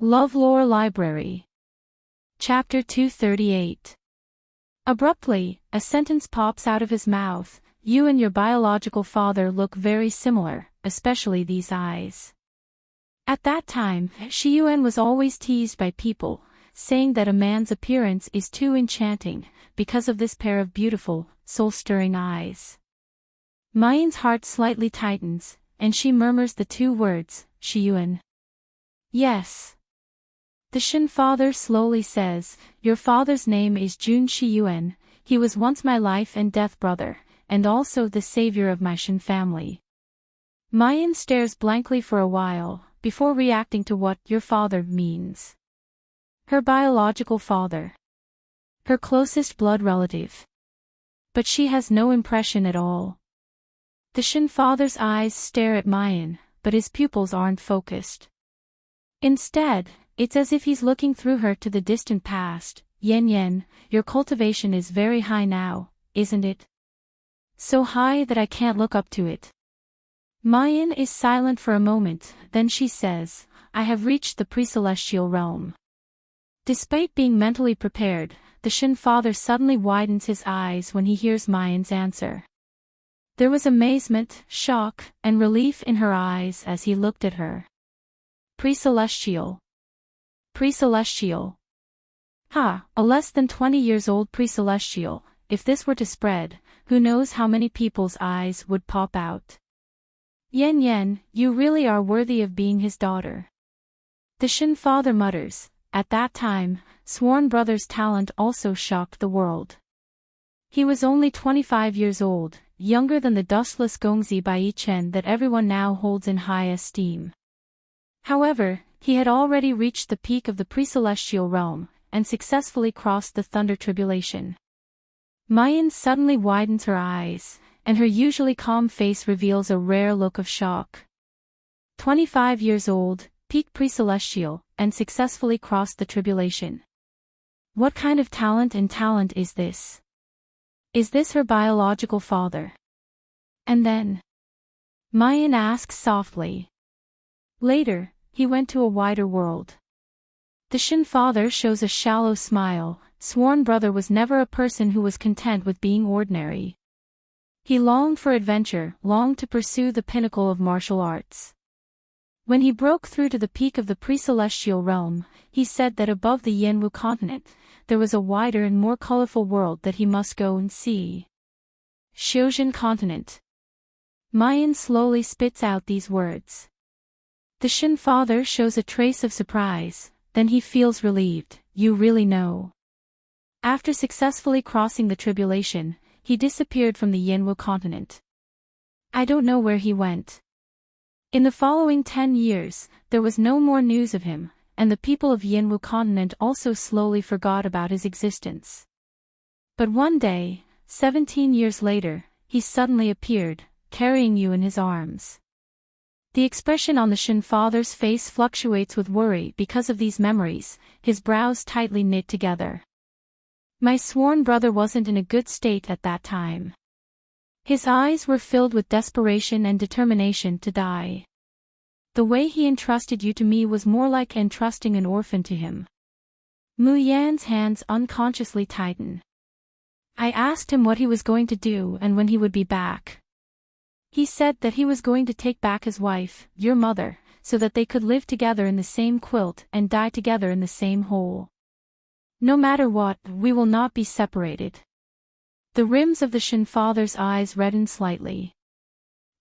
LoveLore Library. Chapter 238. Abruptly, a sentence pops out of his mouth. You and your biological father look very similar, especially these eyes. At that time, Shiyuan was always teased by people, saying that a man's appearance is too enchanting, because of this pair of beautiful, soul-stirring eyes. Mayan's heart slightly tightens, and she murmurs the two words, Shiyuan. Yes. The Shin father slowly says, your father's name is Jun Shiyuan, he was once my life and death brother, and also the savior of my Shin family. Mayan stares blankly for a while, before reacting to what your father means. Her biological father. Her closest blood relative. But she has no impression at all. The Shin father's eyes stare at Mayan, but his pupils aren't focused. Instead, it's as if he's looking through her to the distant past. Yen, your cultivation is very high now, isn't it? So high that I can't look up to it. Mayan is silent for a moment, then she says, I have reached the pre-celestial realm. Despite being mentally prepared, the Shin father suddenly widens his eyes when he hears Mayan's answer. There was amazement, shock, and relief in her eyes as he looked at her. Pre-celestial. Pre-celestial. Ha, a less than 20 years old pre-celestial, if this were to spread, who knows how many people's eyes would pop out. Yen, you really are worthy of being his daughter. The Shin father mutters, at that time, Sworn Brother's talent also shocked the world. He was only 25 years old, younger than the dustless Gongzi Bai Chen that everyone now holds in high esteem. However, he had already reached the peak of the pre-celestial realm, and successfully crossed the thunder tribulation. Mayan suddenly widens her eyes, and her usually calm face reveals a rare look of shock. 25 years old, peak pre-celestial, and successfully crossed the tribulation. What kind of talent is this? Is this her biological father? And then? Mayan asks softly. Later, he went to a wider world. The Shin father shows a shallow smile. Sworn Brother was never a person who was content with being ordinary. He longed for adventure, longed to pursue the pinnacle of martial arts. When he broke through to the peak of the pre-celestial realm, he said that above the Yanwu continent, there was a wider and more colorful world that he must go and see. Xiuzhen continent. Mayan slowly spits out these words. The Shin father shows a trace of surprise, then he feels relieved. You really know. After successfully crossing the tribulation, he disappeared from the Yanwu continent. I don't know where he went. In the following 10 years, there was no more news of him, and the people of Yanwu continent also slowly forgot about his existence. But one day, 17 years later, he suddenly appeared, carrying you in his arms. The expression on the Shin father's face fluctuates with worry because of these memories, his brows tightly knit together. My sworn brother wasn't in a good state at that time. His eyes were filled with desperation and determination to die. The way he entrusted you to me was more like entrusting an orphan to him. Mu Yan's hands unconsciously tighten. I asked him what he was going to do and when he would be back. He said that he was going to take back his wife, your mother, so that they could live together in the same quilt and die together in the same hole. No matter what, we will not be separated. The rims of the Shin father's eyes reddened slightly.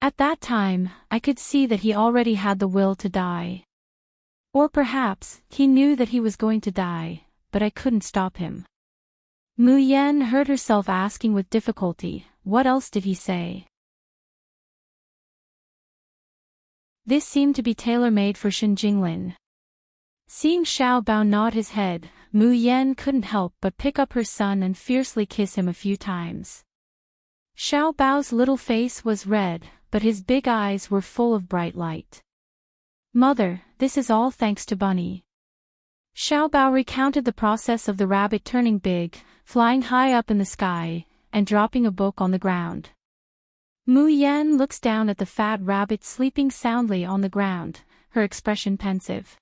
At that time, I could see that he already had the will to die. Or perhaps, he knew that he was going to die, but I couldn't stop him. Mu Yan heard herself asking with difficulty, what else did he say? This seemed to be tailor-made for Shin Jinglin. Seeing Xiao Bao nod his head, Mu Yan couldn't help but pick up her son and fiercely kiss him a few times. Xiao Bao's little face was red, but his big eyes were full of bright light. Mother, this is all thanks to Bunny. Xiao Bao recounted the process of the rabbit turning big, flying high up in the sky, and dropping a book on the ground. Mu Yan looks down at the fat rabbit sleeping soundly on the ground, her expression pensive.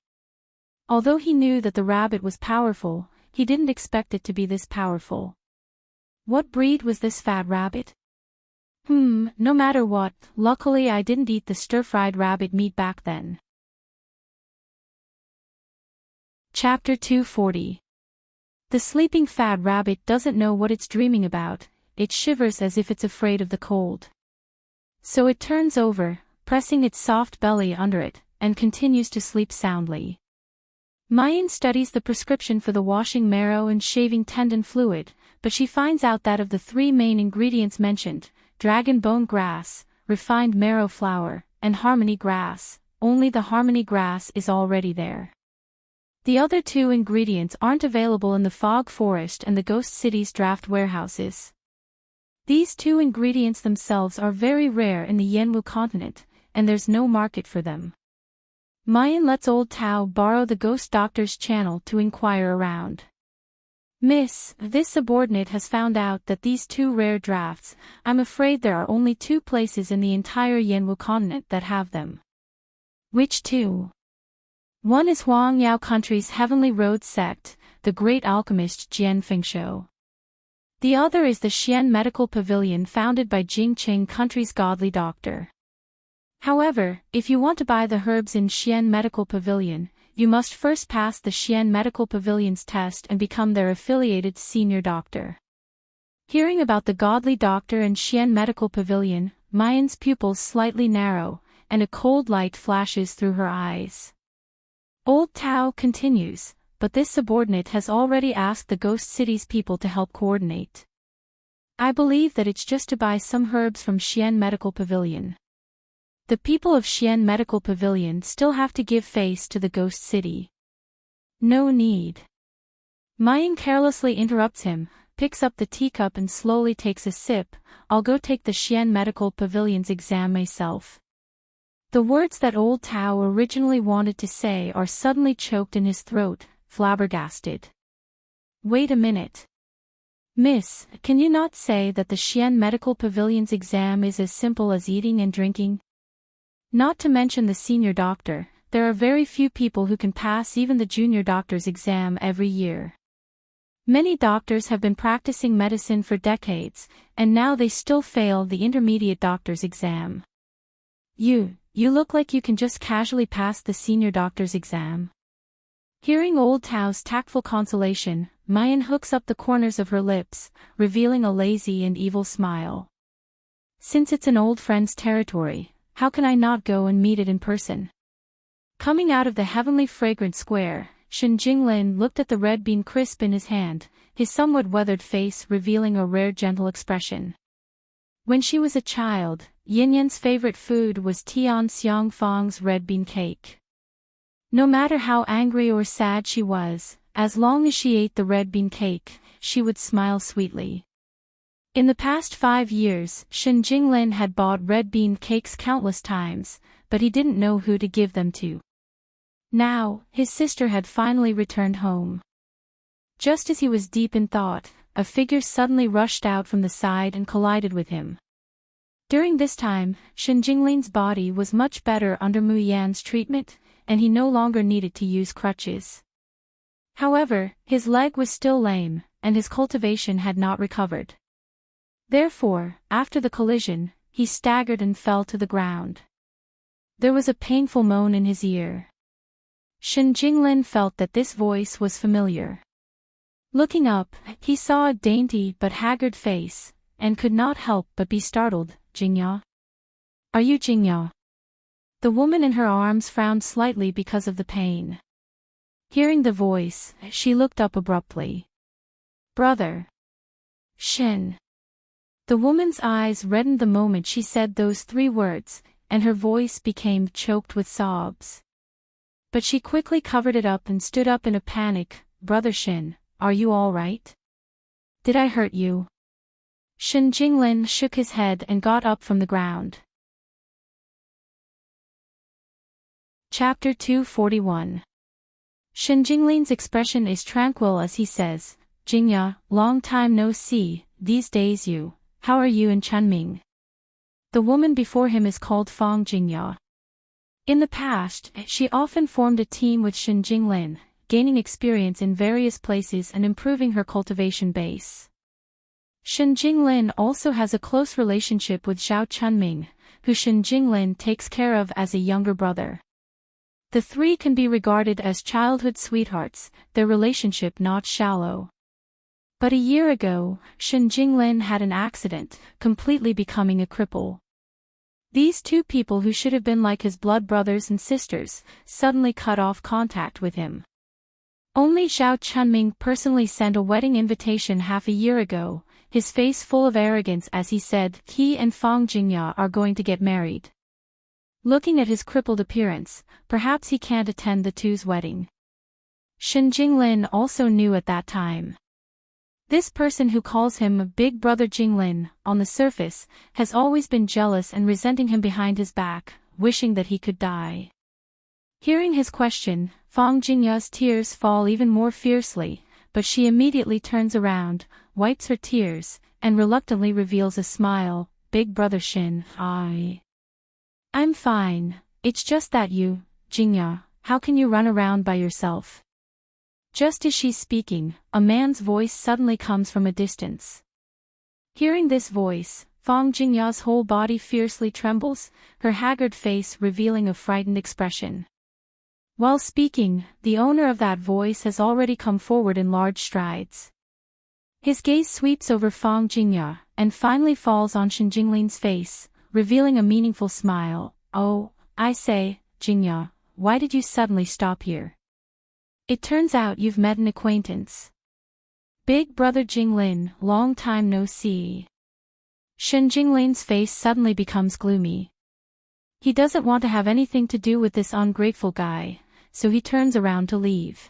Although he knew that the rabbit was powerful, he didn't expect it to be this powerful. What breed was this fat rabbit? No matter what, luckily I didn't eat the stir-fried rabbit meat back then. Chapter 240. The sleeping fat rabbit doesn't know what it's dreaming about, it shivers as if it's afraid of the cold. So it turns over, pressing its soft belly under it, and continues to sleep soundly. Mayan studies the prescription for the washing marrow and shaving tendon fluid, but she finds out that of the 3 main ingredients mentioned, dragon bone grass, refined marrow flour, and harmony grass, only the harmony grass is already there. The other 2 ingredients aren't available in the fog forest and the ghost city's draft warehouses. These 2 ingredients themselves are very rare in the Yenwu continent, and there's no market for them. Mayan lets old Tao borrow the ghost doctor's channel to inquire around. Miss, this subordinate has found out that these 2 rare drafts, I'm afraid there are only 2 places in the entire Yenwu continent that have them. Which 2? One is Huangyao country's Heavenly Road sect, the great alchemist Jian Fengshou. The other is the Xian Medical Pavilion founded by Jingqing country's godly doctor. However, if you want to buy the herbs in Xian Medical Pavilion, you must first pass the Xian Medical Pavilion's test and become their affiliated senior doctor. Hearing about the godly doctor and Xian Medical Pavilion, Mayan's pupils slightly narrow, and a cold light flashes through her eyes. Old Tao continues, but this subordinate has already asked the Ghost City's people to help coordinate. I believe that it's just to buy some herbs from Xian Medical Pavilion. The people of Xian Medical Pavilion still have to give face to the Ghost City. No need. Mayan carelessly interrupts him, picks up the teacup and slowly takes a sip. I'll go take the Xian Medical Pavilion's exam myself. The words that old Tao originally wanted to say are suddenly choked in his throat, flabbergasted. Wait a minute. Miss, can you not say that the Xian Medical Pavilion's exam is as simple as eating and drinking? Not to mention the senior doctor, there are very few people who can pass even the junior doctor's exam every year. Many doctors have been practicing medicine for decades, and now they still fail the intermediate doctor's exam. You look like you can just casually pass the senior doctor's exam. Hearing old Tao's tactful consolation, Mayan hooks up the corners of her lips, revealing a lazy and evil smile. Since it's an old friend's territory, how can I not go and meet it in person? Coming out of the heavenly fragrant square, Shen Jinglin looked at the red bean crisp in his hand, his somewhat weathered face revealing a rare gentle expression. When she was a child, Yinyan's favorite food was Tian Xiangfang's red bean cake. No matter how angry or sad she was, as long as she ate the red bean cake, she would smile sweetly. In the past 5 years, Shen Jinglin had bought red bean cakes countless times, but he didn't know who to give them to. Now, his sister had finally returned home. Just as he was deep in thought, a figure suddenly rushed out from the side and collided with him. During this time, Shen Jinglin's body was much better under Mu Yan's treatment, and he no longer needed to use crutches. However, his leg was still lame, and his cultivation had not recovered. Therefore, after the collision, he staggered and fell to the ground. There was a painful moan in his ear. Shen Jinglin felt that this voice was familiar. Looking up, he saw a dainty but haggard face, and could not help but be startled. Jingya? Are you Jingya? The woman in her arms frowned slightly because of the pain. Hearing the voice, she looked up abruptly. Brother. Shen. The woman's eyes reddened the moment she said those 3 words, and her voice became choked with sobs. But she quickly covered it up and stood up in a panic. Brother Shen, are you all right? Did I hurt you? Shen Jinglin shook his head and got up from the ground. Chapter 241. Shen Jinglin's expression is tranquil as he says, Jingya, long time no see, these days how are you in Chunming? The woman before him is called Fang Jingya. In the past, she often formed a team with Shen Jinglin, gaining experience in various places and improving her cultivation base. Shen Jinglin also has a close relationship with Zhao Chunming, who Shen Jinglin takes care of as a younger brother. The three can be regarded as childhood sweethearts, their relationship not shallow. But a year ago, Shen Jinglin had an accident, completely becoming a cripple. These two people who should have been like his blood brothers and sisters, suddenly cut off contact with him. Only Zhao Chunming personally sent a wedding invitation half a year ago, his face full of arrogance as he said he and Fang Jingya are going to get married. Looking at his crippled appearance, perhaps he can't attend the two's wedding. Shen Jinglin also knew at that time. This person who calls him Big Brother Jinglin, on the surface, has always been jealous and resenting him behind his back, wishing that he could die. Hearing his question, Fang Jingya's tears fall even more fiercely, but she immediately turns around, wipes her tears, and reluctantly reveals a smile. Big Brother Shin, I'm fine, it's just that you, Jingya, how can you run around by yourself? Just as she's speaking, a man's voice suddenly comes from a distance. Hearing this voice, Fang Jingya's whole body fiercely trembles, her haggard face revealing a frightened expression. While speaking, the owner of that voice has already come forward in large strides. His gaze sweeps over Fang Jingya, and finally falls on Shen Jinglin's face, revealing a meaningful smile. Oh, I say, Jingya, why did you suddenly stop here? It turns out you've met an acquaintance. Big Brother Jinglin, long time no see. Shen Jinglin's face suddenly becomes gloomy. He doesn't want to have anything to do with this ungrateful guy, so he turns around to leave.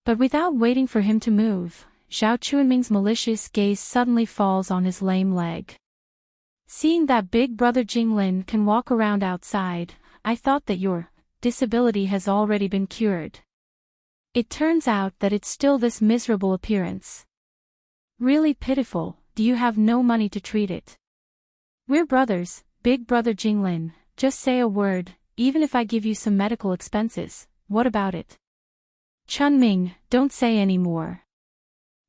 But without waiting for him to move, Zhao Chunming's malicious gaze suddenly falls on his lame leg. Seeing that Big Brother Jinglin can walk around outside, I thought that your disability has already been cured. It turns out that it's still this miserable appearance. Really pitiful, do you have no money to treat it? We're brothers, Big Brother Jinglin, just say a word, even if I give you some medical expenses, what about it? Chunming, don't say any more.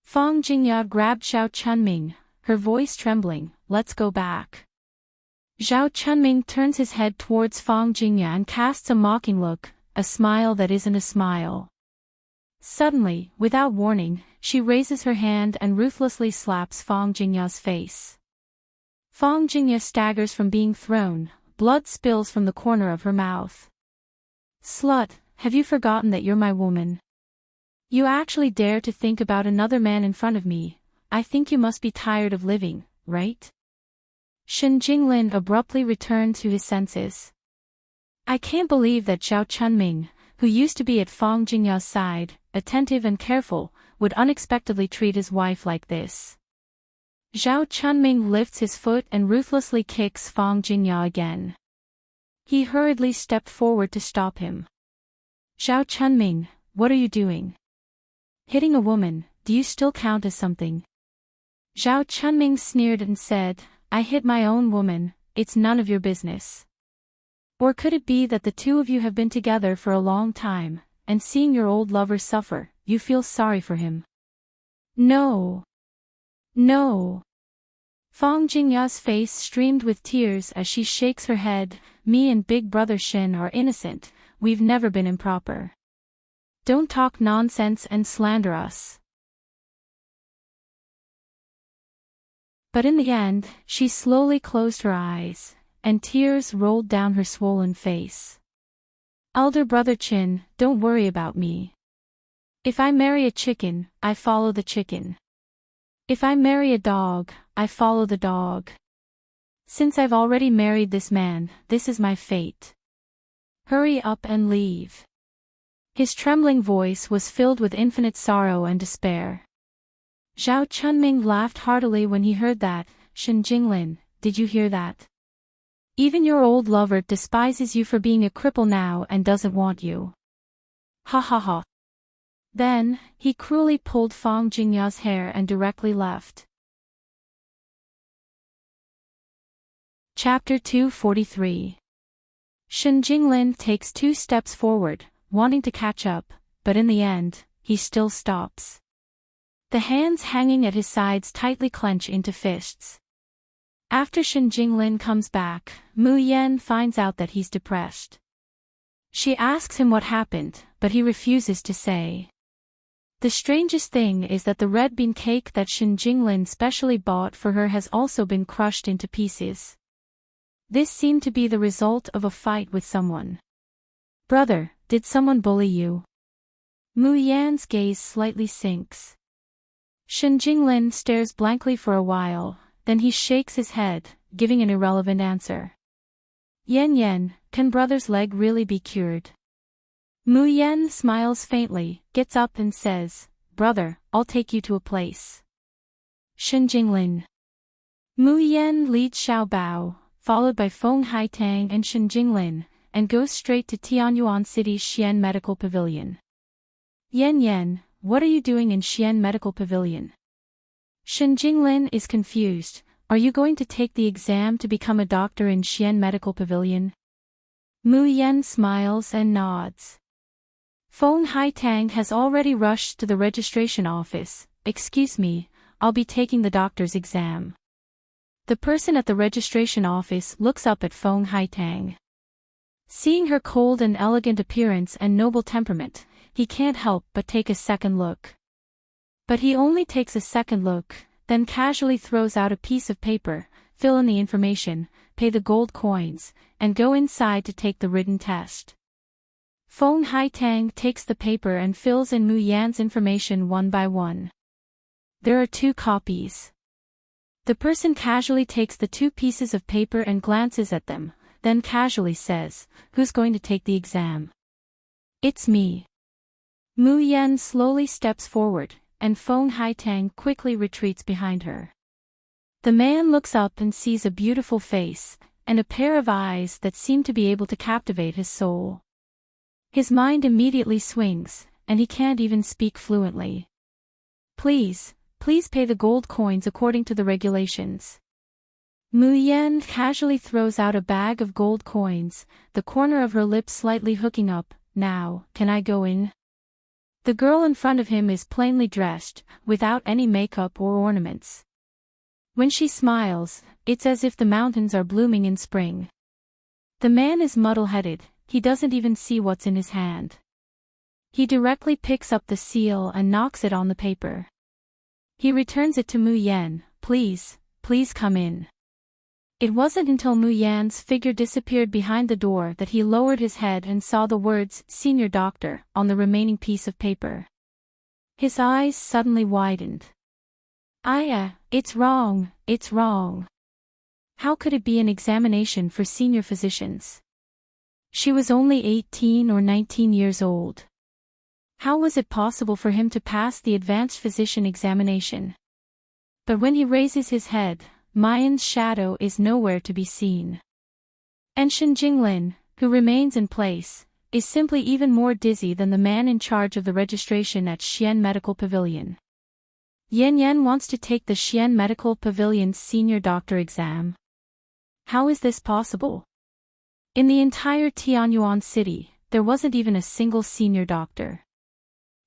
Fang Jingya grabbed Zhao Chunming, her voice trembling, let's go back. Zhao Chunming turns his head towards Fang Jingya and casts a mocking look, a smile that isn't a smile. Suddenly, without warning, she raises her hand and ruthlessly slaps Fang Jingya's face. Fang Jingya staggers from being thrown, blood spills from the corner of her mouth. Slut, have you forgotten that you're my woman? You actually dare to think about another man in front of me, I think you must be tired of living, right? Shen Jinglin abruptly returned to his senses. I can't believe that Zhao Chunming, who used to be at Fang Jingya's side, attentive and careful, would unexpectedly treat his wife like this. Zhao Chunming lifts his foot and ruthlessly kicks Fang Jingya again. He hurriedly stepped forward to stop him. Zhao Chunming, what are you doing? Hitting a woman, do you still count as something? Zhao Chunming sneered and said, I hit my own woman, it's none of your business. Or could it be that the two of you have been together for a long time, and seeing your old lover suffer, you feel sorry for him? No. No. Fang Jingya's face streamed with tears as she shakes her head, me and Big Brother Shin are innocent, we've never been improper. Don't talk nonsense and slander us. But in the end, she slowly closed her eyes, and tears rolled down her swollen face. Elder Brother Chin, don't worry about me. If I marry a chicken, I follow the chicken. If I marry a dog, I follow the dog. Since I've already married this man, this is my fate. Hurry up and leave. His trembling voice was filled with infinite sorrow and despair. Zhao Chunming laughed heartily when he heard that. Shen Jinglin, did you hear that? Even your old lover despises you for being a cripple now and doesn't want you. Ha ha ha. Then, he cruelly pulled Fang Jingya's hair and directly left. Chapter 243. Shen Jinglin takes 2 steps forward, wanting to catch up, but in the end, he still stops. The hands hanging at his sides tightly clench into fists. After Shen Jinglin comes back, Mu Yan finds out that he's depressed. She asks him what happened, but he refuses to say. The strangest thing is that the red bean cake that Shen Jinglin specially bought for her has also been crushed into pieces. This seemed to be the result of a fight with someone. Brother, did someone bully you? Mu Yan's gaze slightly sinks. Shen Jinglin stares blankly for a while, then he shakes his head, giving an irrelevant answer. Yan, can brother's leg really be cured? Mu Yan smiles faintly, gets up and says, Brother, I'll take you to a place. Shen Jinglin. Mu Yan leads Xiao Bao, followed by Feng Haitang and Shen Jinglin, and goes straight to Tianyuan City's Xian Medical Pavilion. Yan, what are you doing in Xian Medical Pavilion? Shen Jinglin is confused. Are you going to take the exam to become a doctor in Xian Medical Pavilion? Mu Yan smiles and nods. Feng Haitang has already rushed to the registration office. Excuse me, I'll be taking the doctor's exam. The person at the registration office looks up at Feng Haitang. Seeing her cold and elegant appearance and noble temperament, he can't help but take a second look. But he only takes a second look, then casually throws out a piece of paper, fill in the information, pay the gold coins, and go inside to take the written test. Feng Haitang takes the paper and fills in Mu Yan's information one by one. There are 2 copies. The person casually takes the 2 pieces of paper and glances at them, then casually says, Who's going to take the exam? It's me. Mu Yan slowly steps forward, and Feng Haitang quickly retreats behind her. The man looks up and sees a beautiful face, and a pair of eyes that seem to be able to captivate his soul. His mind immediately swings, and he can't even speak fluently. Please pay the gold coins according to the regulations. Mu Yan casually throws out a bag of gold coins, the corner of her lips slightly hooking up. Now, can I go in? The girl in front of him is plainly dressed, without any makeup or ornaments. When she smiles, it's as if the mountains are blooming in spring. The man is muddle-headed, he doesn't even see what's in his hand. He directly picks up the seal and knocks it on the paper. He returns it to Mu Yan. Please come in. It wasn't until Mu Yan's figure disappeared behind the door that he lowered his head and saw the words, Senior Doctor, on the remaining piece of paper. His eyes suddenly widened. It's wrong. How could it be an examination for senior physicians? She was only 18 or 19 years old. How was it possible for him to pass the advanced physician examination? But when he raises his head, Mayan's shadow is nowhere to be seen. And Shen Jinglin, who remains in place, is simply even more dizzy than the man in charge of the registration at Xian Medical Pavilion. Yan wants to take the Xian Medical Pavilion's senior doctor exam. How is this possible? In the entire Tianyuan city, there wasn't even a single senior doctor.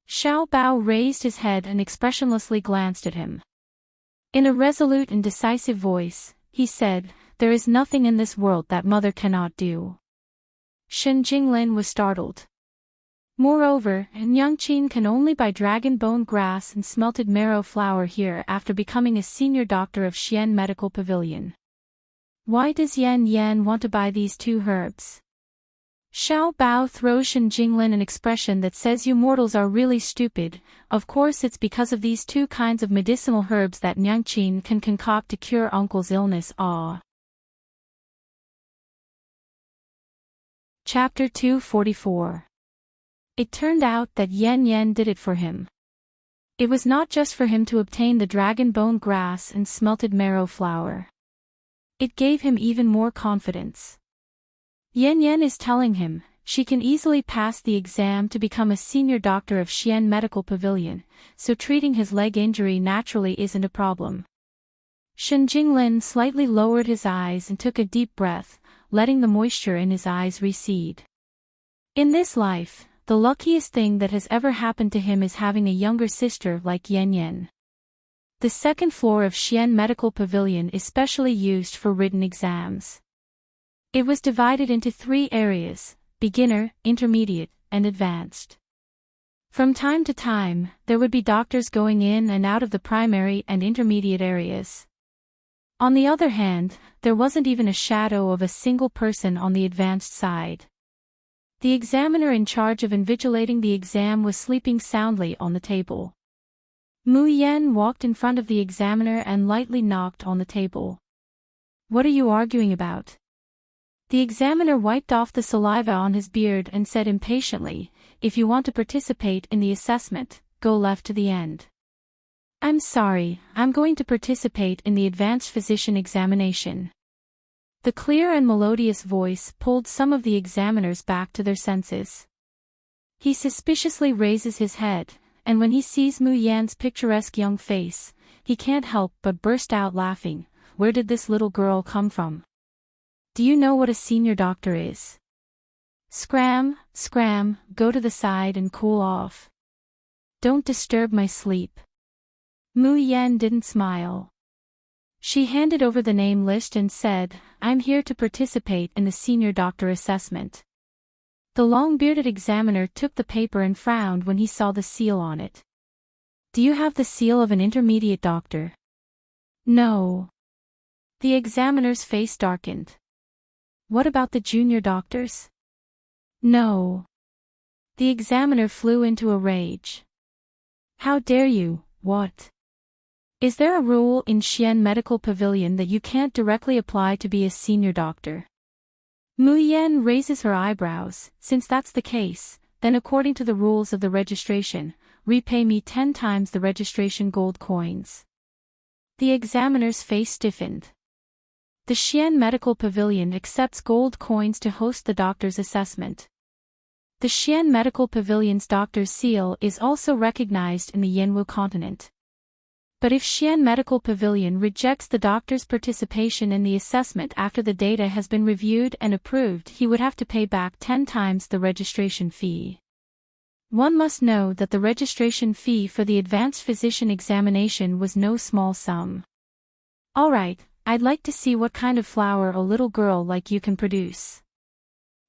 Xiao Bao raised his head and expressionlessly glanced at him. In a resolute and decisive voice, he said, There is nothing in this world that mother cannot do. Shen Jinglin was startled. Moreover, Enchanting can only buy dragon bone grass and smelted marrow flour here after becoming a senior doctor of Xian Medical Pavilion. Why does Yan want to buy these 2 herbs? Xiao Bao throws Shen Jinglin an expression that says you mortals are really stupid. Of course it's because of these 2 kinds of medicinal herbs that Enchanting can concoct to cure uncle's illness. Chapter 244. It turned out that Yan did it for him. It was not just for him to obtain the dragon bone grass and smelted marrow flour. It gave him even more confidence. Yan is telling him, she can easily pass the exam to become a senior doctor of Xian Medical Pavilion, so treating his leg injury naturally isn't a problem. Shen Jinglin slightly lowered his eyes and took a deep breath, letting the moisture in his eyes recede. In this life, the luckiest thing that has ever happened to him is having a younger sister like Yen Yen. The second floor of Xian Medical Pavilion is specially used for written exams. It was divided into 3 areas: beginner, intermediate, and advanced. From time to time, there would be doctors going in and out of the primary and intermediate areas. On the other hand, there wasn't even a shadow of a single person on the advanced side. The examiner in charge of invigilating the exam was sleeping soundly on the table. Mu Yan walked in front of the examiner and lightly knocked on the table. "What are you arguing about?" The examiner wiped off the saliva on his beard and said impatiently, "If you want to participate in the assessment, go left to the end." "I'm sorry, I'm going to participate in the advanced physician examination." The clear and melodious voice pulled some of the examiners back to their senses. He suspiciously raises his head, and when he sees Mu Yan's picturesque young face, he can't help but burst out laughing. Where did this little girl come from? Do you know what a senior doctor is? Scram, go to the side and cool off. Don't disturb my sleep. Mu Yan didn't smile. She handed over the name list and said, "I'm here to participate in the senior doctor assessment." The long-bearded examiner took the paper and frowned when he saw the seal on it. "Do you have the seal of an intermediate doctor?" "No." The examiner's face darkened. "What about the junior doctors?" "No." The examiner flew into a rage. "How dare you, what? Is there a rule in Xian Medical Pavilion that you can't directly apply to be a senior doctor?" Mu Yan raises her eyebrows. "Since that's the case, then according to the rules of the registration, repay me 10 times the registration gold coins." The examiner's face stiffened. The Xian Medical Pavilion accepts gold coins to host the doctor's assessment. The Xian Medical Pavilion's doctor's seal is also recognized in the Yanwu continent. But if Xian Medical Pavilion rejects the doctor's participation in the assessment after the data has been reviewed and approved, he would have to pay back 10 times the registration fee. One must know that the registration fee for the advanced physician examination was no small sum. "All right, I'd like to see what kind of flower a little girl like you can produce."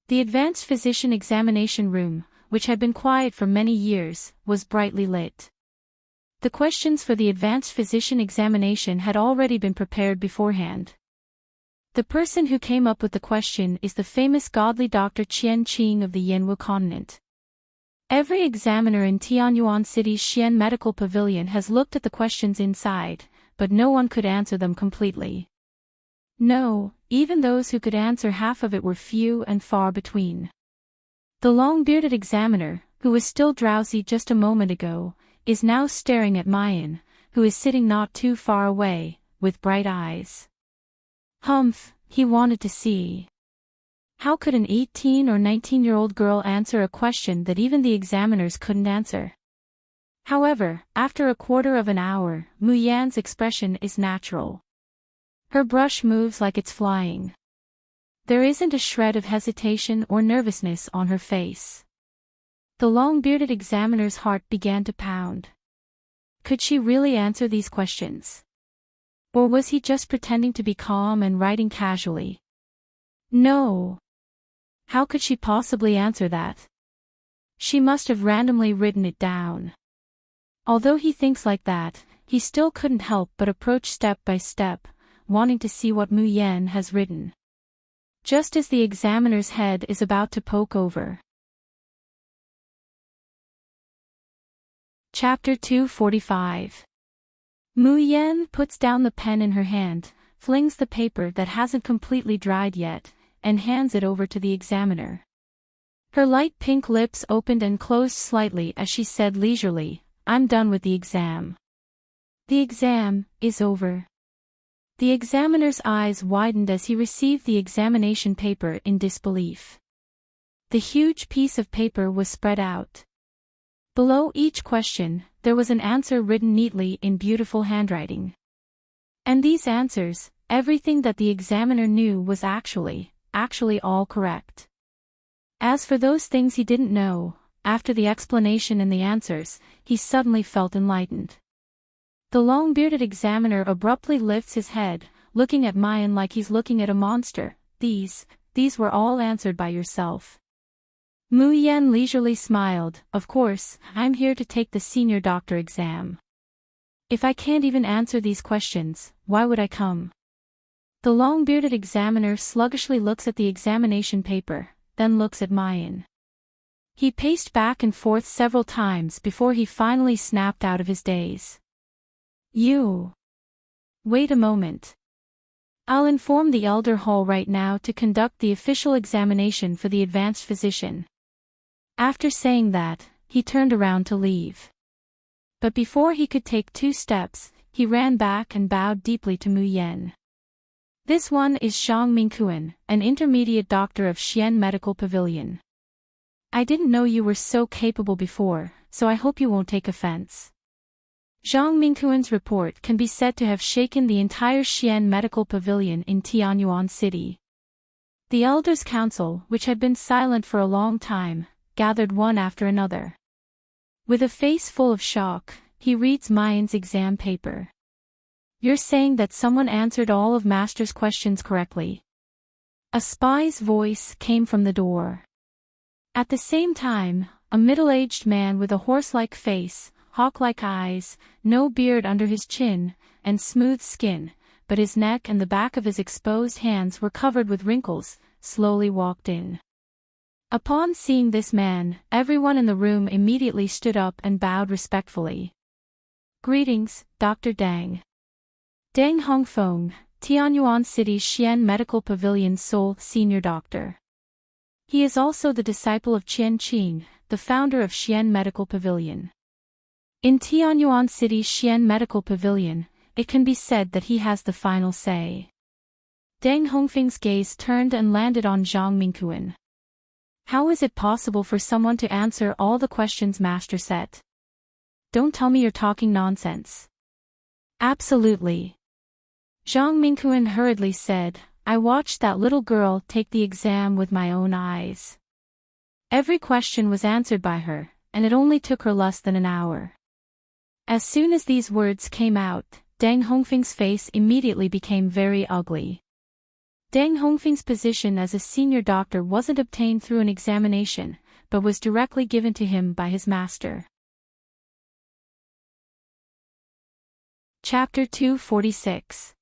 The advanced physician examination room, which had been quiet for many years, was brightly lit. The questions for the advanced physician examination had already been prepared beforehand. The person who came up with the question is the famous godly Dr. Qian Qing of the Yanwu continent. Every examiner in Tianyuan City's Xian Medical Pavilion has looked at the questions inside, but no one could answer them completely. No, even those who could answer half of it were few and far between. The long-bearded examiner, who was still drowsy just a moment ago, is now staring at Mayan, who is sitting not too far away, with bright eyes. Humph, he wanted to see. How could an 18 or 19-year-old girl answer a question that even the examiners couldn't answer? However, after a quarter of an hour, Mu Yan's expression is natural. Her brush moves like it's flying. There isn't a shred of hesitation or nervousness on her face. The long-bearded examiner's heart began to pound. Could she really answer these questions? Or was he just pretending to be calm and writing casually? No. How could she possibly answer that? She must have randomly written it down. Although he thinks like that, he still couldn't help but approach step by step, wanting to see what Mu Yan has written. Just as the examiner's head is about to poke over. Chapter 245. Mu Yan puts down the pen in her hand, flings the paper that hasn't completely dried yet, and hands it over to the examiner. Her light pink lips opened and closed slightly as she said leisurely, "I'm done with the exam." The exam is over. The examiner's eyes widened as he received the examination paper in disbelief. The huge piece of paper was spread out. Below each question, there was an answer written neatly in beautiful handwriting. And these answers, everything that the examiner knew was actually, actually all correct. As for those things he didn't know, after the explanation and the answers, he suddenly felt enlightened. The long-bearded examiner abruptly lifts his head, looking at Mayan like he's looking at a monster. These were all answered by yourself. Mu Yan leisurely smiled. Of course, I'm here to take the senior doctor exam. If I can't even answer these questions, why would I come? The long-bearded examiner sluggishly looks at the examination paper, then looks at Mayan. He paced back and forth several times before he finally snapped out of his daze. You. Wait a moment. I'll inform the Elder Hall right now to conduct the official examination for the advanced physician. After saying that, he turned around to leave. But before he could take 2 steps, he ran back and bowed deeply to Mu Yan. This one is Zhang Mingquan, an intermediate doctor of Xian Medical Pavilion. I didn't know you were so capable before, so I hope you won't take offense. Zhang Mingquan's report can be said to have shaken the entire Xian Medical Pavilion in Tianyuan City. The Elders' Council, which had been silent for a long time, gathered one after another. With a face full of shock, he reads Mayan's exam paper. You're saying that someone answered all of Master's questions correctly? A spy's voice came from the door. At the same time, a middle-aged man with a horse-like face, hawk-like eyes, no beard under his chin, and smooth skin, but his neck and the back of his exposed hands were covered with wrinkles, slowly walked in. Upon seeing this man, everyone in the room immediately stood up and bowed respectfully. Greetings, Dr. Deng. Deng Hongfeng, Tianyuan City's Xian Medical Pavilion's sole senior doctor. He is also the disciple of Qian Qing, the founder of Xian Medical Pavilion. In Tianyuan City's Xian Medical Pavilion, it can be said that he has the final say. Deng Hongfeng's gaze turned and landed on Zhang Mingquan. How is it possible for someone to answer all the questions Master set? Don't tell me you're talking nonsense. Absolutely. Zhang Mingquan hurriedly said, I watched that little girl take the exam with my own eyes. Every question was answered by her, and it only took her less than an hour. As soon as these words came out, Deng Hongfeng's face immediately became very ugly. Deng Hongfeng's position as a senior doctor wasn't obtained through an examination, but was directly given to him by his master. Chapter 246.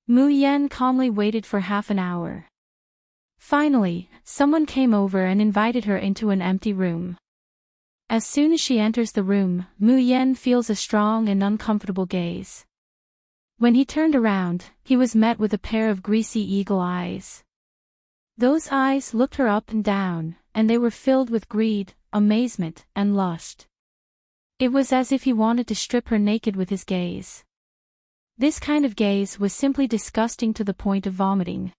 Mu Yan calmly waited for half an hour. Finally, someone came over and invited her into an empty room. As soon as she enters the room, Mu Yan feels a strong and uncomfortable gaze. When he turned around, he was met with a pair of greasy eagle eyes. Those eyes looked her up and down, and they were filled with greed, amazement, and lust. It was as if he wanted to strip her naked with his gaze. This kind of gaze was simply disgusting to the point of vomiting.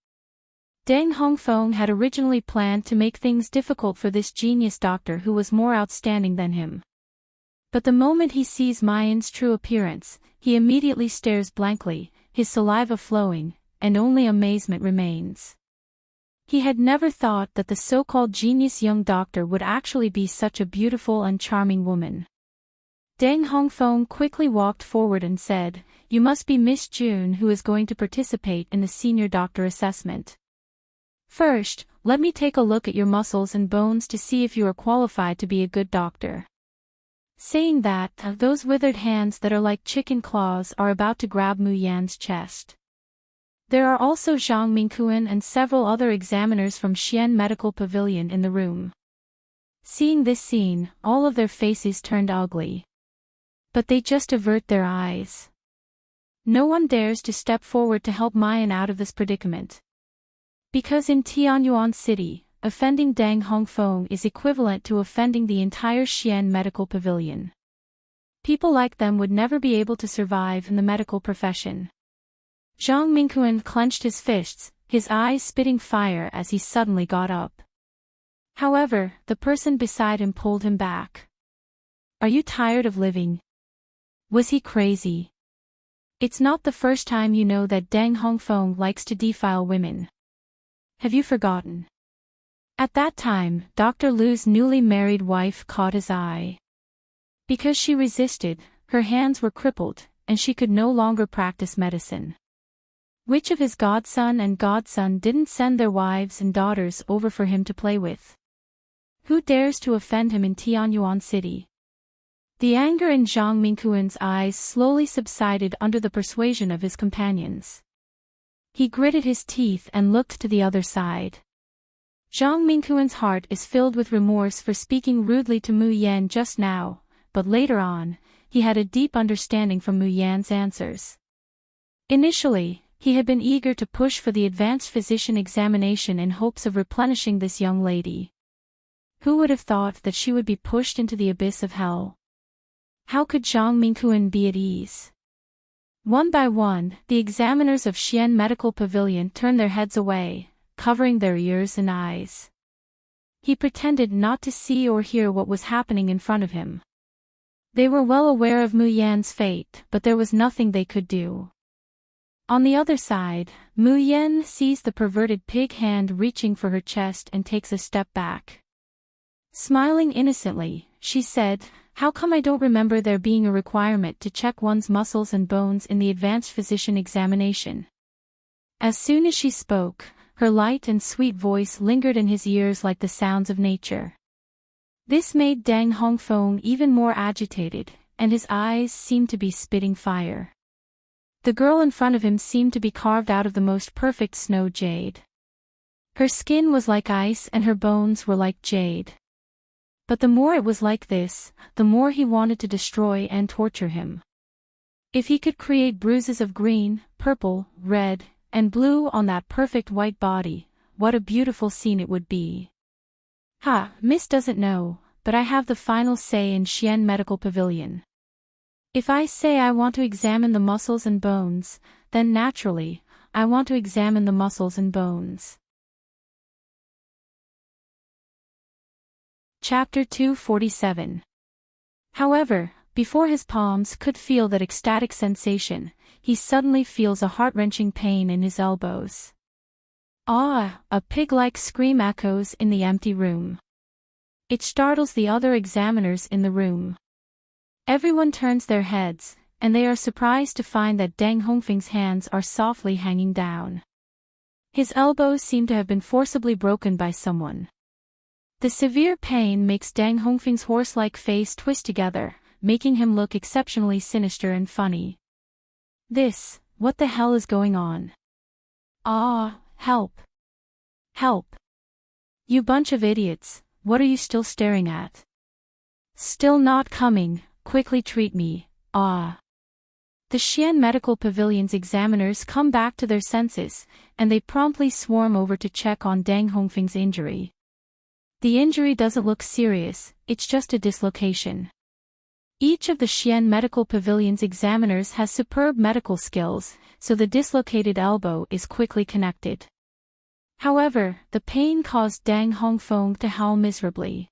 Deng Hongfeng had originally planned to make things difficult for this genius doctor who was more outstanding than him. But the moment he sees Mayan's true appearance, he immediately stares blankly, his saliva flowing, and only amazement remains. He had never thought that the so-called genius young doctor would actually be such a beautiful and charming woman. Deng Hongfeng quickly walked forward and said, You must be Miss June who is going to participate in the senior doctor assessment. First, let me take a look at your muscles and bones to see if you are qualified to be a good doctor. Saying that, those withered hands that are like chicken claws are about to grab Mu Yan's chest. There are also Zhang Mingquan and several other examiners from Xian Medical Pavilion in the room. Seeing this scene, all of their faces turned ugly. But they just avert their eyes. No one dares to step forward to help Mayan out of this predicament. Because in Tianyuan City, offending Deng Hongfeng is equivalent to offending the entire Xian Medical Pavilion. People like them would never be able to survive in the medical profession. Zhang Mingquan clenched his fists, his eyes spitting fire as he suddenly got up. However, the person beside him pulled him back. Are you tired of living? Was he crazy? It's not the first time you know that Deng Hongfeng likes to defile women. Have you forgotten? At that time, Dr. Lu's newly married wife caught his eye. Because she resisted, her hands were crippled, and she could no longer practice medicine. Which of his godson and godson didn't send their wives and daughters over for him to play with? Who dares to offend him in Tianyuan City? The anger in Zhang Mingquan's eyes slowly subsided under the persuasion of his companions. He gritted his teeth and looked to the other side. Zhang Mingquan's heart is filled with remorse for speaking rudely to Mu Yan just now, but later on, he had a deep understanding from Mu Yan's answers. Initially, he had been eager to push for the advanced physician examination in hopes of replenishing this young lady. Who would have thought that she would be pushed into the abyss of hell? How could Zhang Mingquan be at ease? One by one, the examiners of Xian Medical Pavilion turned their heads away, covering their ears and eyes. He pretended not to see or hear what was happening in front of him. They were well aware of Mu Yan's fate, but there was nothing they could do. On the other side, Mu Yan sees the perverted pig hand reaching for her chest and takes a step back. Smiling innocently, she said, "How come I don't remember there being a requirement to check one's muscles and bones in the advanced physician examination?" As soon as she spoke, her light and sweet voice lingered in his ears like the sounds of nature. This made Deng Hongfeng even more agitated, and his eyes seemed to be spitting fire. The girl in front of him seemed to be carved out of the most perfect snow jade. Her skin was like ice and her bones were like jade. But the more it was like this, the more he wanted to destroy and torture him. If he could create bruises of green, purple, red, and blue on that perfect white body, what a beautiful scene it would be. Miss doesn't know, but I have the final say in Xian Medical Pavilion. If I say I want to examine the muscles and bones, then naturally, I want to examine the muscles and bones. Chapter 247. However, before his palms could feel that ecstatic sensation, he suddenly feels a heart-wrenching pain in his elbows. Ah! A pig-like scream echoes in the empty room. It startles the other examiners in the room. Everyone turns their heads, and they are surprised to find that Deng Hongfeng's hands are softly hanging down. His elbows seem to have been forcibly broken by someone. The severe pain makes Deng Hongfeng's horse-like face twist together, making him look exceptionally sinister and funny. What the hell is going on? Ah, help! Help! You bunch of idiots, what are you still staring at? Still not coming, quickly treat me, ah! The Xian Medical Pavilion's examiners come back to their senses, and they promptly swarm over to check on Deng Hongfeng's injury. The injury doesn't look serious, it's just a dislocation. Each of the Xian Medical Pavilion's examiners has superb medical skills, so the dislocated elbow is quickly connected. However, the pain caused Deng Hongfeng to howl miserably.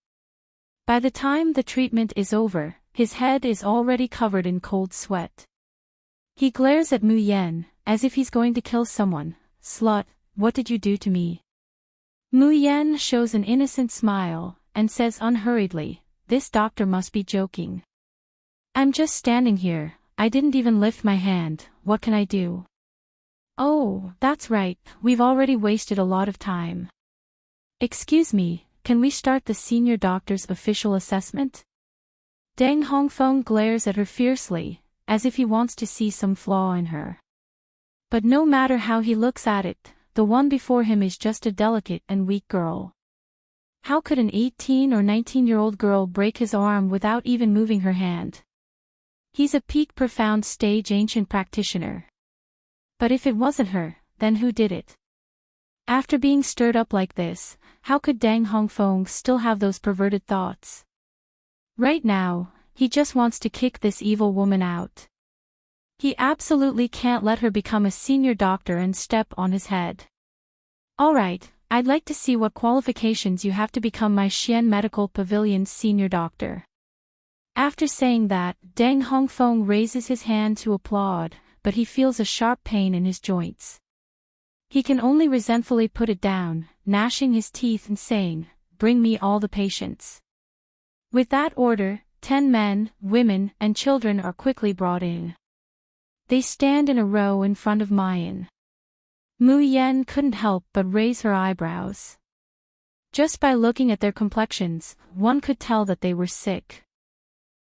By the time the treatment is over, his head is already covered in cold sweat. He glares at Mu Yan, as if he's going to kill someone. "Slut, what did you do to me?" Mu Yan shows an innocent smile, and says unhurriedly, "This doctor must be joking. I'm just standing here, I didn't even lift my hand, what can I do?" "Oh, that's right, we've already wasted a lot of time. Excuse me, can we start the senior doctor's official assessment?" Deng Hongfeng glares at her fiercely, as if he wants to see some flaw in her. But no matter how he looks at it, the one before him is just a delicate and weak girl. How could an 18 or 19-year-old girl break his arm without even moving her hand? He's a peak profound stage ancient practitioner. But if it wasn't her, then who did it? After being stirred up like this, how could Deng Hongfeng still have those perverted thoughts? Right now, he just wants to kick this evil woman out. He absolutely can't let her become a senior doctor and step on his head. "Alright, I'd like to see what qualifications you have to become my Xian Medical Pavilion's senior doctor." After saying that, Deng Hongfeng raises his hand to applaud, but he feels a sharp pain in his joints. He can only resentfully put it down, gnashing his teeth and saying, "Bring me all the patients." With that order, 10 men, women, and children are quickly brought in. They stand in a row in front of Mayan. Mu Yen couldn't help but raise her eyebrows. Just by looking at their complexions, one could tell that they were sick.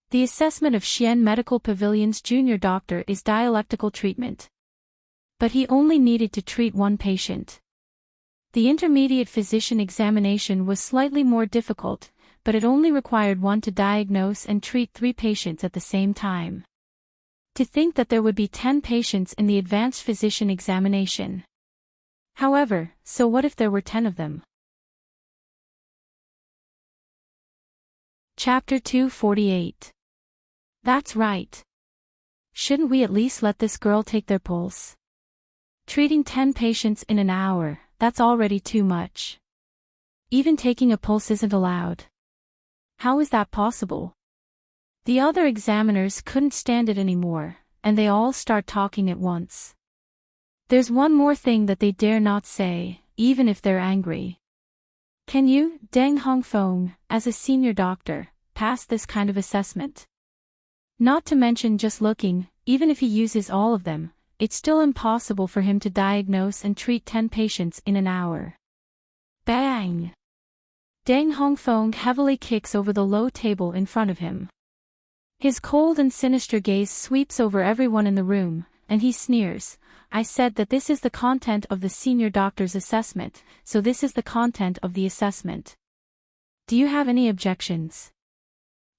The assessment of Xian Medical Pavilion's junior doctor is dialectical treatment. But he only needed to treat one patient. The intermediate physician examination was slightly more difficult, but it only required one to diagnose and treat 3 patients at the same time. To think that there would be 10 patients in the advanced physician examination. However, so what if there were 10 of them? Chapter 248. That's right. Shouldn't we at least let this girl take their pulse? Treating 10 patients in an hour, that's already too much. Even taking a pulse isn't allowed. How is that possible? The other examiners couldn't stand it anymore, and they all start talking at once. There's one more thing that they dare not say, even if they're angry. Can you, Deng Hongfeng, as a senior doctor, pass this kind of assessment? Not to mention just looking, even if he uses all of them, it's still impossible for him to diagnose and treat 10 patients in an hour. Bang! Deng Hongfeng heavily kicks over the low table in front of him. His cold and sinister gaze sweeps over everyone in the room, and he sneers. I said that this is the content of the senior doctor's assessment, so this is the content of the assessment. Do you have any objections?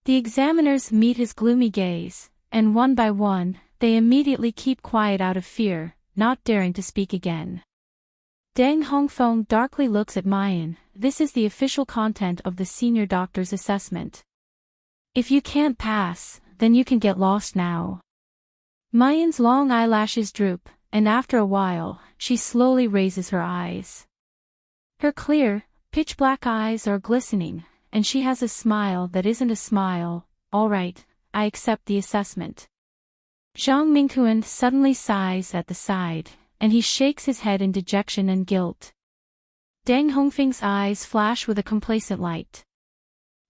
The examiners meet his gloomy gaze, and one by one, they immediately keep quiet out of fear, not daring to speak again. Deng Hongfeng darkly looks at Mayan. This is the official content of the senior doctor's assessment. If you can't pass, then you can get lost now. Mayan's long eyelashes droop, and after a while, she slowly raises her eyes. Her clear, pitch-black eyes are glistening, and she has a smile that isn't a smile. All right, I accept the assessment. Zhang Mingquan suddenly sighs at the side, and he shakes his head in dejection and guilt. Deng Hongfeng's eyes flash with a complacent light.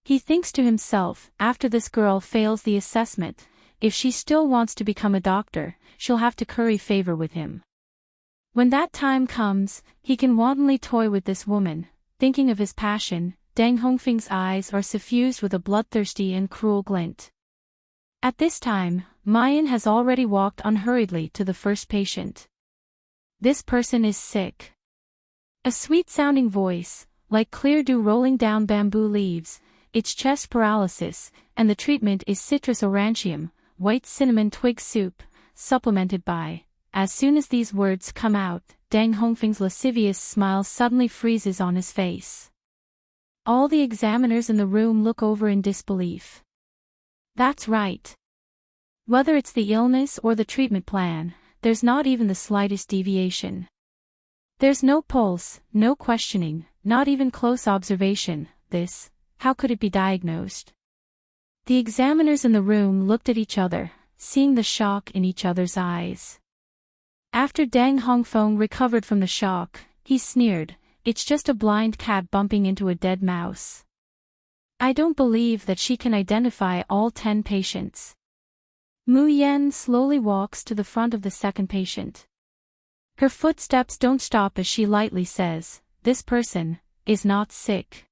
He thinks to himself, after this girl fails the assessment, if she still wants to become a doctor, she'll have to curry favor with him. When that time comes, he can wantonly toy with this woman. Thinking of his passion, Deng Hongfeng's eyes are suffused with a bloodthirsty and cruel glint. At this time, Mayan has already walked unhurriedly to the first patient. This person is sick. A sweet-sounding voice, like clear dew rolling down bamboo leaves, it's chest paralysis, and the treatment is citrus aurantium, white cinnamon twig soup, supplemented by. As soon as these words come out, Deng Hongfeng's lascivious smile suddenly freezes on his face. All the examiners in the room look over in disbelief. That's right. Whether it's the illness or the treatment plan, there's not even the slightest deviation. There's no pulse, no questioning, not even close observation. How could it be diagnosed? The examiners in the room looked at each other, seeing the shock in each other's eyes. After Deng Hongfeng recovered from the shock, he sneered, "It's just a blind cat bumping into a dead mouse. I don't believe that she can identify all 10 patients." Mu Yen slowly walks to the front of the second patient. Her footsteps don't stop as she lightly says, "This person is not sick."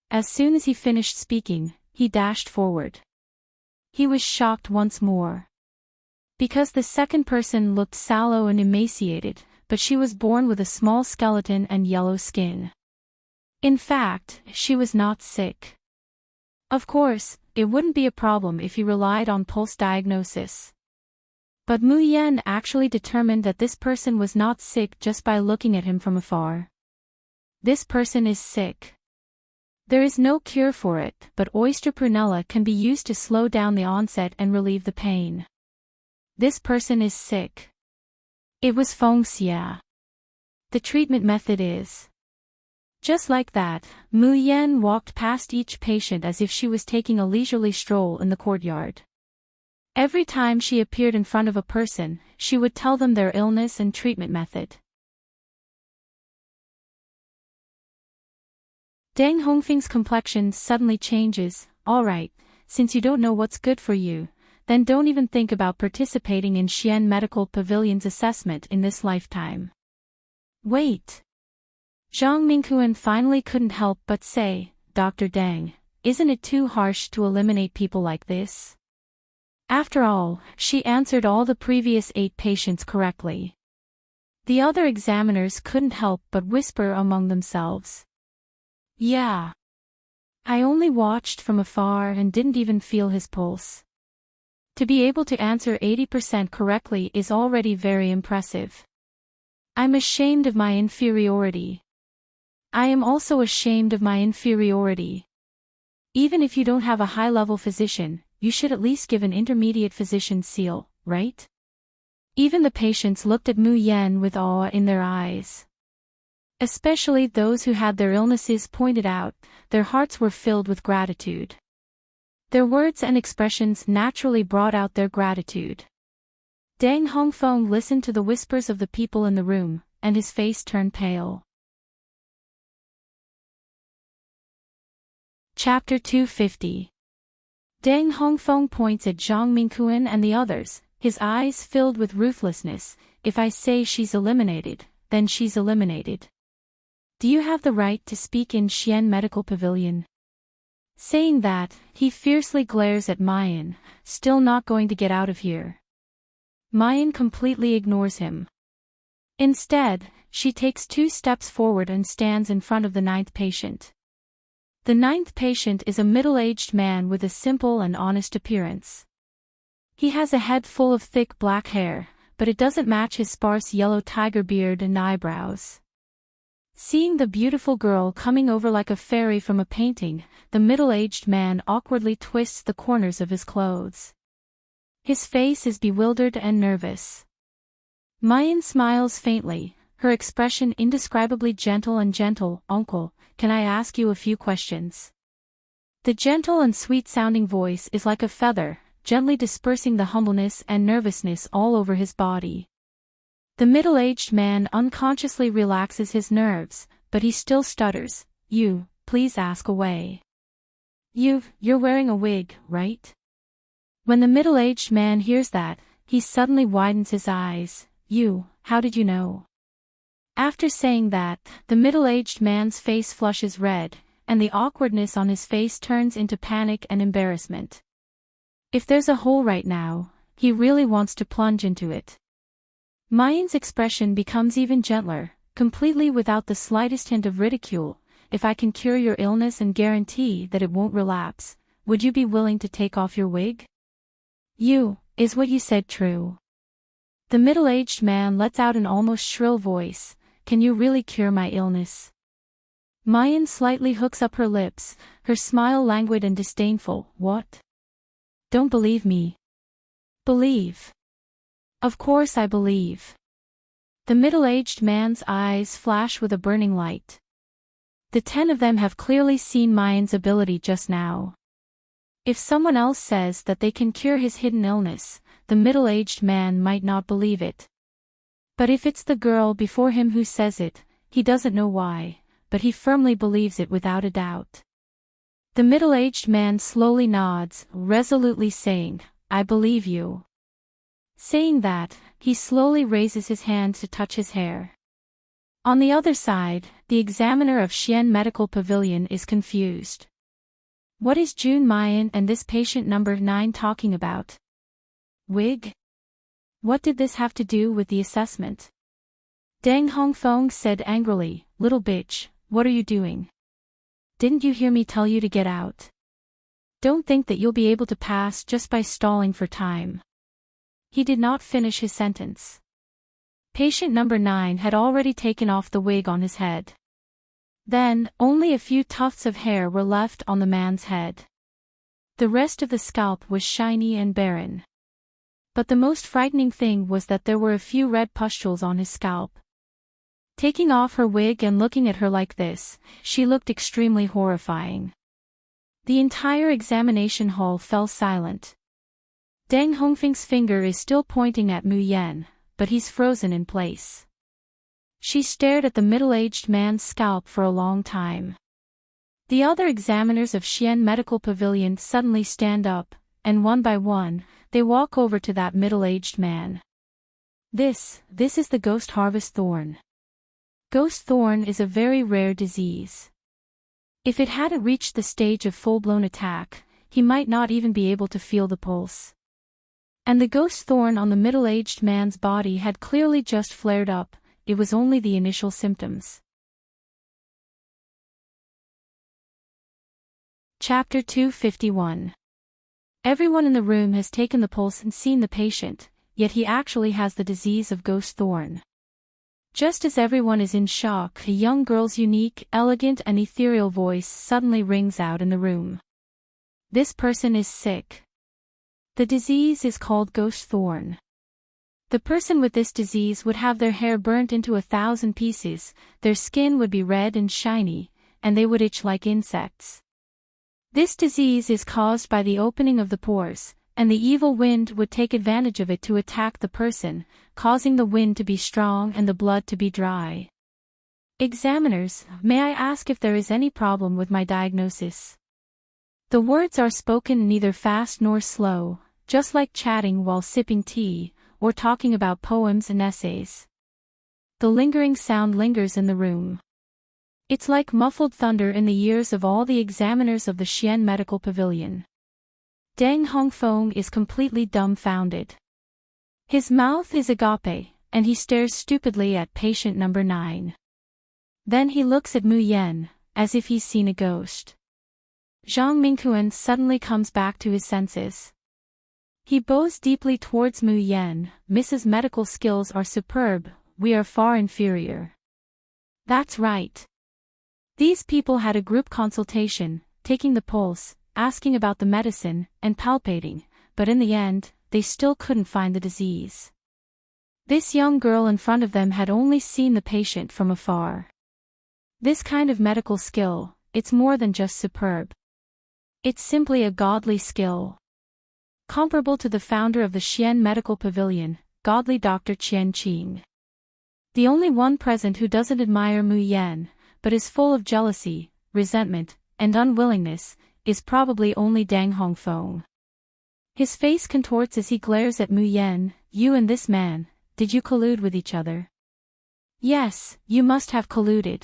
As soon as he finished speaking, he dashed forward. He was shocked once more. Because the second person looked sallow and emaciated, but she was born with a small skeleton and yellow skin. In fact, she was not sick. Of course, it wouldn't be a problem if he relied on pulse diagnosis. But Mu Yen actually determined that this person was not sick just by looking at him from afar. This person is sick. There is no cure for it, but oyster prunella can be used to slow down the onset and relieve the pain. This person is sick. It was Feng Xia. The treatment method is. Just like that, Mu Yen walked past each patient as if she was taking a leisurely stroll in the courtyard. Every time she appeared in front of a person, she would tell them their illness and treatment method. Deng Hongfeng's complexion suddenly changes. Alright, since you don't know what's good for you, then don't even think about participating in Xian Medical Pavilion's assessment in this lifetime. Wait. Zhang Mingquan finally couldn't help but say, Dr. Deng, isn't it too harsh to eliminate people like this? After all, she answered all the previous 8 patients correctly. The other examiners couldn't help but whisper among themselves. Yeah. I only watched from afar and didn't even feel his pulse. To be able to answer 80% correctly is already very impressive. I'm ashamed of my inferiority. I am also ashamed of my inferiority. Even if you don't have a high-level physician, you should at least give an intermediate physician's seal, right? Even the patients looked at Mu Yan with awe in their eyes. Especially those who had their illnesses pointed out, their hearts were filled with gratitude. Their words and expressions naturally brought out their gratitude. Deng Hongfeng listened to the whispers of the people in the room, and his face turned pale. Chapter 250. Deng Hongfeng points at Zhang Mingquan and the others, his eyes filled with ruthlessness. If I say she's eliminated, then she's eliminated. Do you have the right to speak in Xian Medical Pavilion? Saying that, he fiercely glares at Mayan, still not going to get out of here. Mayan completely ignores him. Instead, she takes 2 steps forward and stands in front of the 9th patient. The 9th patient is a middle-aged man with a simple and honest appearance. He has a head full of thick black hair, but it doesn't match his sparse yellow tiger beard and eyebrows. Seeing the beautiful girl coming over like a fairy from a painting, the middle-aged man awkwardly twists the corners of his clothes. His face is bewildered and nervous. Mayan smiles faintly, her expression indescribably gentle and gentle. Uncle, can I ask you a few questions? The gentle and sweet-sounding voice is like a feather, gently dispersing the humbleness and nervousness all over his body. The middle-aged man unconsciously relaxes his nerves, but he still stutters. You, please ask away. You're wearing a wig, right? When the middle-aged man hears that, he suddenly widens his eyes. How did you know? After saying that, the middle-aged man's face flushes red, and the awkwardness on his face turns into panic and embarrassment. If there's a hole right now, he really wants to plunge into it. Mayan's expression becomes even gentler, completely without the slightest hint of ridicule. If I can cure your illness and guarantee that it won't relapse, would you be willing to take off your wig? Is what you said true? The middle-aged man lets out an almost shrill voice. Can you really cure my illness? Mayan slightly hooks up her lips, her smile languid and disdainful. What? Don't believe me? Believe. Of course I believe. The middle-aged man's eyes flash with a burning light. The 10 of them have clearly seen Mayan's ability just now. If someone else says that they can cure his hidden illness, the middle-aged man might not believe it. But if it's the girl before him who says it, he doesn't know why, but he firmly believes it without a doubt. The middle-aged man slowly nods, resolutely saying, I believe you. Saying that, he slowly raises his hand to touch his hair. On the other side, the examiner of Xian Medical Pavilion is confused. What is Jun Mayan and this patient number 9 talking about? Wig? What did this have to do with the assessment? Deng Hongfeng said angrily, Little bitch, what are you doing? Didn't you hear me tell you to get out? Don't think that you'll be able to pass just by stalling for time. He did not finish his sentence. Patient number 9 had already taken off the wig on his head. Then, only a few tufts of hair were left on the man's head. The rest of the scalp was shiny and barren. But the most frightening thing was that there were a few red pustules on his scalp. Taking off her wig and looking at her like this, she looked extremely horrifying. The entire examination hall fell silent. Deng Hongfeng's finger is still pointing at Mu Yan, but he's frozen in place. She stared at the middle-aged man's scalp for a long time. The other examiners of Xian Medical Pavilion suddenly stand up, and one by one, they walk over to that middle-aged man. This is the ghost harvest thorn. Ghost thorn is a very rare disease. If it hadn't reached the stage of full-blown attack, he might not even be able to feel the pulse. And the ghost thorn on the middle-aged man's body had clearly just flared up. It was only the initial symptoms. Chapter 251. Everyone in the room has taken the pulse and seen the patient, yet he actually has the disease of ghost thorn. Just as everyone is in shock, a young girl's unique, elegant and ethereal voice suddenly rings out in the room. This person is sick. The disease is called ghost thorn. The person with this disease would have their hair burnt into 1,000 pieces, their skin would be red and shiny, and they would itch like insects. This disease is caused by the opening of the pores, and the evil wind would take advantage of it to attack the person, causing the wind to be strong and the blood to be dry. Examiners, may I ask if there is any problem with my diagnosis? The words are spoken neither fast nor slow, just like chatting while sipping tea, or talking about poems and essays. The lingering sound lingers in the room. It's like muffled thunder in the ears of all the examiners of the Xian Medical Pavilion. Deng Hongfeng is completely dumbfounded. His mouth is agape, and he stares stupidly at patient number 9. Then he looks at Mu Yan, as if he's seen a ghost. Zhang Mingquan suddenly comes back to his senses. He bows deeply towards Mu Yan. Mrs. Medical skills are superb, we are far inferior. That's right. These people had a group consultation, taking the pulse, asking about the medicine, and palpating, but in the end, they still couldn't find the disease. This young girl in front of them had only seen the patient from afar. This kind of medical skill, it's more than just superb. It's simply a godly skill. Comparable to the founder of the Xian Medical Pavilion, godly Dr. Qian Qing. The only one present who doesn't admire Mu Yan, but is full of jealousy, resentment, and unwillingness, is probably only Deng Hongfeng. His face contorts as he glares at Mu Yan. You and this man, did you collude with each other? Yes, you must have colluded.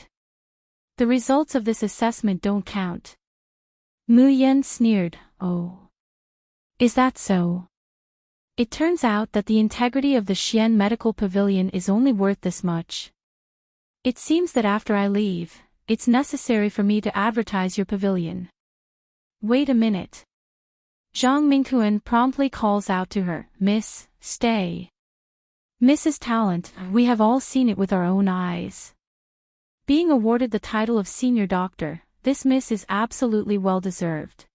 The results of this assessment don't count. Mu Yan sneered, oh. Is that so? It turns out that the integrity of the Xian Medical Pavilion is only worth this much. It seems that after I leave, it's necessary for me to advertise your pavilion. Wait a minute. Zhang Mingquan promptly calls out to her, Miss, stay. Mrs. Talent, we have all seen it with our own eyes. Being awarded the title of senior doctor, this miss is absolutely well-deserved.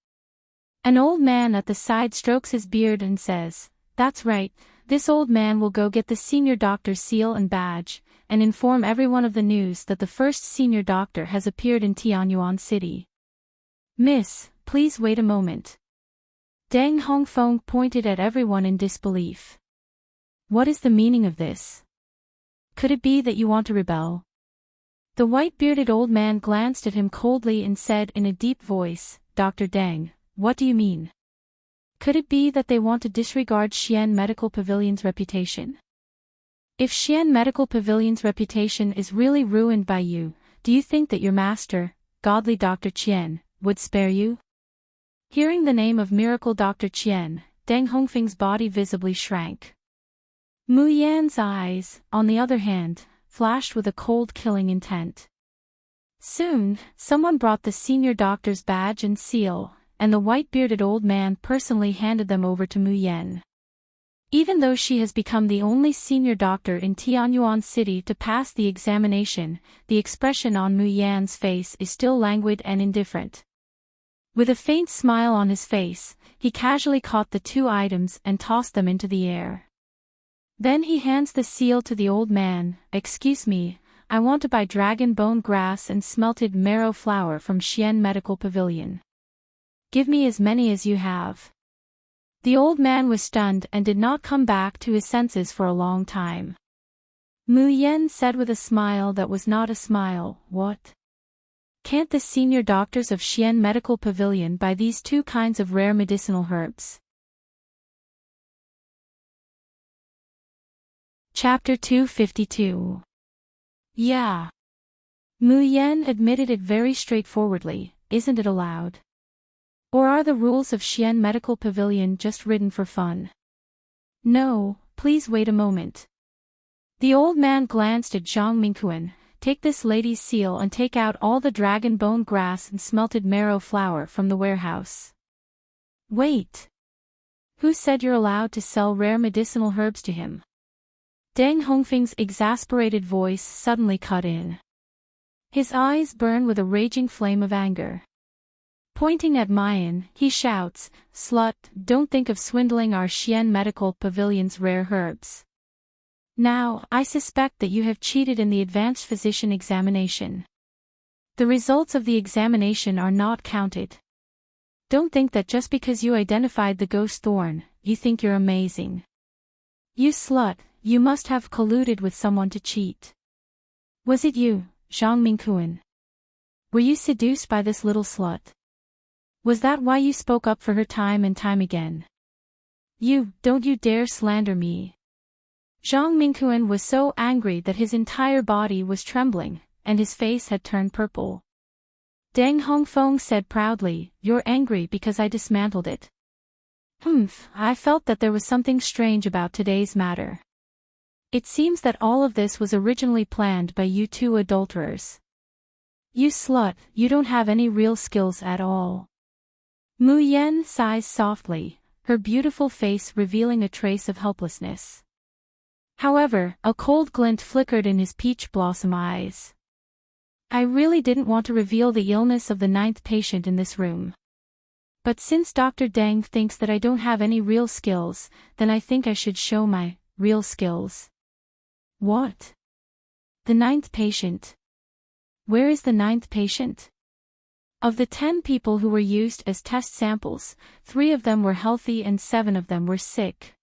An old man at the side strokes his beard and says, that's right, this old man will go get the senior doctor's seal and badge, and inform everyone of the news that the first senior doctor has appeared in Tianyuan City. Miss, please wait a moment. Deng Hongfeng pointed at everyone in disbelief. What is the meaning of this? Could it be that you want to rebel? The white-bearded old man glanced at him coldly and said in a deep voice, Dr. Deng, what do you mean? Could it be that they want to disregard Xian Medical Pavilion's reputation? If Xian Medical Pavilion's reputation is really ruined by you, do you think that your master, godly Dr. Qian, would spare you? Hearing the name of miracle Dr. Qian, Deng Hongfeng's body visibly shrank. Mu Yan's eyes, on the other hand, flashed with a cold killing intent. Soon, someone brought the senior doctor's badge and seal, and the white-bearded old man personally handed them over to Mu Yan. Even though she has become the only senior doctor in Tianyuan City to pass the examination, the expression on Mu Yan's face is still languid and indifferent. With a faint smile on his face, he casually caught the 2 items and tossed them into the air. Then he hands the seal to the old man. Excuse me, I want to buy dragon bone grass and smelted marrow flour from Xian Medical Pavilion. Give me as many as you have. The old man was stunned and did not come back to his senses for a long time. Mu Yan said with a smile that was not a smile, what? Can't the senior doctors of Xian Medical Pavilion buy these two kinds of rare medicinal herbs? Chapter 252. Yeah. Mu Yan admitted it very straightforwardly. Isn't it allowed? Or are the rules of Xian Medical Pavilion just written for fun? No, please wait a moment. The old man glanced at Zhang Mingquan. Take this lady's seal and take out all the dragon bone grass and smelted marrow flour from the warehouse. Wait. Who said you're allowed to sell rare medicinal herbs to him? Deng Hongfeng's exasperated voice suddenly cut in. His eyes burn with a raging flame of anger. Pointing at Mayan, he shouts, "Slut, don't think of swindling our Xian Medical Pavilion's rare herbs. Now, I suspect that you have cheated in the advanced physician examination. The results of the examination are not counted. Don't think that just because you identified the ghost thorn, you think you're amazing. You slut, you must have colluded with someone to cheat. Was it you, Zhang Mingquan? Were you seduced by this little slut? Was that why you spoke up for her time and time again? Don't you dare slander me." Zhang Mingquan was so angry that his entire body was trembling, and his face had turned purple. Deng Hongfeng said proudly, "You're angry because I dismantled it." I felt that there was something strange about today's matter. It seems that all of this was originally planned by you two adulterers. You slut, you don't have any real skills at all. Mu Yan sighs softly, her beautiful face revealing a trace of helplessness. However, a cold glint flickered in his peach blossom eyes. I really didn't want to reveal the illness of the 9th patient in this room. But since Dr. Deng thinks that I don't have any real skills, then I think I should show my real skills. What? The 9th patient? Where is the 9th patient? Of the 10 people who were used as test samples, 3 of them were healthy and 7 of them were sick.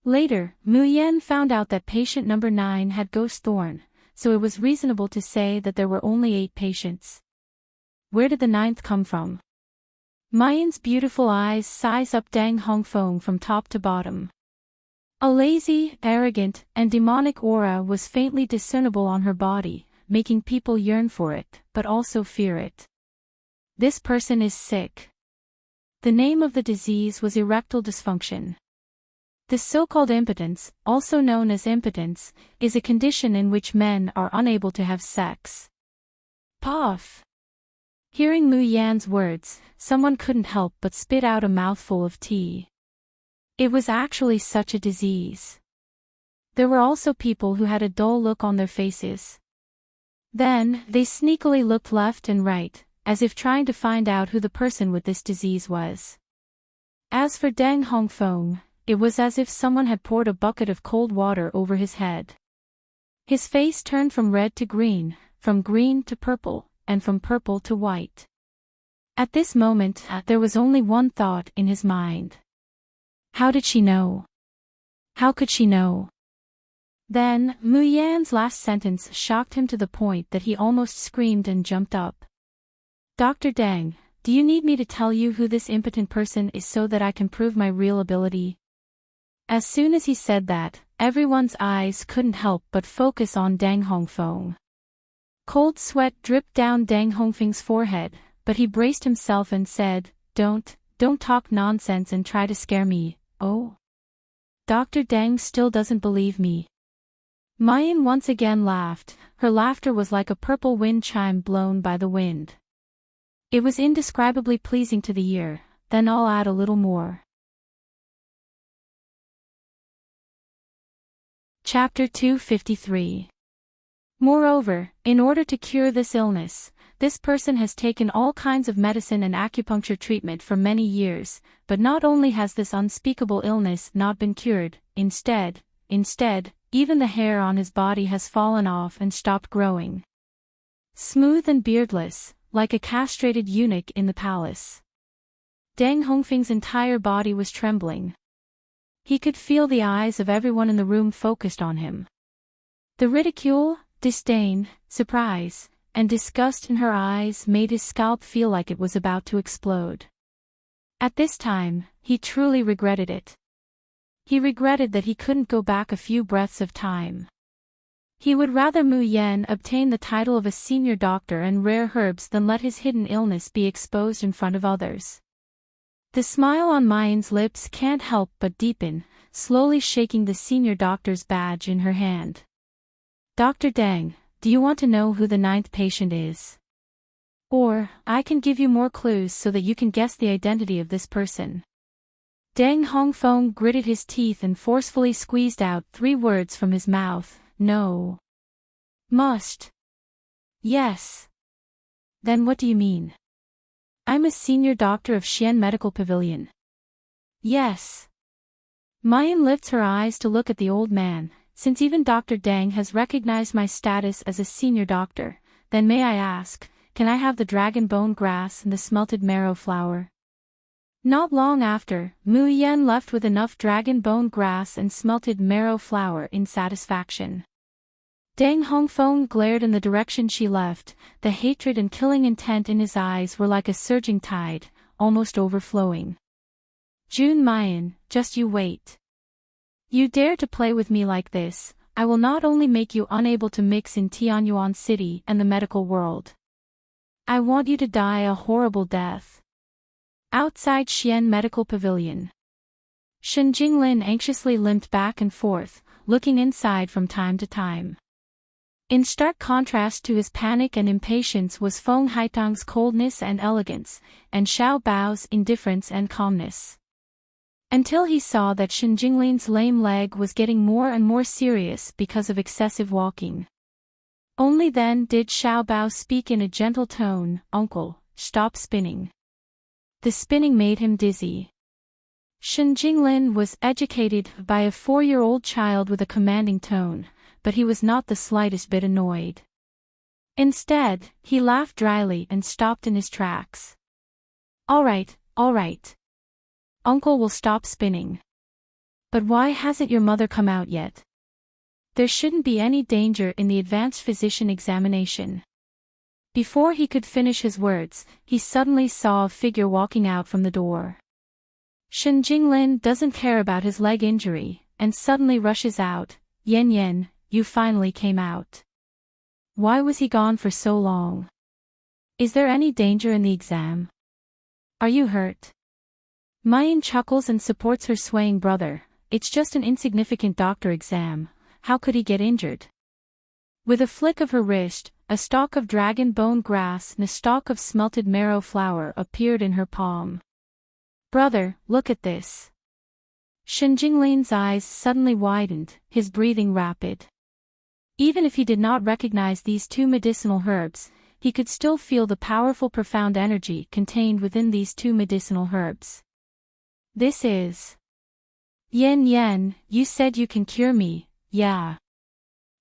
Later, Mu Yan found out that patient number 9 had ghost thorn, so it was reasonable to say that there were only 8 patients. Where did the 9th come from? Mayan's beautiful eyes size up Deng Hongfeng from top to bottom. A lazy, arrogant, and demonic aura was faintly discernible on her body, making people yearn for it, but also fear it. This person is sick. The name of the disease was erectile dysfunction. This so-called impotence, also known as impotence, is a condition in which men are unable to have sex. Puff! Hearing Mu Yan's words, someone couldn't help but spit out a mouthful of tea. It was actually such a disease. There were also people who had a dull look on their faces. Then, they sneakily looked left and right, as if trying to find out who the person with this disease was. As for Deng Hongfeng, it was as if someone had poured a bucket of cold water over his head. His face turned from red to green, from green to purple, and from purple to white. At this moment, there was only one thought in his mind. How did she know? How could she know? Then, Mu Yan's last sentence shocked him to the point that he almost screamed and jumped up. Dr. Deng, do you need me to tell you who this impotent person is so that I can prove my real ability? As soon as he said that, everyone's eyes couldn't help but focus on Deng Hongfeng. Cold sweat dripped down Deng Hongfeng's forehead, but he braced himself and said, Don't talk nonsense and try to scare me, oh? Dr. Deng still doesn't believe me. Mayan once again laughed. Her laughter was like a purple wind chime blown by the wind. It was indescribably pleasing to the ear. Then I'll add a little more. Chapter 253. Moreover, in order to cure this illness, this person has taken all kinds of medicine and acupuncture treatment for many years, but not only has this unspeakable illness not been cured, instead, even the hair on his body has fallen off and stopped growing. Smooth and beardless, like a castrated eunuch in the palace. Deng Hongfeng's entire body was trembling. He could feel the eyes of everyone in the room focused on him. The ridicule, disdain, surprise, and disgust in her eyes made his scalp feel like it was about to explode. At this time, he truly regretted it. He regretted that he couldn't go back a few breaths of time. He would rather Mu Yan obtain the title of a senior doctor and rare herbs than let his hidden illness be exposed in front of others. The smile on Mayan's lips can't help but deepen, slowly shaking the senior doctor's badge in her hand. Dr. Deng, do you want to know who the 9th patient is? Or, I can give you more clues so that you can guess the identity of this person. Deng Hongfeng gritted his teeth and forcefully squeezed out 3 words from his mouth. No. Must. Yes. Then what do you mean? I'm a senior doctor of Xian Medical Pavilion. Yes. Mayan lifts her eyes to look at the old man. Since even Dr. Deng has recognized my status as a senior doctor, then may I ask, can I have the dragon bone grass and the smelted marrow flower? Not long after, Mu Yan left with enough dragon bone grass and smelted marrow flour in satisfaction. Deng Hongfeng glared in the direction she left. The hatred and killing intent in his eyes were like a surging tide, almost overflowing. Jun Mayan, just you wait. You dare to play with me like this, I will not only make you unable to mix in Tianyuan City and the medical world. I want you to die a horrible death. Outside Xian Medical Pavilion. Shen Jinglin anxiously limped back and forth, looking inside from time to time. In stark contrast to his panic and impatience was Feng Haitang's coldness and elegance, and Xiao Bao's indifference and calmness. Until he saw that Shen Jinglin's lame leg was getting more and more serious because of excessive walking. Only then did Xiao Bao speak in a gentle tone, "Uncle, stop spinning." The spinning made him dizzy. Shen Jinglin was educated by a 4-year-old child with a commanding tone, but he was not the slightest bit annoyed. Instead, he laughed dryly and stopped in his tracks. All right. Uncle will stop spinning. But why hasn't your mother come out yet? There shouldn't be any danger in the advanced physician examination. Before he could finish his words, he suddenly saw a figure walking out from the door. Shen Jinglin doesn't care about his leg injury, and suddenly rushes out. Yen, you finally came out. Why was he gone for so long? Is there any danger in the exam? Are you hurt? Mayan chuckles and supports her swaying brother. It's just an insignificant doctor exam. How could he get injured? With a flick of her wrist, a stalk of dragon bone grass and a stalk of smelted marrow flour appeared in her palm. Brother, look at this. Shen Jinglin's eyes suddenly widened, his breathing rapid. Even if he did not recognize these 2 medicinal herbs, he could still feel the powerful profound energy contained within these 2 medicinal herbs. This is... Yen, you said you can cure me, yeah.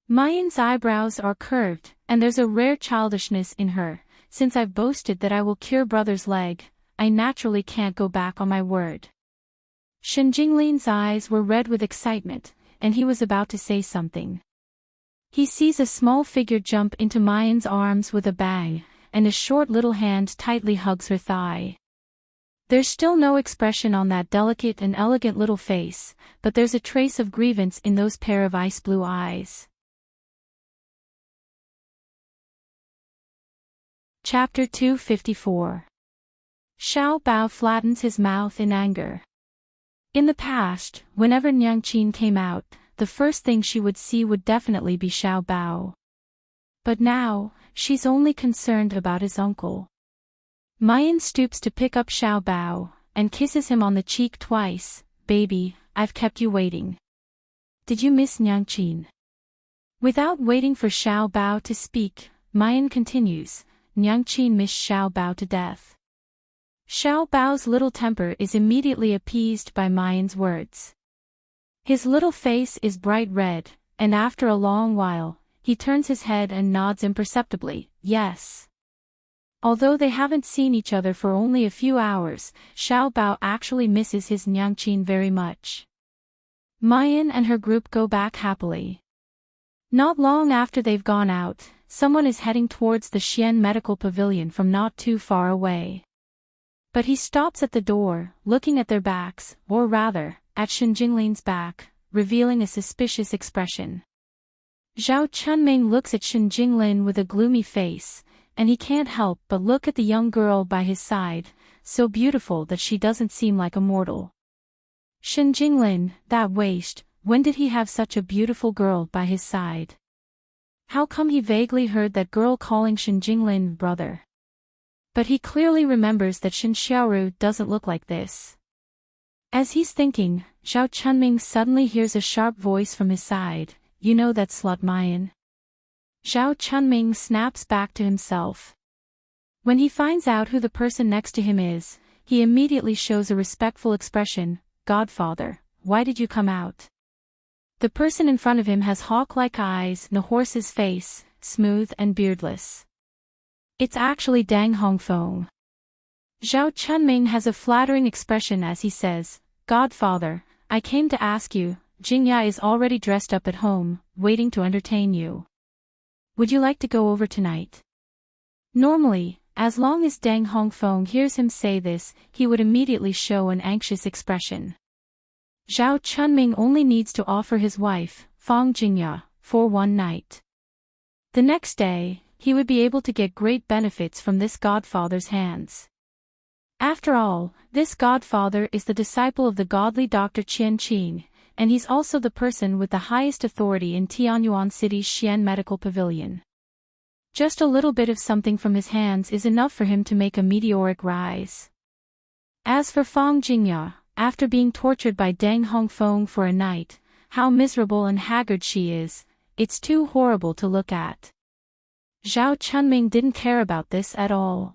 Mayan's eyebrows are curved, and there's a rare childishness in her. Since I've boasted that I will cure brother's leg, I naturally can't go back on my word. Shen Jinglin's eyes were red with excitement, and he was about to say something. He sees a small figure jump into Mayan's arms with a bang, and a short little hand tightly hugs her thigh. There's still no expression on that delicate and elegant little face, but there's a trace of grievance in those pair of ice blue eyes. Chapter 254. Xiao Bao flattens his mouth in anger. In the past, whenever Nyangqin came out, the first thing she would see would definitely be Xiao Bao. But now, she's only concerned about his uncle. Mayan stoops to pick up Xiao Bao, and kisses him on the cheek twice. Baby, I've kept you waiting. Did you miss Nyangqin? Without waiting for Xiao Bao to speak, Mayan continues. Nyangqin missed Xiao Bao to death. Xiao Bao's little temper is immediately appeased by Mayan's words. His little face is bright red, and after a long while, he turns his head and nods imperceptibly, yes. Although they haven't seen each other for only a few hours, Xiao Bao actually misses his Nyangqin very much. Mayan and her group go back happily. Not long after they've gone out, someone is heading towards the Xian Medical Pavilion from not too far away. But he stops at the door, looking at their backs, or rather, at Shen Jinglin's back, revealing a suspicious expression. Zhao Chunming looks at Shen Jinglin with a gloomy face, and he can't help but look at the young girl by his side, so beautiful that she doesn't seem like a mortal. Shen Jinglin, that waste, when did he have such a beautiful girl by his side? How come he vaguely heard that girl calling Shen Jinglin brother? But he clearly remembers that Shen Xiaoru doesn't look like this. As he's thinking, Zhao Chunming suddenly hears a sharp voice from his side, "You know that slut Mayan?" Zhao Chunming snaps back to himself. When he finds out who the person next to him is, he immediately shows a respectful expression. "Godfather, why did you come out?" The person in front of him has hawk-like eyes and a horse's face, smooth and beardless. It's actually Dang Hongfeng. Zhao Chunming has a flattering expression as he says, "Godfather, I came to ask you, Jingya is already dressed up at home, waiting to entertain you. Would you like to go over tonight?" Normally, as long as Dang Hongfeng hears him say this, he would immediately show an anxious expression. Zhao Chunming only needs to offer his wife, Fang Jingya, for one night. The next day, he would be able to get great benefits from this godfather's hands. After all, this godfather is the disciple of the godly Dr. Qian Qing, and he's also the person with the highest authority in Tianyuan City's Xian Medical Pavilion. Just a little bit of something from his hands is enough for him to make a meteoric rise. As for Fang Jingya, after being tortured by Dang Hongfeng for a night, how miserable and haggard she is, it's too horrible to look at. Zhao Chunming didn't care about this at all.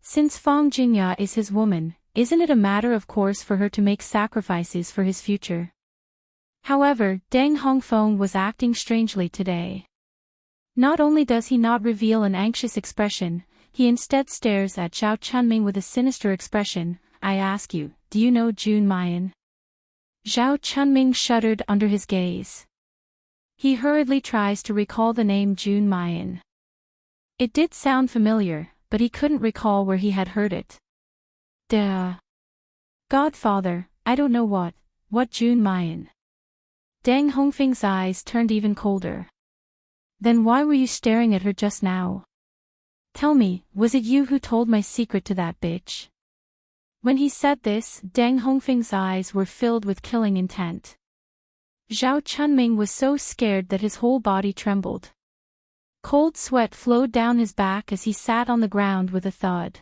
Since Fang Jingya is his woman, isn't it a matter of course for her to make sacrifices for his future? However, Dang Hongfeng was acting strangely today. Not only does he not reveal an anxious expression, he instead stares at Zhao Chunming with a sinister expression. "I ask you, do you know Jun Mayan?" Zhao Chunming shuddered under his gaze. He hurriedly tries to recall the name Jun Mayan. It did sound familiar, but he couldn't recall where he had heard it. Duh. Godfather, I don't know what Jun Mayan? Dang Hongfeng's eyes turned even colder. Then why were you staring at her just now? Tell me, was it you who told my secret to that bitch? When he said this, Dang Hongfeng's eyes were filled with killing intent. Zhao Chunming was so scared that his whole body trembled. Cold sweat flowed down his back as he sat on the ground with a thud.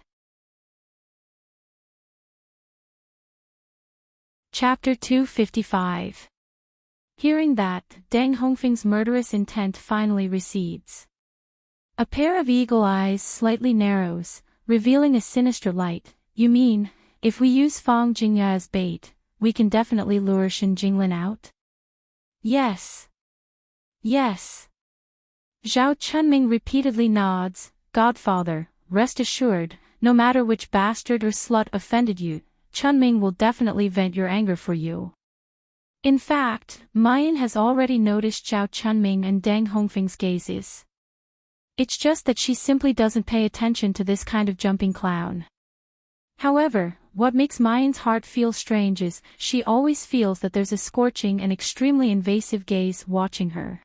Chapter 255. Hearing that, Dang Hongfeng's murderous intent finally recedes. A pair of eagle eyes slightly narrows, revealing a sinister light. "You mean, if we use Fang Jingya as bait, we can definitely lure Shen Jinglin out?" "Yes. Yes." Zhao Chunming repeatedly nods. "Godfather, rest assured, no matter which bastard or slut offended you, Chunming will definitely vent your anger for you." In fact, Mayan has already noticed Zhao Chunming and Dang Hongfeng's gazes. It's just that she simply doesn't pay attention to this kind of jumping clown. However, what makes Mayan's heart feel strange is, she always feels that there's a scorching and extremely invasive gaze watching her.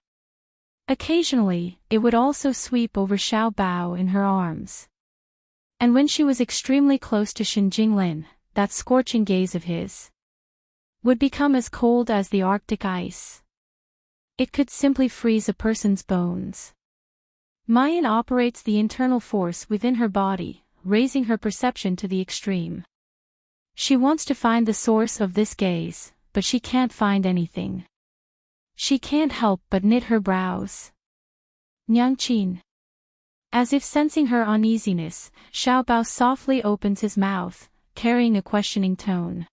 Occasionally, it would also sweep over Xiao Bao in her arms. And when she was extremely close to Shen Jinglin, that scorching gaze of his would become as cold as the Arctic ice. It could simply freeze a person's bones. Mayan operates the internal force within her body, raising her perception to the extreme. She wants to find the source of this gaze, but she can't find anything. She can't help but knit her brows. "Nyangqin." As if sensing her uneasiness, Xiao Bao softly opens his mouth, carrying a questioning tone.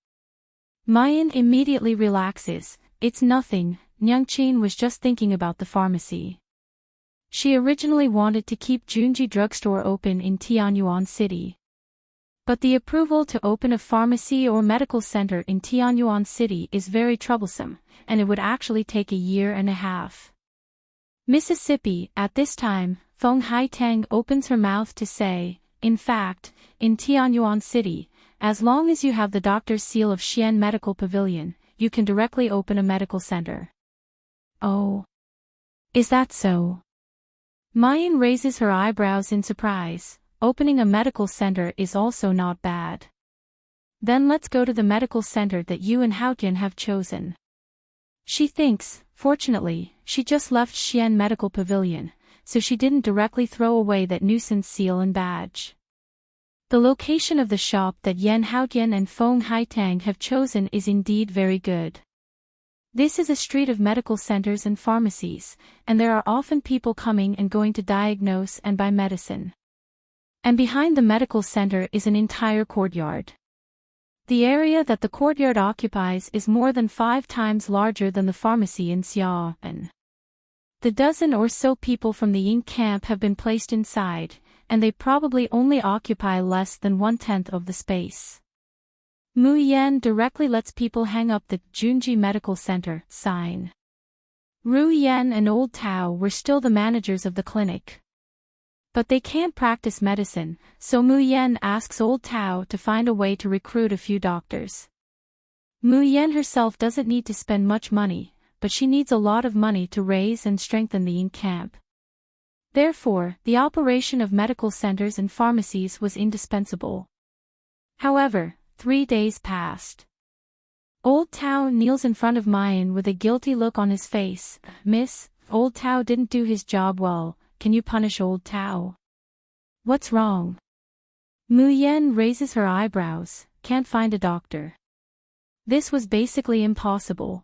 Mayan immediately relaxes. "It's nothing, Nyangqin was just thinking about the pharmacy." She originally wanted to keep Junji Drugstore open in Tianyuan City. But the approval to open a pharmacy or medical center in Tianyuan City is very troublesome, and it would actually take a year and a half. Mississippi. At this time, Feng Haitang opens her mouth to say, in fact, in Tianyuan City, as long as you have the doctor's seal of Xian Medical Pavilion, you can directly open a medical center. Oh. Is that so? Mayan raises her eyebrows in surprise. Opening a medical center is also not bad. Then let's go to the medical center that you and Haotian have chosen. She thinks, fortunately, she just left Xian Medical Pavilion, so she didn't directly throw away that nuisance seal and badge. The location of the shop that Yan Haotian and Feng Haitang have chosen is indeed very good. This is a street of medical centers and pharmacies, and there are often people coming and going to diagnose and buy medicine. And behind the medical center is an entire courtyard. The area that the courtyard occupies is more than 5 times larger than the pharmacy in Xi'an. The dozen or so people from the Ying camp have been placed inside, and they probably only occupy less than 1/10 of the space. Mu Yan directly lets people hang up the Junji Medical Center sign. Ru Yan and Old Tao were still the managers of the clinic. But they can't practice medicine, so Mu Yan asks Old Tao to find a way to recruit a few doctors. Mu Yan herself doesn't need to spend much money, but she needs a lot of money to raise and strengthen the Ying camp. Therefore, the operation of medical centers and pharmacies was indispensable. However, 3 days passed. Old Tao kneels in front of Mayan with a guilty look on his face. Miss, Old Tao didn't do his job well. Can you punish Old Tao? What's wrong? Mu Yan raises her eyebrows. Can't find a doctor. This was basically impossible.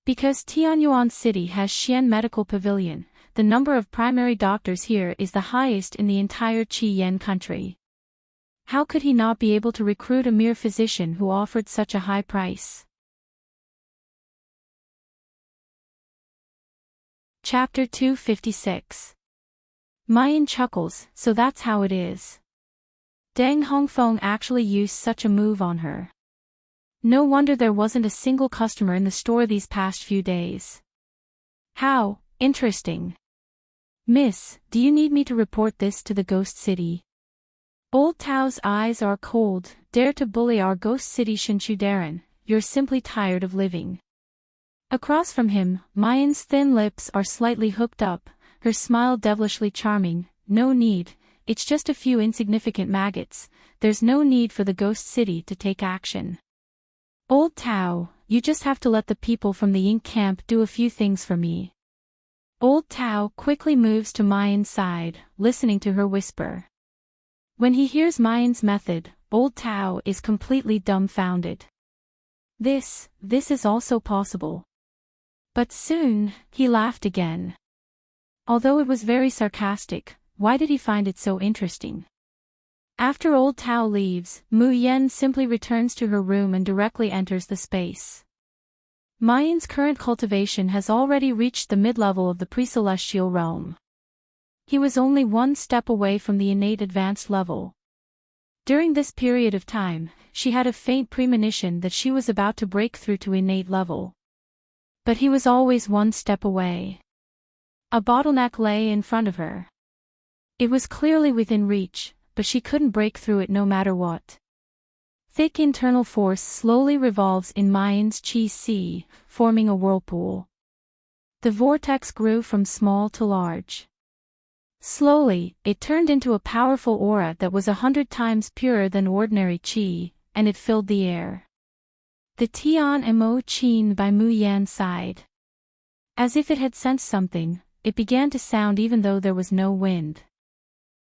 Because Tianyuan City has Xian Medical Pavilion, the number of primary doctors here is the highest in the entire Qi country. How could he not be able to recruit a mere physician who offered such a high price? Chapter 256. Mayan chuckles, so that's how it is. Deng Hongfeng actually used such a move on her. No wonder there wasn't a single customer in the store these past few days. How interesting. Miss, do you need me to report this to the Ghost City? Old Tao's eyes are cold. Dare to bully our Ghost City Shinchudaran, you're simply tired of living. Across from him, Mayan's thin lips are slightly hooked up, her smile devilishly charming. No need, it's just a few insignificant maggots, there's no need for the Ghost City to take action. Old Tao, you just have to let the people from the Ying camp do a few things for me. Old Tao quickly moves to Mayan's side, listening to her whisper. When he hears Mayan's method, Old Tao is completely dumbfounded. This is also possible. But soon, he laughed again. Although it was very sarcastic, why did he find it so interesting? After Old Tao leaves, Mu Yan simply returns to her room and directly enters the space. Mayan's current cultivation has already reached the mid-level of the pre-celestial realm. He was only 1 step away from the innate advanced level. During this period of time, she had a faint premonition that she was about to break through to innate level. But he was always 1 step away. A bottleneck lay in front of her. It was clearly within reach, but she couldn't break through it no matter what. Thick internal force slowly revolves in Mayan's Qi Sea, forming a whirlpool. The vortex grew from small to large. Slowly, it turned into a powerful aura that was 100 times purer than ordinary Qi, and it filled the air. The Tian Mo Qin by Mu Yan sighed. As if it had sensed something, it began to sound even though there was no wind.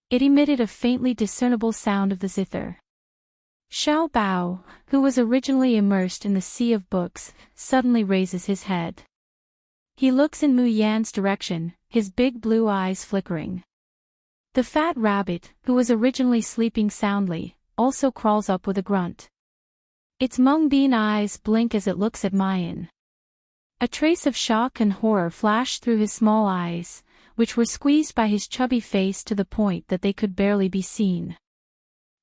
It emitted a faintly discernible sound of the zither. Xiao Bao, who was originally immersed in the sea of books, suddenly raises his head. He looks in Mu Yan's direction, his big blue eyes flickering. The fat rabbit, who was originally sleeping soundly, also crawls up with a grunt. Its mung bean eyes blink as it looks at Mayan. A trace of shock and horror flashed through his small eyes, which were squeezed by his chubby face to the point that they could barely be seen.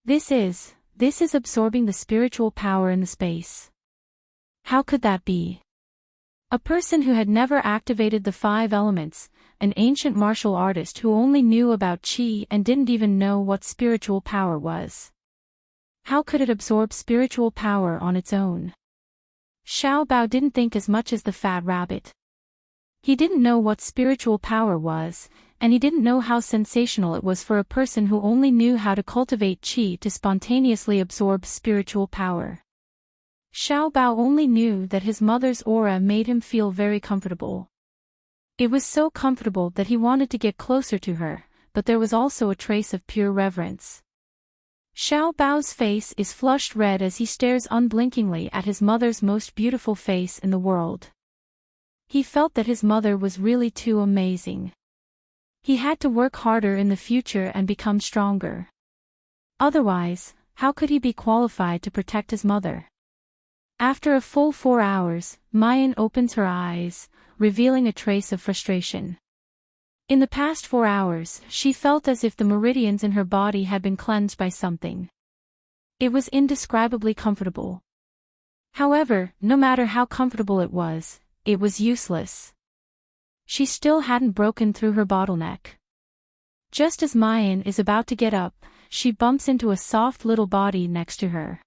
This is absorbing the spiritual power in the space. How could that be? A person who had never activated the 5 elements, an ancient martial artist who only knew about qi and didn't even know what spiritual power was. How could it absorb spiritual power on its own? Xiao Bao didn't think as much as the fat rabbit. He didn't know what spiritual power was, and he didn't know how sensational it was for a person who only knew how to cultivate qi to spontaneously absorb spiritual power. Xiao Bao only knew that his mother's aura made him feel very comfortable. It was so comfortable that he wanted to get closer to her, but there was also a trace of pure reverence. Xiao Bao's face is flushed red as he stares unblinkingly at his mother's most beautiful face in the world. He felt that his mother was really too amazing. He had to work harder in the future and become stronger. Otherwise, how could he be qualified to protect his mother? After a full 4 hours, Mayan opens her eyes, revealing a trace of frustration. In the past 4 hours, she felt as if the meridians in her body had been cleansed by something. It was indescribably comfortable. However, no matter how comfortable it was useless. She still hadn't broken through her bottleneck. Just as Mayan is about to get up, she bumps into a soft little body next to her.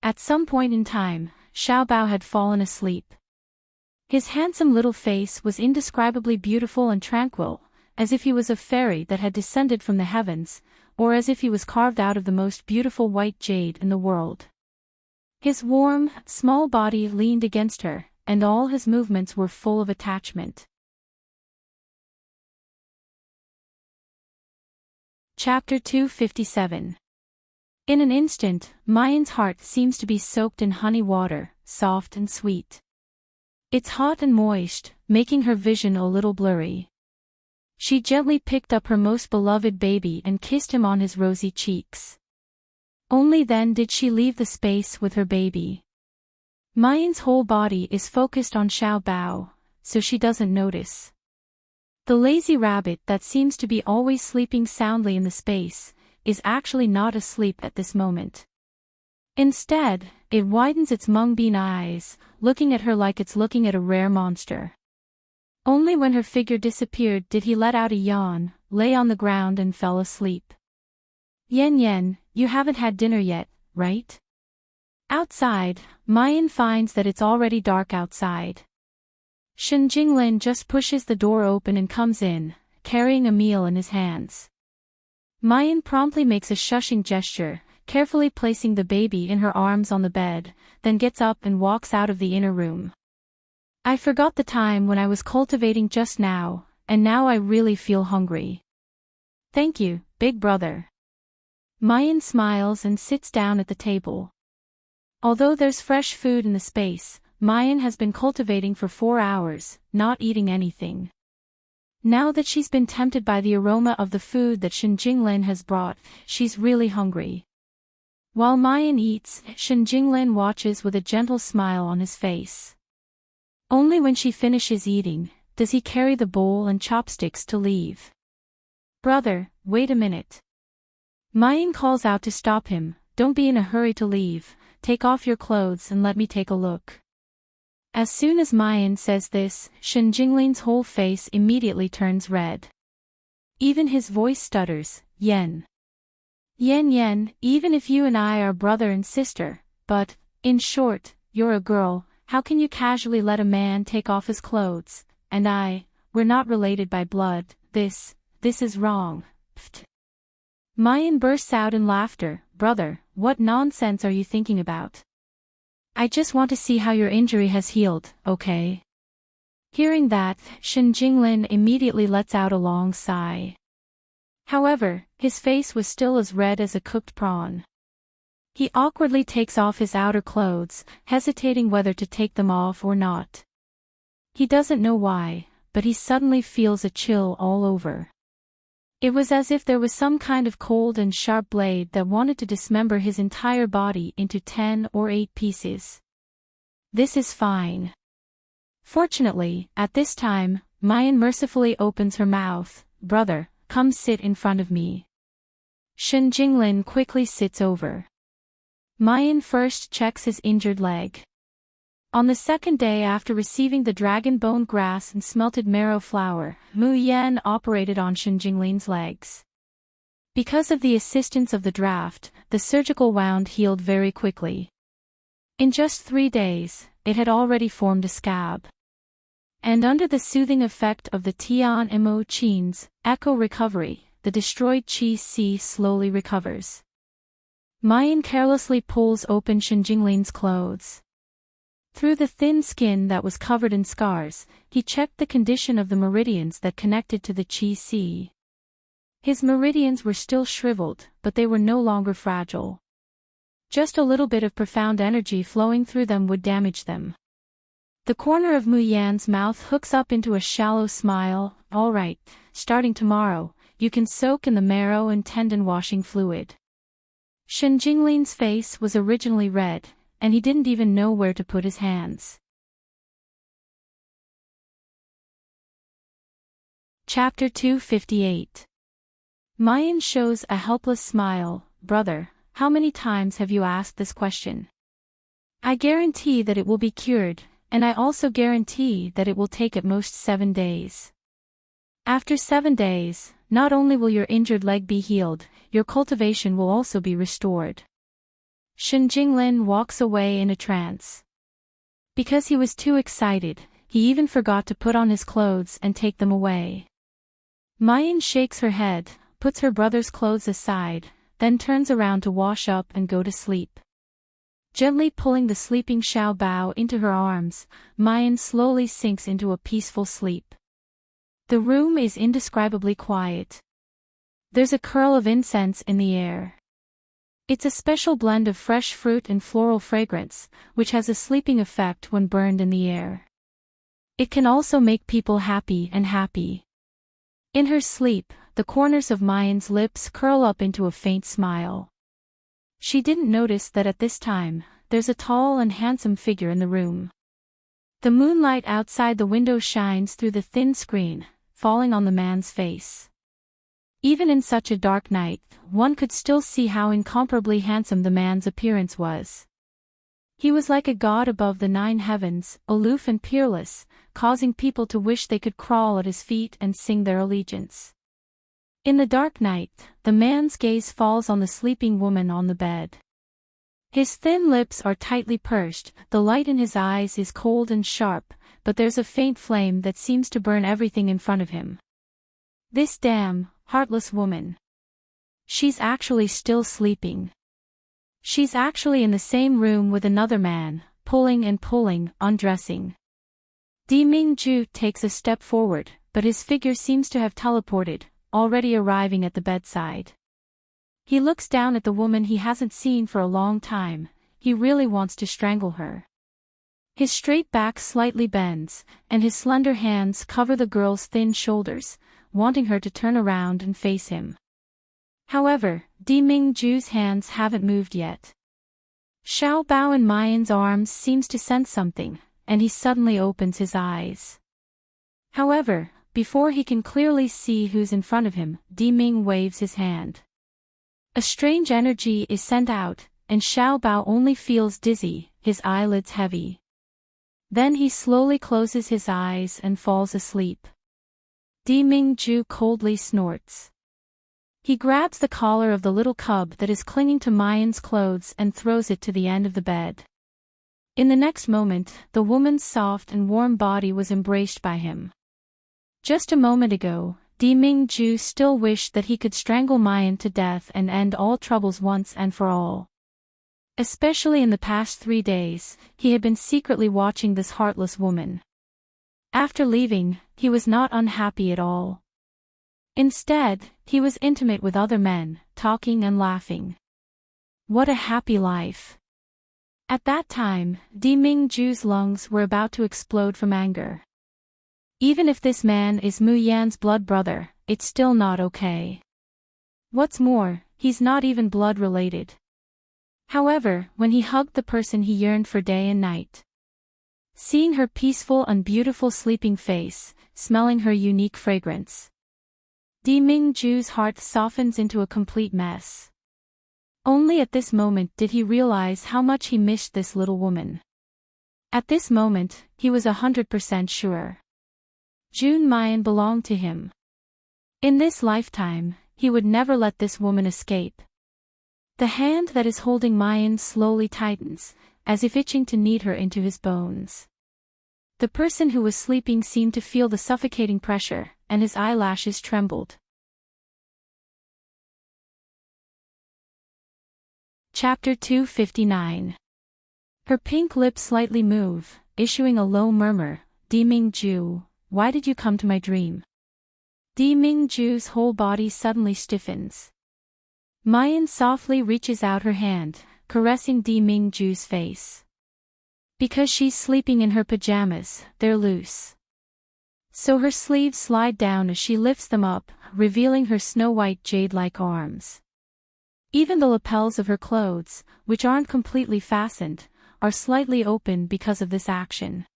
At some point in time, Xiao Bao had fallen asleep. His handsome little face was indescribably beautiful and tranquil, as if he was a fairy that had descended from the heavens, or as if he was carved out of the most beautiful white jade in the world. His warm, small body leaned against her, and all his movements were full of attachment. Chapter 257. In an instant, Mayan's heart seems to be soaked in honey water, soft and sweet. It's hot and moist, making her vision a little blurry. She gently picked up her most beloved baby and kissed him on his rosy cheeks. Only then did she leave the space with her baby. Mayan's whole body is focused on Xiao Bao, so she doesn't notice. The lazy rabbit that seems to be always sleeping soundly in the space, is actually not asleep at this moment. Instead, it widens its mung-bean eyes, looking at her like it's looking at a rare monster. Only when her figure disappeared did he let out a yawn, lay on the ground and fell asleep. Yen Yen, you haven't had dinner yet, right? Outside, Mayan finds that it's already dark outside. Shen Jinglin just pushes the door open and comes in, carrying a meal in his hands. Mayan promptly makes a shushing gesture, carefully placing the baby in her arms on the bed, then gets up and walks out of the inner room. I forgot the time when I was cultivating just now, and now I really feel hungry. Thank you, big brother. Mayan smiles and sits down at the table. Although there's fresh food in the space, Mayan has been cultivating for 4 hours, not eating anything. Now that she's been tempted by the aroma of the food that Shen Jinglin has brought, she's really hungry. While Mayan eats, Shen Jinglin watches with a gentle smile on his face. Only when she finishes eating, does he carry the bowl and chopsticks to leave. Brother, wait a minute. Mayan calls out to stop him, don't be in a hurry to leave, take off your clothes and let me take a look. As soon as Mayan says this, Shen Jinglin's whole face immediately turns red. Even his voice stutters, Yen. Yen Yen, even if you and I are brother and sister, but, in short, you're a girl, how can you casually let a man take off his clothes, and we're not related by blood, this is wrong, pft. Mayan bursts out in laughter, brother, what nonsense are you thinking about? I just want to see how your injury has healed, okay? Hearing that, Shen Jinglin immediately lets out a long sigh. However, his face was still as red as a cooked prawn. He awkwardly takes off his outer clothes, hesitating whether to take them off or not. He doesn't know why, but he suddenly feels a chill all over. It was as if there was some kind of cold and sharp blade that wanted to dismember his entire body into 10 or 8 pieces. This is fine. Fortunately, at this time, Mayan mercifully opens her mouth, brother, come sit in front of me. Shen Jinglin quickly sits over. Mayan first checks his injured leg. On the second day after receiving the dragon bone grass and smelted marrow flour, Mu Yan operated on Shen Jinglin's legs. Because of the assistance of the draft, the surgical wound healed very quickly. In just 3 days, it had already formed a scab. And under the soothing effect of the Tian Mo Qin's echo recovery, the destroyed Qi Si slowly recovers. Mayan carelessly pulls open Shen Jinglin's clothes. Through the thin skin that was covered in scars, he checked the condition of the meridians that connected to the Qi Si. His meridians were still shriveled, but they were no longer fragile. Just a little bit of profound energy flowing through them would damage them. The corner of Mu Yan's mouth hooks up into a shallow smile. All right, starting tomorrow, you can soak in the marrow and tendon washing fluid. Shen Jinglin's face was originally red, and he didn't even know where to put his hands. Chapter 258. Mayan shows a helpless smile. Brother, how many times have you asked this question? I guarantee that it will be cured, and I also guarantee that it will take at most 7 days. After 7 days, not only will your injured leg be healed, your cultivation will also be restored. Shen Jinglin walks away in a trance. Because he was too excited, he even forgot to put on his clothes and take them away. Mayan shakes her head, puts her brother's clothes aside, then turns around to wash up and go to sleep. Gently pulling the sleeping Xiao Bao into her arms, Mayan slowly sinks into a peaceful sleep. The room is indescribably quiet. There's a curl of incense in the air. It's a special blend of fresh fruit and floral fragrance, which has a sleeping effect when burned in the air. It can also make people happy and happy. In her sleep, the corners of Mayan's lips curl up into a faint smile. She didn't notice that at this time, there's a tall and handsome figure in the room. The moonlight outside the window shines through the thin screen, falling on the man's face. Even in such a dark night, one could still see how incomparably handsome the man's appearance was. He was like a god above the 9 heavens, aloof and peerless, causing people to wish they could crawl at his feet and sing their allegiance. In the dark night, the man's gaze falls on the sleeping woman on the bed. His thin lips are tightly pursed, the light in his eyes is cold and sharp, but there's a faint flame that seems to burn everything in front of him. This damn, heartless woman. She's actually still sleeping. She's actually in the same room with another man, pulling and pulling, undressing. Di Mingju takes a step forward, but his figure seems to have teleported, already arriving at the bedside. He looks down at the woman he hasn't seen for a long time. He really wants to strangle her. His straight back slightly bends, and his slender hands cover the girl's thin shoulders, wanting her to turn around and face him. However, Di Mingju's hands haven't moved yet. Xiao Bao in Mayan's arms seems to sense something, and he suddenly opens his eyes. However, before he can clearly see who's in front of him, Di Ming waves his hand. A strange energy is sent out, and Xiao Bao only feels dizzy, his eyelids heavy. Then he slowly closes his eyes and falls asleep. Di Mingju coldly snorts. He grabs the collar of the little cub that is clinging to Mayan's clothes and throws it to the end of the bed. In the next moment, the woman's soft and warm body was embraced by him. Just a moment ago, Di Mingju still wished that he could strangle Mayan to death and end all troubles once and for all. Especially in the past 3 days, he had been secretly watching this heartless woman. After leaving, he was not unhappy at all. Instead, he was intimate with other men, talking and laughing. What a happy life! At that time, Di Mingju's lungs were about to explode from anger. Even if this man is Mu Yan's blood brother, it's still not okay. What's more, he's not even blood related. However, when he hugged the person he yearned for day and night, seeing her peaceful and beautiful sleeping face, smelling her unique fragrance, Di Mingju's heart softens into a complete mess. Only at this moment did he realize how much he missed this little woman. At this moment, he was 100% sure. June Mayan belonged to him. In this lifetime, he would never let this woman escape. The hand that is holding Mayan slowly tightens, as if itching to knead her into his bones. The person who was sleeping seemed to feel the suffocating pressure, and his eyelashes trembled. Chapter 259. Her pink lips slightly move, issuing a low murmur. Di Mingju, why did you come to my dream? Di Mingju's whole body suddenly stiffens. Mayan softly reaches out her hand, caressing Di Mingju's face. Because she's sleeping in her pajamas, they're loose. So her sleeves slide down as she lifts them up, revealing her snow-white jade-like arms. Even the lapels of her clothes, which aren't completely fastened, are slightly open because of this action,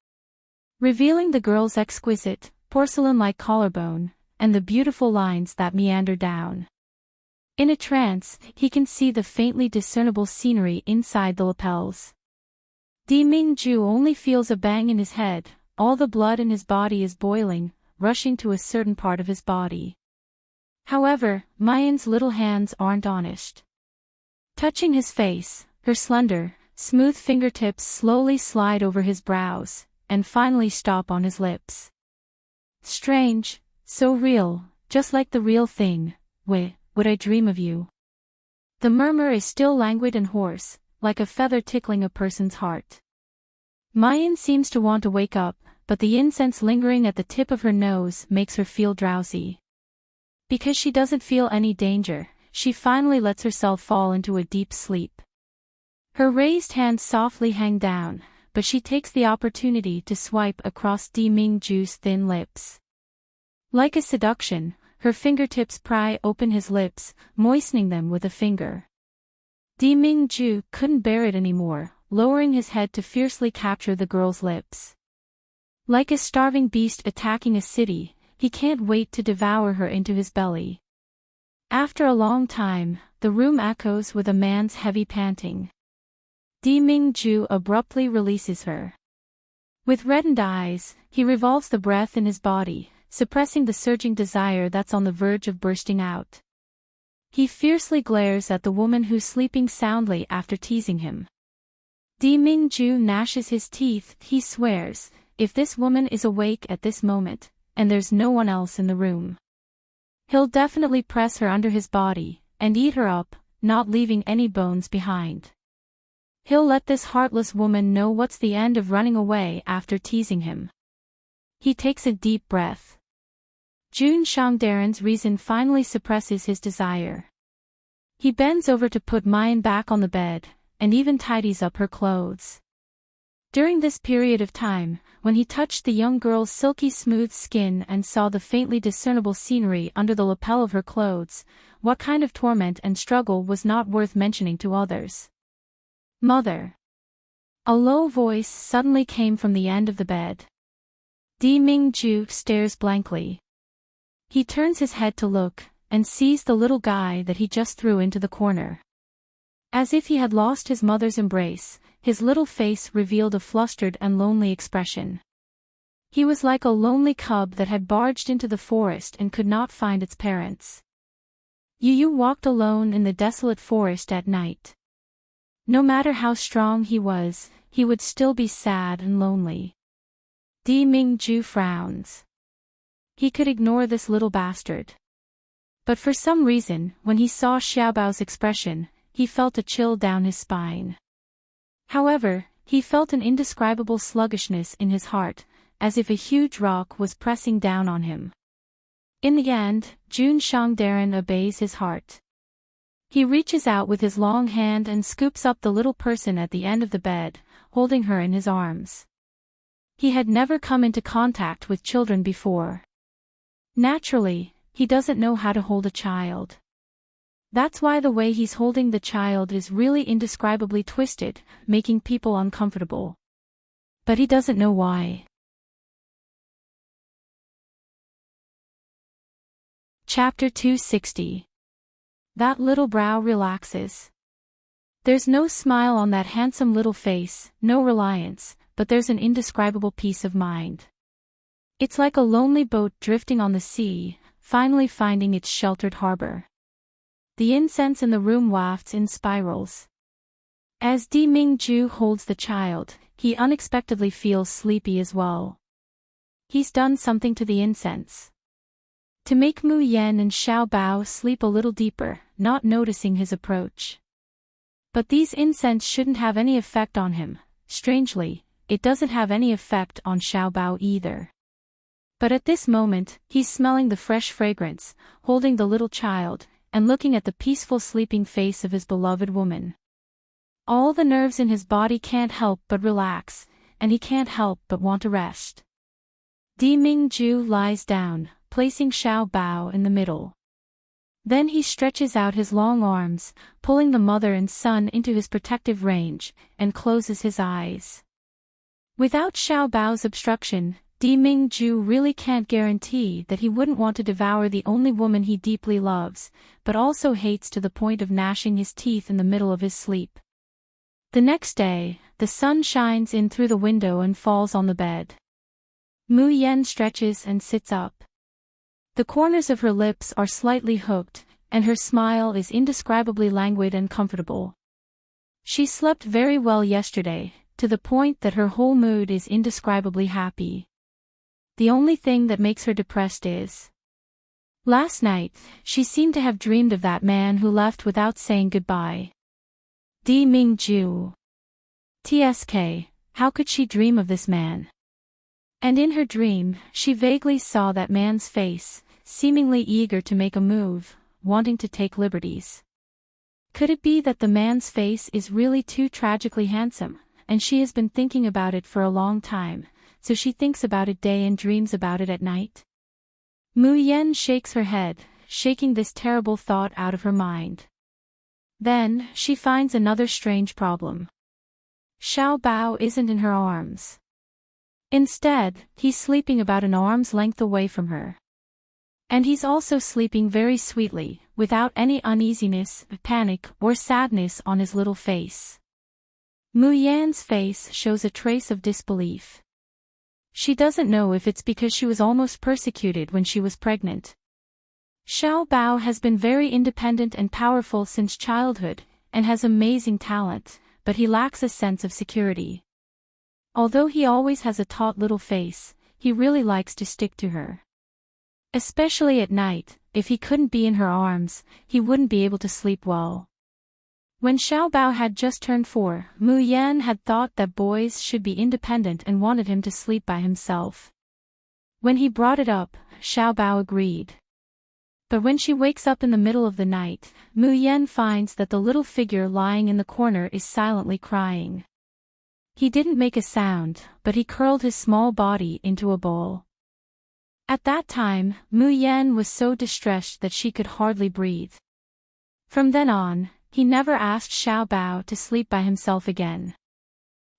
revealing the girl's exquisite, porcelain-like collarbone, and the beautiful lines that meander down. In a trance, he can see the faintly discernible scenery inside the lapels. Di Mingju only feels a bang in his head, all the blood in his body is boiling, rushing to a certain part of his body. However, Mayan's little hands aren't honest. Touching his face, her slender, smooth fingertips slowly slide over his brows, and finally stop on his lips. Strange, so real, just like the real thing. Would I dream of you? The murmur is still languid and hoarse, like a feather tickling a person's heart. Mayan seems to want to wake up, but the incense lingering at the tip of her nose makes her feel drowsy. Because she doesn't feel any danger, she finally lets herself fall into a deep sleep. Her raised hands softly hang down, but she takes the opportunity to swipe across Di Mingju's thin lips. Like a seduction, her fingertips pry open his lips, moistening them with a finger. Di Mingju couldn't bear it anymore, lowering his head to fiercely capture the girl's lips. Like a starving beast attacking a city, he can't wait to devour her into his belly. After a long time, the room echoes with a man's heavy panting. Di Mingju abruptly releases her. With reddened eyes, he revolves the breath in his body, suppressing the surging desire that's on the verge of bursting out. He fiercely glares at the woman who's sleeping soundly after teasing him. Di Mingju gnashes his teeth. He swears, if this woman is awake at this moment, and there's no one else in the room, he'll definitely press her under his body, and eat her up, not leaving any bones behind. He'll let this heartless woman know what's the end of running away after teasing him. He takes a deep breath. June Shangdaren's reason finally suppresses his desire. He bends over to put Mayan back on the bed, and even tidies up her clothes. During this period of time, when he touched the young girl's silky smooth skin and saw the faintly discernible scenery under the lapel of her clothes, what kind of torment and struggle was not worth mentioning to others? Mother. A low voice suddenly came from the end of the bed. Di Mingju stares blankly. He turns his head to look, and sees the little guy that he just threw into the corner. As if he had lost his mother's embrace, his little face revealed a flustered and lonely expression. He was like a lonely cub that had barged into the forest and could not find its parents. Yu walked alone in the desolate forest at night. No matter how strong he was, he would still be sad and lonely. Di Mingju frowns. He could ignore this little bastard. But for some reason, when he saw Xiaobao's expression, he felt a chill down his spine. However, he felt an indescribable sluggishness in his heart, as if a huge rock was pressing down on him. In the end, June Shangdaren obeys his heart. He reaches out with his long hand and scoops up the little person at the end of the bed, holding her in his arms. He had never come into contact with children before. Naturally, he doesn't know how to hold a child. That's why the way he's holding the child is really indescribably twisted, making people uncomfortable. But he doesn't know why. Chapter 260. That little brow relaxes. There's no smile on that handsome little face, no reliance, but there's an indescribable peace of mind. It's like a lonely boat drifting on the sea, finally finding its sheltered harbor. The incense in the room wafts in spirals. As Di-Ming-ju holds the child, he unexpectedly feels sleepy as well. He's done something to the incense. To make Mu Yen and Xiao Bao sleep a little deeper, not noticing his approach. But these incense shouldn't have any effect on him. Strangely, it doesn't have any effect on Xiao Bao either. But at this moment, he's smelling the fresh fragrance, holding the little child, and looking at the peaceful sleeping face of his beloved woman. All the nerves in his body can't help but relax, and he can't help but want to rest. Di-Ming-ju lies down, placing Xiao Bao in the middle. Then he stretches out his long arms, pulling the mother and son into his protective range, and closes his eyes. Without Xiao Bao's obstruction, Di-Ming-ju really can't guarantee that he wouldn't want to devour the only woman he deeply loves, but also hates to the point of gnashing his teeth in the middle of his sleep. The next day, the sun shines in through the window and falls on the bed. Mu Yen stretches and sits up. The corners of her lips are slightly hooked, and her smile is indescribably languid and comfortable. She slept very well yesterday, to the point that her whole mood is indescribably happy. The only thing that makes her depressed is last night, she seemed to have dreamed of that man who left without saying goodbye. Di-Ming-ju. TSK, how could she dream of this man? And in her dream, she vaguely saw that man's face, seemingly eager to make a move, wanting to take liberties. Could it be that the man's face is really too tragically handsome, and she has been thinking about it for a long time, so she thinks about it day and dreams about it at night? Mu Yen shakes her head, shaking this terrible thought out of her mind. Then, she finds another strange problem. Xiao Bao isn't in her arms. Instead, he's sleeping about an arm's length away from her. And he's also sleeping very sweetly, without any uneasiness, panic, or sadness on his little face. Mu Yan's face shows a trace of disbelief. She doesn't know if it's because she was almost persecuted when she was pregnant. Xiao Bao has been very independent and powerful since childhood, and has amazing talent, but he lacks a sense of security. Although he always has a taut little face, he really likes to stick to her. Especially at night, if he couldn't be in her arms, he wouldn't be able to sleep well. When Xiao Bao had just turned 4, Mu Yan had thought that boys should be independent and wanted him to sleep by himself. When he brought it up, Xiao Bao agreed. But when she wakes up in the middle of the night, Mu Yan finds that the little figure lying in the corner is silently crying. He didn't make a sound, but he curled his small body into a ball. At that time, Mu Yan was so distressed that she could hardly breathe. From then on, he never asked Xiao Bao to sleep by himself again.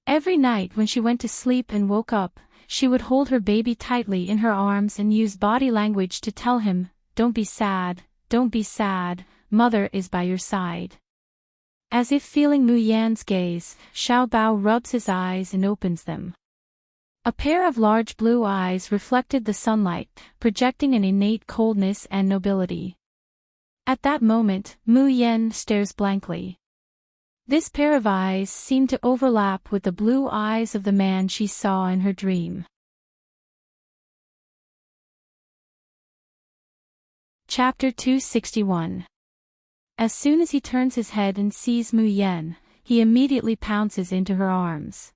Every night when she went to sleep and woke up, she would hold her baby tightly in her arms and use body language to tell him, "Don't be sad, don't be sad, mother is by your side." As if feeling Mu Yan's gaze, Xiao Bao rubs his eyes and opens them. A pair of large blue eyes reflected the sunlight, projecting an innate coldness and nobility. At that moment, Mu Yan stares blankly. This pair of eyes seemed to overlap with the blue eyes of the man she saw in her dream. Chapter 261. As soon as he turns his head and sees Mu Yan, he immediately pounces into her arms.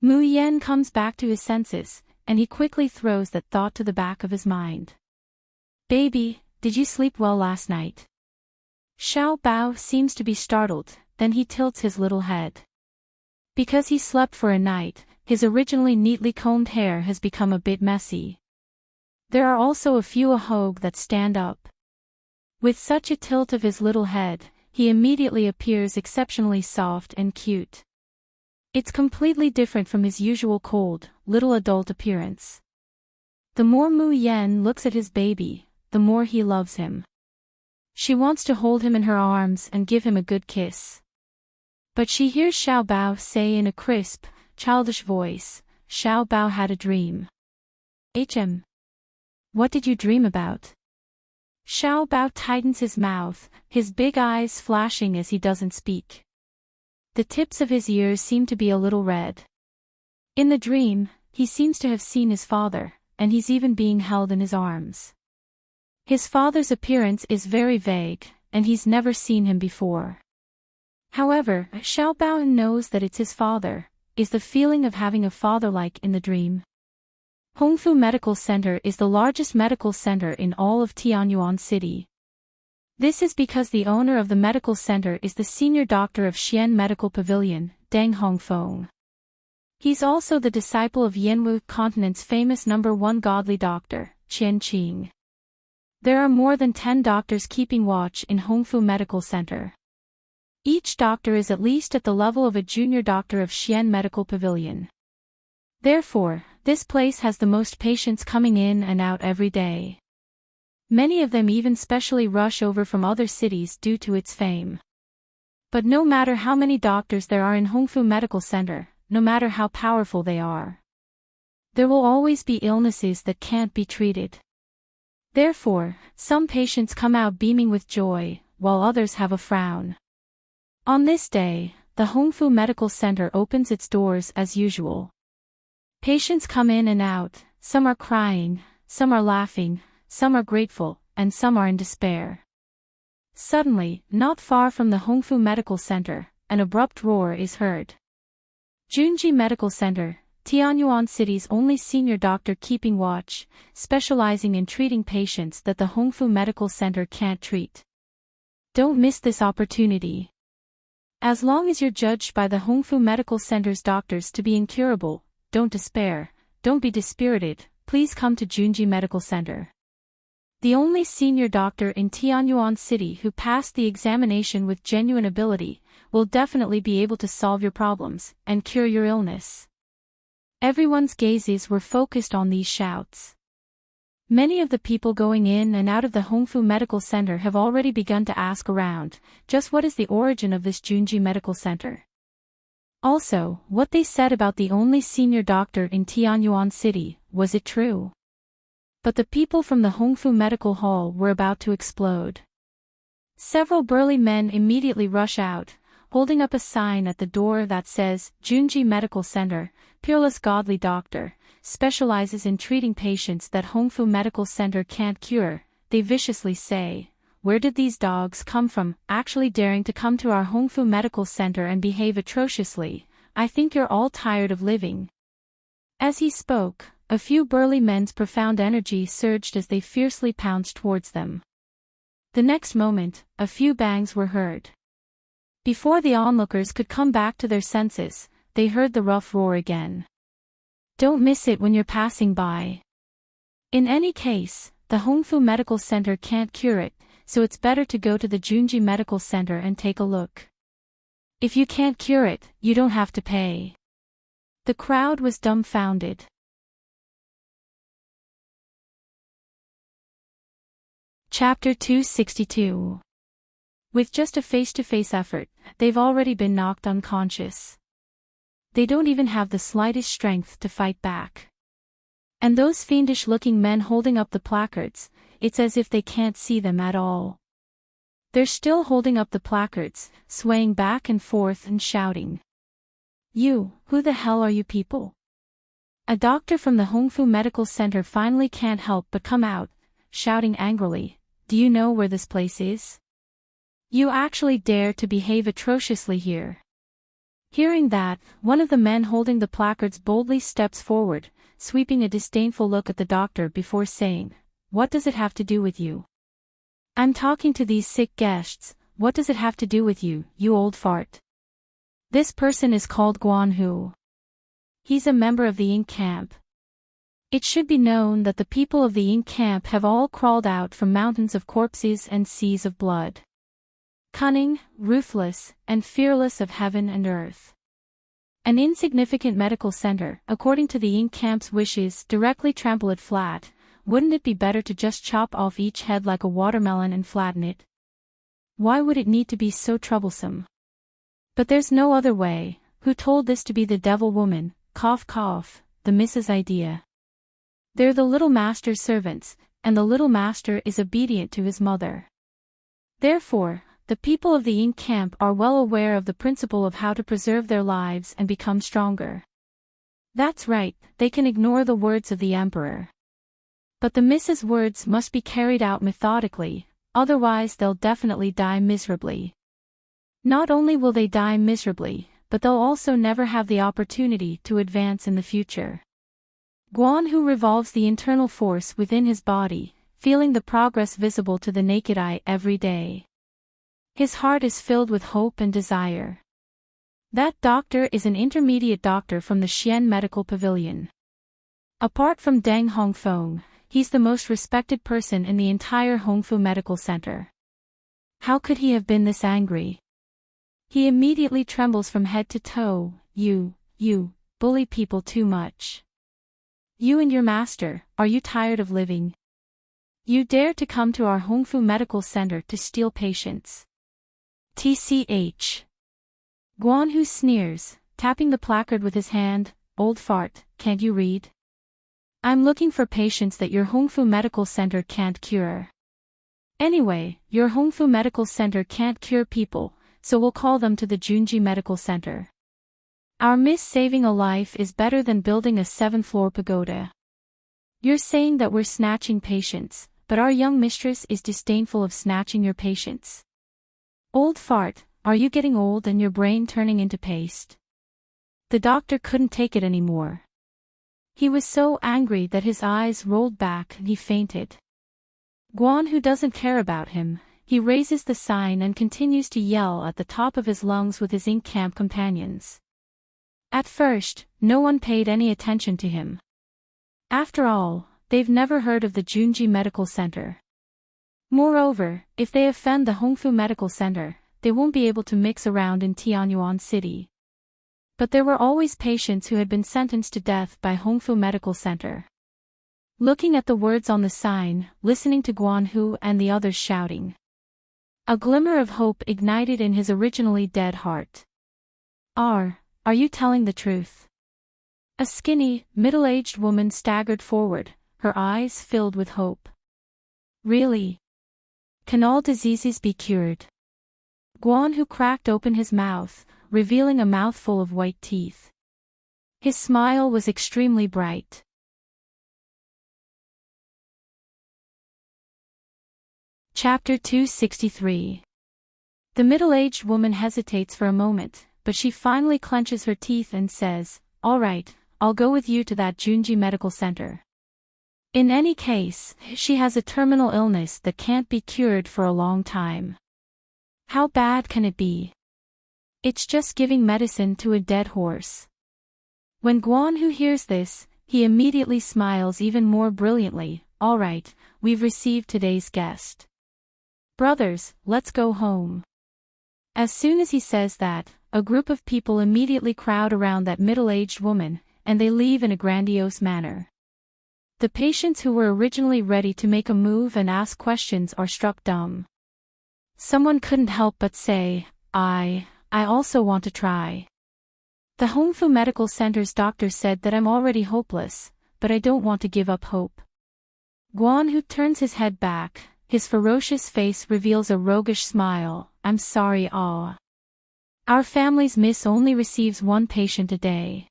Mu Yan comes back to his senses, and he quickly throws that thought to the back of his mind. "Baby, did you sleep well last night?" Xiao Bao seems to be startled, then he tilts his little head. Because he slept for a night, his originally neatly combed hair has become a bit messy. There are also a few ahog that stand up. With such a tilt of his little head, he immediately appears exceptionally soft and cute. It's completely different from his usual cold, little adult appearance. The more Mu Yan looks at his baby, the more he loves him. She wants to hold him in her arms and give him a good kiss. But she hears Xiao Bao say in a crisp, childish voice, Xiao Bao had a dream. What did you dream about? Xiao Bao tightens his mouth, his big eyes flashing as he doesn't speak. The tips of his ears seem to be a little red. In the dream, he seems to have seen his father, and he's even being held in his arms. His father's appearance is very vague, and he's never seen him before. However, Xiao Bao knows that it's his father, is the feeling of having a father like in the dream. Hongfu Medical Center is the largest medical center in all of Tianyuan City. This is because the owner of the medical center is the senior doctor of Xian Medical Pavilion, Deng Hongfeng. He's also the disciple of Yanwu Continent's famous #1 godly doctor, Qian Qing. There are more than 10 doctors keeping watch in Hongfu Medical Center. Each doctor is at least at the level of a junior doctor of Xian Medical Pavilion. Therefore, this place has the most patients coming in and out every day. Many of them even specially rush over from other cities due to its fame. But no matter how many doctors there are in Hongfu Medical Center, no matter how powerful they are, there will always be illnesses that can't be treated. Therefore, some patients come out beaming with joy, while others have a frown. On this day, the Hongfu Medical Center opens its doors as usual. Patients come in and out, some are crying, some are laughing, some are grateful, and some are in despair. Suddenly, not far from the Hongfu Medical Center, an abrupt roar is heard. Junji Medical Center, Tianyuan City's only senior doctor keeping watch, specializing in treating patients that the Hongfu Medical Center can't treat. Don't miss this opportunity. As long as you're judged by the Hongfu Medical Center's doctors to be incurable, don't despair, don't be dispirited, please come to Junji Medical Center. The only senior doctor in Tianyuan City who passed the examination with genuine ability, will definitely be able to solve your problems, and cure your illness. Everyone's gazes were focused on these shouts. Many of the people going in and out of the Hongfu Medical Center have already begun to ask around, just what is the origin of this Junji Medical Center? Also, what they said about the only senior doctor in Tianyuan City, was it true? But the people from the Hongfu Medical Hall were about to explode. Several burly men immediately rush out, holding up a sign at the door that says, Junji Medical Center, Peerless Godly Doctor, specializes in treating patients that Hongfu Medical Center can't cure. They viciously say, where did these dogs come from, actually daring to come to our Hongfu Medical Center and behave atrociously? I think you're all tired of living. As he spoke, a few burly men's profound energy surged as they fiercely pounced towards them. The next moment, a few bangs were heard. Before the onlookers could come back to their senses, they heard the rough roar again. Don't miss it when you're passing by. In any case, the Hongfu Medical Center can't cure it, so it's better to go to the Junji Medical Center and take a look. If you can't cure it, you don't have to pay. The crowd was dumbfounded. Chapter 262. With just a face-to-face effort, they've already been knocked unconscious. They don't even have the slightest strength to fight back. And those fiendish-looking men holding up the placards, it's as if they can't see them at all. They're still holding up the placards, swaying back and forth and shouting. You, who the hell are you people? A doctor from the Hongfu Medical Center finally can't help but come out, shouting angrily, do you know where this place is? You actually dare to behave atrociously here. Hearing that, one of the men holding the placards boldly steps forward, sweeping a disdainful look at the doctor before saying, what does it have to do with you? I'm talking to these sick guests, what does it have to do with you, you old fart? This person is called Guan Hu. He's a member of the Ink Camp. It should be known that the people of the Ink Camp have all crawled out from mountains of corpses and seas of blood. Cunning, ruthless, and fearless of heaven and earth. An insignificant medical center, according to the Ink Camp's wishes, directly trample it flat. Wouldn't it be better to just chop off each head like a watermelon and flatten it? Why would it need to be so troublesome? But there's no other way. Who told this to be the devil woman, cough cough, the Mrs. Idea. They're the little master's servants, and the little master is obedient to his mother. Therefore, the people of the Ink camp are well aware of the principle of how to preserve their lives and become stronger. That's right, they can ignore the words of the emperor. But the Mrs. words must be carried out methodically, otherwise they'll definitely die miserably. Not only will they die miserably, but they'll also never have the opportunity to advance in the future. Guan Hu revolves the internal force within his body, feeling the progress visible to the naked eye every day. His heart is filled with hope and desire. That doctor is an intermediate doctor from the Xian Medical Pavilion. Apart from Deng Hongfeng, he's the most respected person in the entire Hongfu Medical Center. How could he have been this angry? He immediately trembles from head to toe. You bully people too much. You and your master, are you tired of living? You dare to come to our Hongfu Medical Center to steal patients. TCH. Guan Hu sneers, tapping the placard with his hand. Old fart, can't you read? I'm looking for patients that your Hongfu Medical Center can't cure. Anyway, your Hongfu Medical Center can't cure people, so we'll call them to the Junji Medical Center. Our miss saving a life is better than building a 7th-floor pagoda. You're saying that we're snatching patients, but our young mistress is disdainful of snatching your patients. Old fart, are you getting old and your brain turning into paste? The doctor couldn't take it anymore. He was so angry that his eyes rolled back and he fainted. Guan Hu doesn't care about him. He raises the sign and continues to yell at the top of his lungs with his Ink camp companions. At first, no one paid any attention to him. After all, they've never heard of the Junji Medical Center. Moreover, if they offend the Hongfu Medical Center, they won't be able to mix around in Tianyuan City. But there were always patients who had been sentenced to death by Hongfu Medical Center. Looking at the words on the sign, listening to Guan Hu and the others shouting. A glimmer of hope ignited in his originally dead heart. Are you telling the truth? A skinny, middle-aged woman staggered forward, her eyes filled with hope. Really? Can all diseases be cured? Guan Hu cracked open his mouth, revealing a mouthful of white teeth. His smile was extremely bright. Chapter 263. The middle-aged woman hesitates for a moment, but she finally clenches her teeth and says, "All right, I'll go with you to that Junji Medical Center." In any case, she has a terminal illness that can't be cured for a long time. How bad can it be? It's just giving medicine to a dead horse. When Guan Hu hears this, he immediately smiles even more brilliantly. All right, we've received today's guest. Brothers, let's go home. As soon as he says that, a group of people immediately crowd around that middle-aged woman, and they leave in a grandiose manner. The patients who were originally ready to make a move and ask questions are struck dumb. Someone couldn't help but say, I also want to try. The Hongfu Medical Center's doctor said that I'm already hopeless, but I don't want to give up hope. Guan Hu turns his head back, his ferocious face reveals a roguish smile. I'm sorry, Our family's miss only receives one patient a day.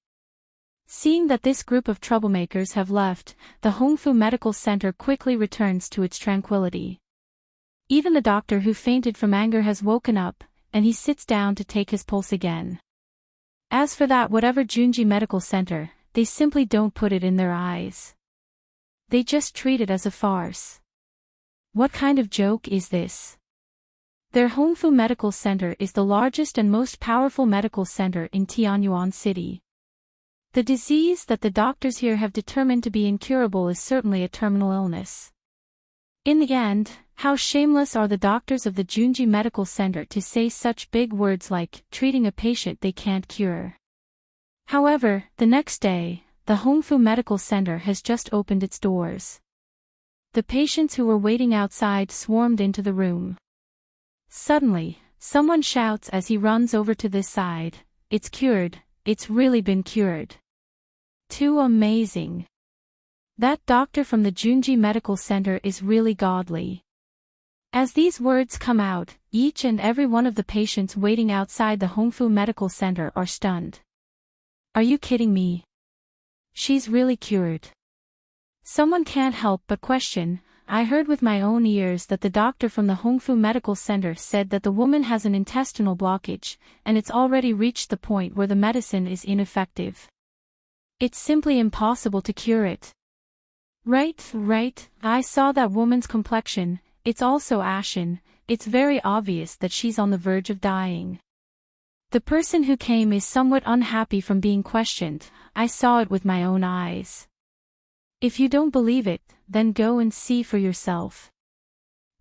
Seeing that this group of troublemakers have left, the Hongfu Medical Center quickly returns to its tranquility. Even the doctor who fainted from anger has woken up, and he sits down to take his pulse again. As for that whatever Junji Medical Center, they simply don't put it in their eyes. They just treat it as a farce. What kind of joke is this? Their Hongfu Medical Center is the largest and most powerful medical center in Tianyuan City. The disease that the doctors here have determined to be incurable is certainly a terminal illness. In the end, how shameless are the doctors of the Junji Medical Center to say such big words like treating a patient they can't cure. However, the next day, the Hongfu Medical Center has just opened its doors. The patients who were waiting outside swarmed into the room. Suddenly, someone shouts as he runs over to this side, it's cured, it's really been cured. Too amazing. That doctor from the Junji Medical Center is really godly. As these words come out, each and every one of the patients waiting outside the Hongfu Medical Center are stunned. Are you kidding me? She's really cured. Someone can't help but question. I heard with my own ears that the doctor from the Hongfu Medical Center said that the woman has an intestinal blockage, and it's already reached the point where the medicine is ineffective. It's simply impossible to cure it. Right, I saw that woman's complexion, it's also ashen, it's very obvious that she's on the verge of dying. The person who came is somewhat unhappy from being questioned, I saw it with my own eyes. If you don't believe it, then go and see for yourself.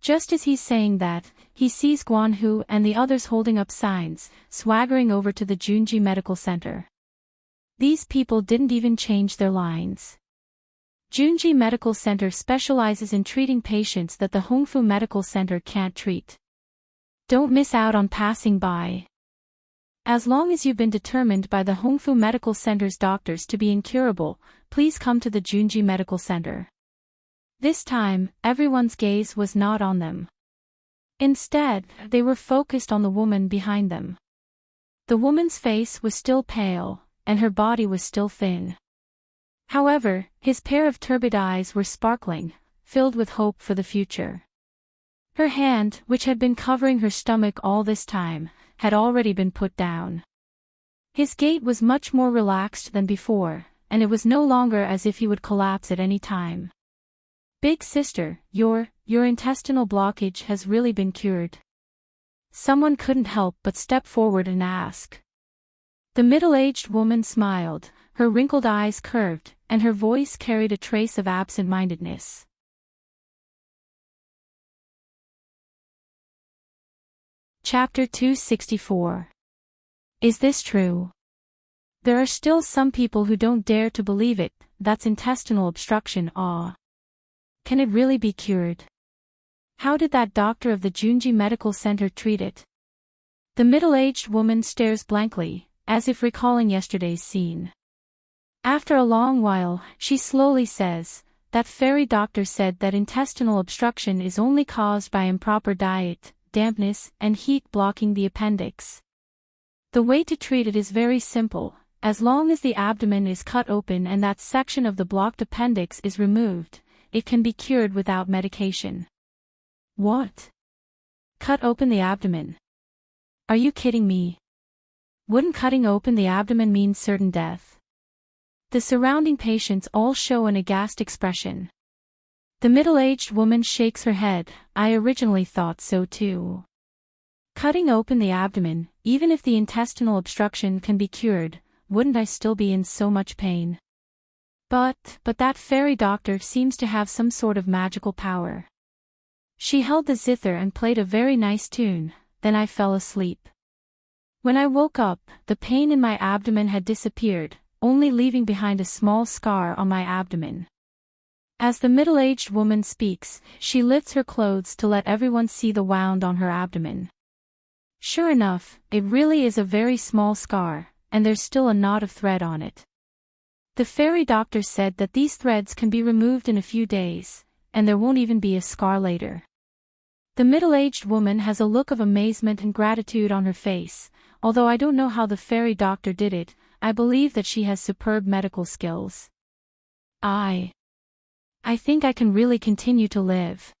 Just as he's saying that, he sees Guanhu and the others holding up signs, swaggering over to the Junji Medical Center. These people didn't even change their lines. Junji Medical Center specializes in treating patients that the Hongfu Medical Center can't treat. Don't miss out on passing by. As long as you've been determined by the Hongfu Medical Center's doctors to be incurable, please come to the Junji Medical Center. This time, everyone's gaze was not on them. Instead, they were focused on the woman behind them. The woman's face was still pale, and her body was still thin. However, his pair of turbid eyes were sparkling, filled with hope for the future. Her hand, which had been covering her stomach all this time, had already been put down. His gait was much more relaxed than before, and it was no longer as if he would collapse at any time. Big sister, your intestinal blockage has really been cured. Someone couldn't help but step forward and ask. The middle-aged woman smiled, her wrinkled eyes curved, and her voice carried a trace of absent-mindedness. Chapter 264. Is this true? There are still some people who don't dare to believe it. That's intestinal obstruction. Can it really be cured? How did that doctor of the Junji Medical Center treat it? The middle-aged woman stares blankly, as if recalling yesterday's scene. After a long while, she slowly says, that fairy doctor said that intestinal obstruction is only caused by improper diet, dampness, and heat blocking the appendix. The way to treat it is very simple. As long as the abdomen is cut open and that section of the blocked appendix is removed, it can be cured without medication. What? Cut open the abdomen? Are you kidding me? Wouldn't cutting open the abdomen mean certain death? The surrounding patients all show an aghast expression. The middle-aged woman shakes her head. I originally thought so too. Cutting open the abdomen, even if the intestinal obstruction can be cured, wouldn't I still be in so much pain? But that fairy doctor seems to have some sort of magical power. She held the zither and played a very nice tune, then I fell asleep. When I woke up, the pain in my abdomen had disappeared, only leaving behind a small scar on my abdomen. As the middle-aged woman speaks, she lifts her clothes to let everyone see the wound on her abdomen. Sure enough, it really is a very small scar, and there's still a knot of thread on it. The fairy doctor said that these threads can be removed in a few days, and there won't even be a scar later. The middle-aged woman has a look of amazement and gratitude on her face. Although I don't know how the fairy doctor did it, I believe that she has superb medical skills. I think I can really continue to live.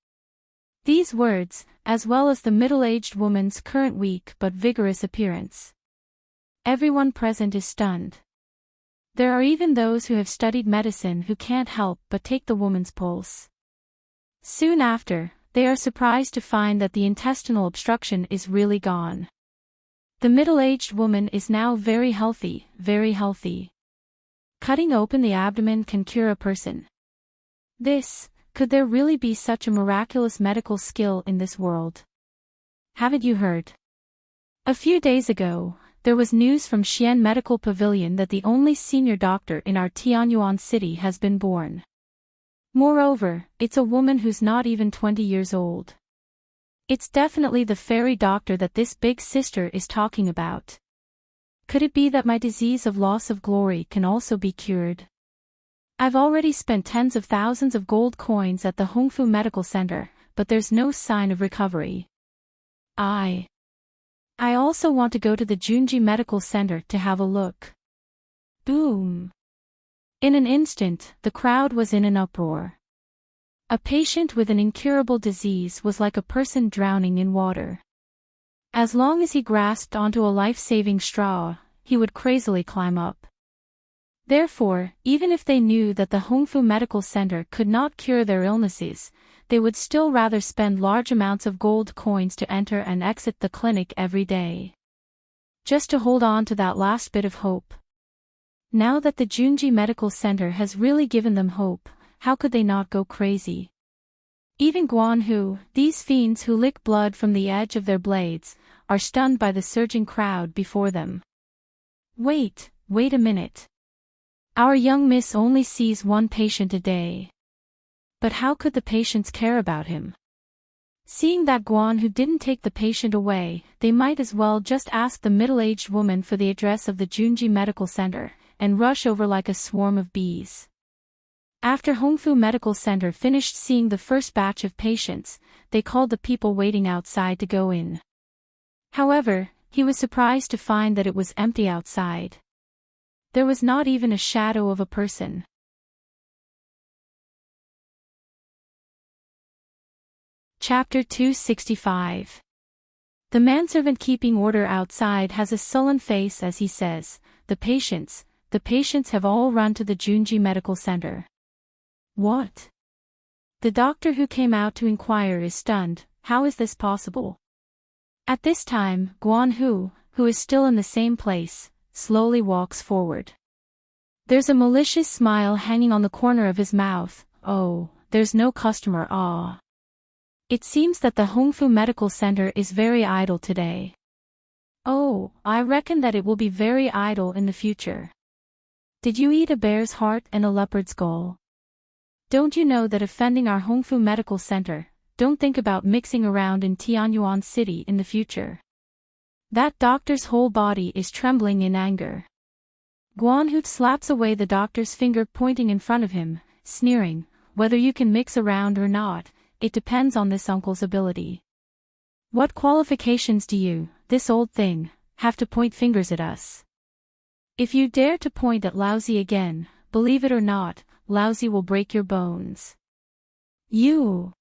These words, as well as the middle-aged woman's current weak but vigorous appearance. Everyone present is stunned. There are even those who have studied medicine who can't help but take the woman's pulse. Soon after, they are surprised to find that the intestinal obstruction is really gone. The middle-aged woman is now very healthy, very healthy. Cutting open the abdomen can cure a person. Could there really be such a miraculous medical skill in this world? Haven't you heard? A few days ago, there was news from Xian Medical Pavilion that the only senior doctor in our Tianyuan city has been born. Moreover, it's a woman who's not even 20 years old. It's definitely the fairy doctor that this big sister is talking about. Could it be that my disease of loss of glory can also be cured? I've already spent tens of thousands of gold coins at the Hongfu Medical Center, but there's no sign of recovery. I also want to go to the Junji Medical Center to have a look. Boom! In an instant, the crowd was in an uproar. A patient with an incurable disease was like a person drowning in water. As long as he grasped onto a life-saving straw, he would crazily climb up. Therefore, even if they knew that the Hongfu Medical Center could not cure their illnesses, they would still rather spend large amounts of gold coins to enter and exit the clinic every day. Just to hold on to that last bit of hope. Now that the Junji Medical Center has really given them hope, how could they not go crazy? Even Guanhu, these fiends who lick blood from the edge of their blades, are stunned by the surging crowd before them. Wait a minute. Our young miss only sees one patient a day. But how could the patients care about him? Seeing that Guanhu didn't take the patient away, they might as well just ask the middle-aged woman for the address of the Junji Medical Center, and rush over like a swarm of bees. After Hongfu Medical Center finished seeing the first batch of patients, they called the people waiting outside to go in. However, he was surprised to find that it was empty outside. There was not even a shadow of a person. Chapter 265. The manservant keeping order outside has a sullen face as he says, the patients have all run to the Junji Medical Center. What? The doctor who came out to inquire is stunned. How is this possible? At this time, Guanhu, who is still in the same place, slowly walks forward. There's a malicious smile hanging on the corner of his mouth. Oh, there's no customer. It seems that the Hongfu Medical Center is very idle today. Oh, I reckon that it will be very idle in the future. Did you eat a bear's heart and a leopard's skull? Don't you know that offending our Hongfu Medical Center? Don't think about mixing around in Tianyuan City in the future. That doctor's whole body is trembling in anger. Guanhu slaps away the doctor's finger pointing in front of him, sneering, whether you can mix around or not, it depends on this uncle's ability. What qualifications do you, this old thing, have to point fingers at us? If you dare to point at Laozi again, believe it or not, Laozi will break your bones. You.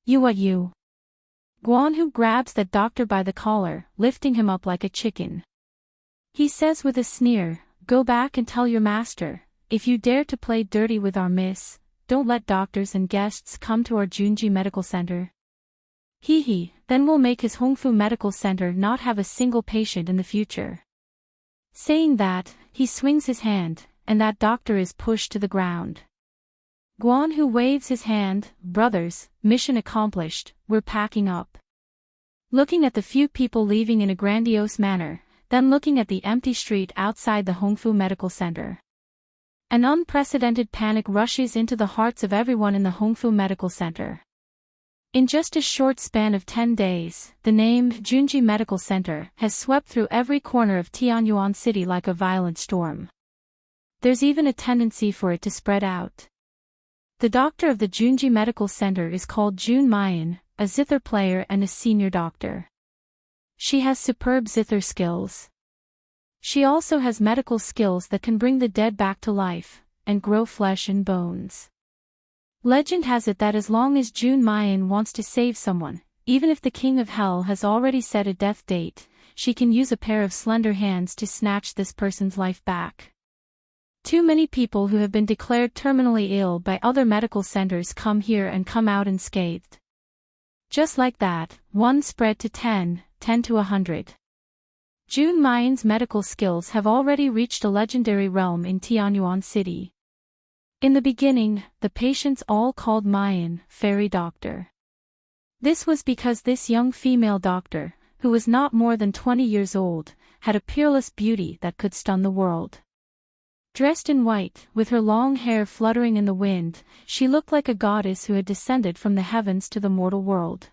What you? Guanhu grabs that doctor by the collar, lifting him up like a chicken. He says with a sneer, go back and tell your master, if you dare to play dirty with our miss, don't let doctors and guests come to our Junji Medical Center. Then we'll make his Hongfu Medical Center not have a single patient in the future. Saying that, he swings his hand, and that doctor is pushed to the ground. Guanhu waves his hand, brothers, mission accomplished, we're packing up. Looking at the few people leaving in a grandiose manner, then looking at the empty street outside the Hongfu Medical Center. An unprecedented panic rushes into the hearts of everyone in the Hongfu Medical Center. In just a short span of 10 days, the name Junji Medical Center has swept through every corner of Tianyuan City like a violent storm. There's even a tendency for it to spread out. The doctor of the Junji Medical Center is called Jun Mayan, a zither player and a senior doctor. She has superb zither skills. She also has medical skills that can bring the dead back to life, and grow flesh and bones. Legend has it that as long as Jun Mayan wants to save someone, even if the King of Hell has already set a death date, she can use a pair of slender hands to snatch this person's life back. Too many people who have been declared terminally ill by other medical centers come here and come out unscathed. Just like that, one spread to 10 to 100. Jun Mayan's medical skills have already reached a legendary realm in Tianyuan City. In the beginning, the patients all called Mayan Fairy Doctor. This was because this young female doctor, who was not more than 20 years old, had a peerless beauty that could stun the world. Dressed in white, with her long hair fluttering in the wind, she looked like a goddess who had descended from the heavens to the mortal world.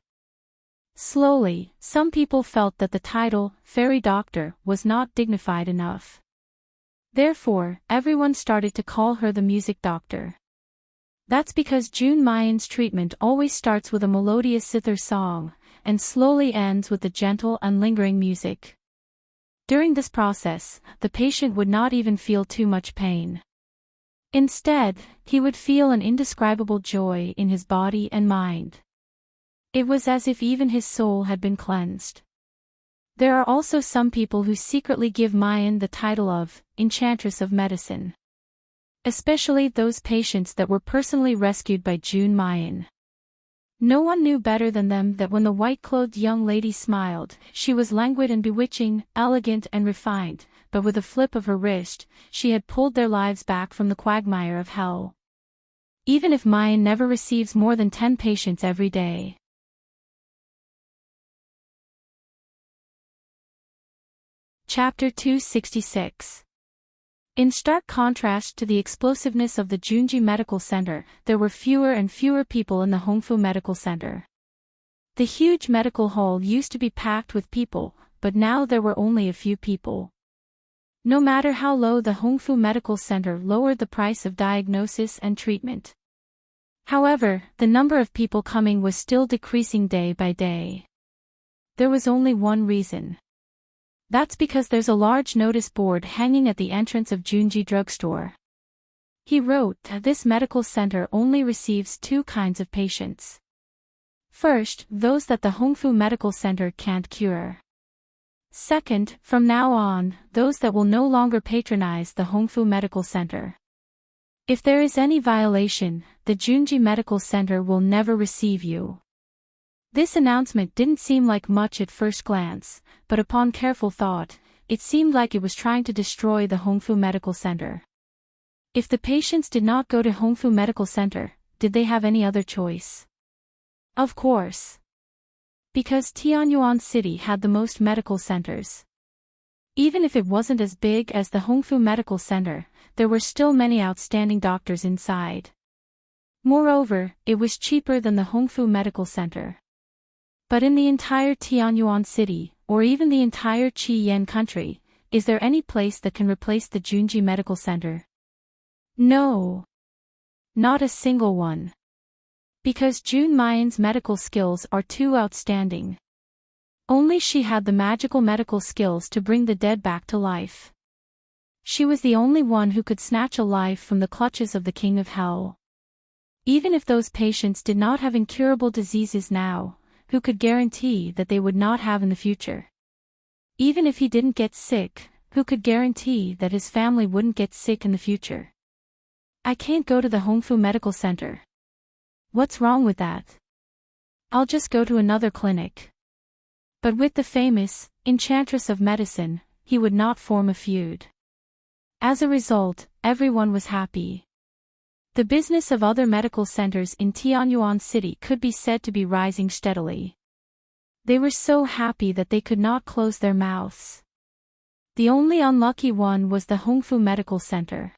Slowly, some people felt that the title, Fairy Doctor, was not dignified enough. Therefore, everyone started to call her the Music Doctor. That's because June Mayen's treatment always starts with a melodious zither song, and slowly ends with the gentle and lingering music. During this process, the patient would not even feel too much pain. Instead, he would feel an indescribable joy in his body and mind. It was as if even his soul had been cleansed. There are also some people who secretly give Mayen the title of Enchantress of Medicine. Especially those patients that were personally rescued by June Mayen. No one knew better than them that when the white-clothed young lady smiled, she was languid and bewitching, elegant and refined, but with a flip of her wrist, she had pulled their lives back from the quagmire of hell. Even if Mayen never receives more than 10 patients every day. Chapter 266. In stark contrast to the explosiveness of the Junji Medical Center, there were fewer and fewer people in the Hongfu Medical Center. The huge medical hall used to be packed with people, but now there were only a few people. No matter how low the Hongfu Medical Center lowered the price of diagnosis and treatment. However, the number of people coming was still decreasing day by day. There was only one reason. That's because there's a large notice board hanging at the entrance of Junji Drugstore. He wrote that this medical center only receives 2 kinds of patients. First, those that the Hongfu Medical Center can't cure. Second, from now on, those that will no longer patronize the Hongfu Medical Center. If there is any violation, the Junji Medical Center will never receive you. This announcement didn't seem like much at first glance, but upon careful thought, it seemed like it was trying to destroy the Hongfu Medical Center. If the patients did not go to Hongfu Medical Center, did they have any other choice? Of course. Because Tianyuan City had the most medical centers. Even if it wasn't as big as the Hongfu Medical Center, there were still many outstanding doctors inside. Moreover, it was cheaper than the Hongfu Medical Center. But in the entire Tianyuan City, or even the entire Qiyan country, is there any place that can replace the Junji Medical Center? No. Not a single one. Because June Mayen's medical skills are too outstanding. Only she had the magical medical skills to bring the dead back to life. She was the only one who could snatch a life from the clutches of the King of Hell. Even if those patients did not have incurable diseases now, who could guarantee that they would not have in the future? Even if he didn't get sick, who could guarantee that his family wouldn't get sick in the future? I can't go to the Hongfu Medical Center. What's wrong with that? I'll just go to another clinic. But with the famous Enchantress of Medicine, he would not form a feud. As a result, everyone was happy. The business of other medical centers in Tianyuan City could be said to be rising steadily. They were so happy that they could not close their mouths. The only unlucky one was the Hongfu Medical Center.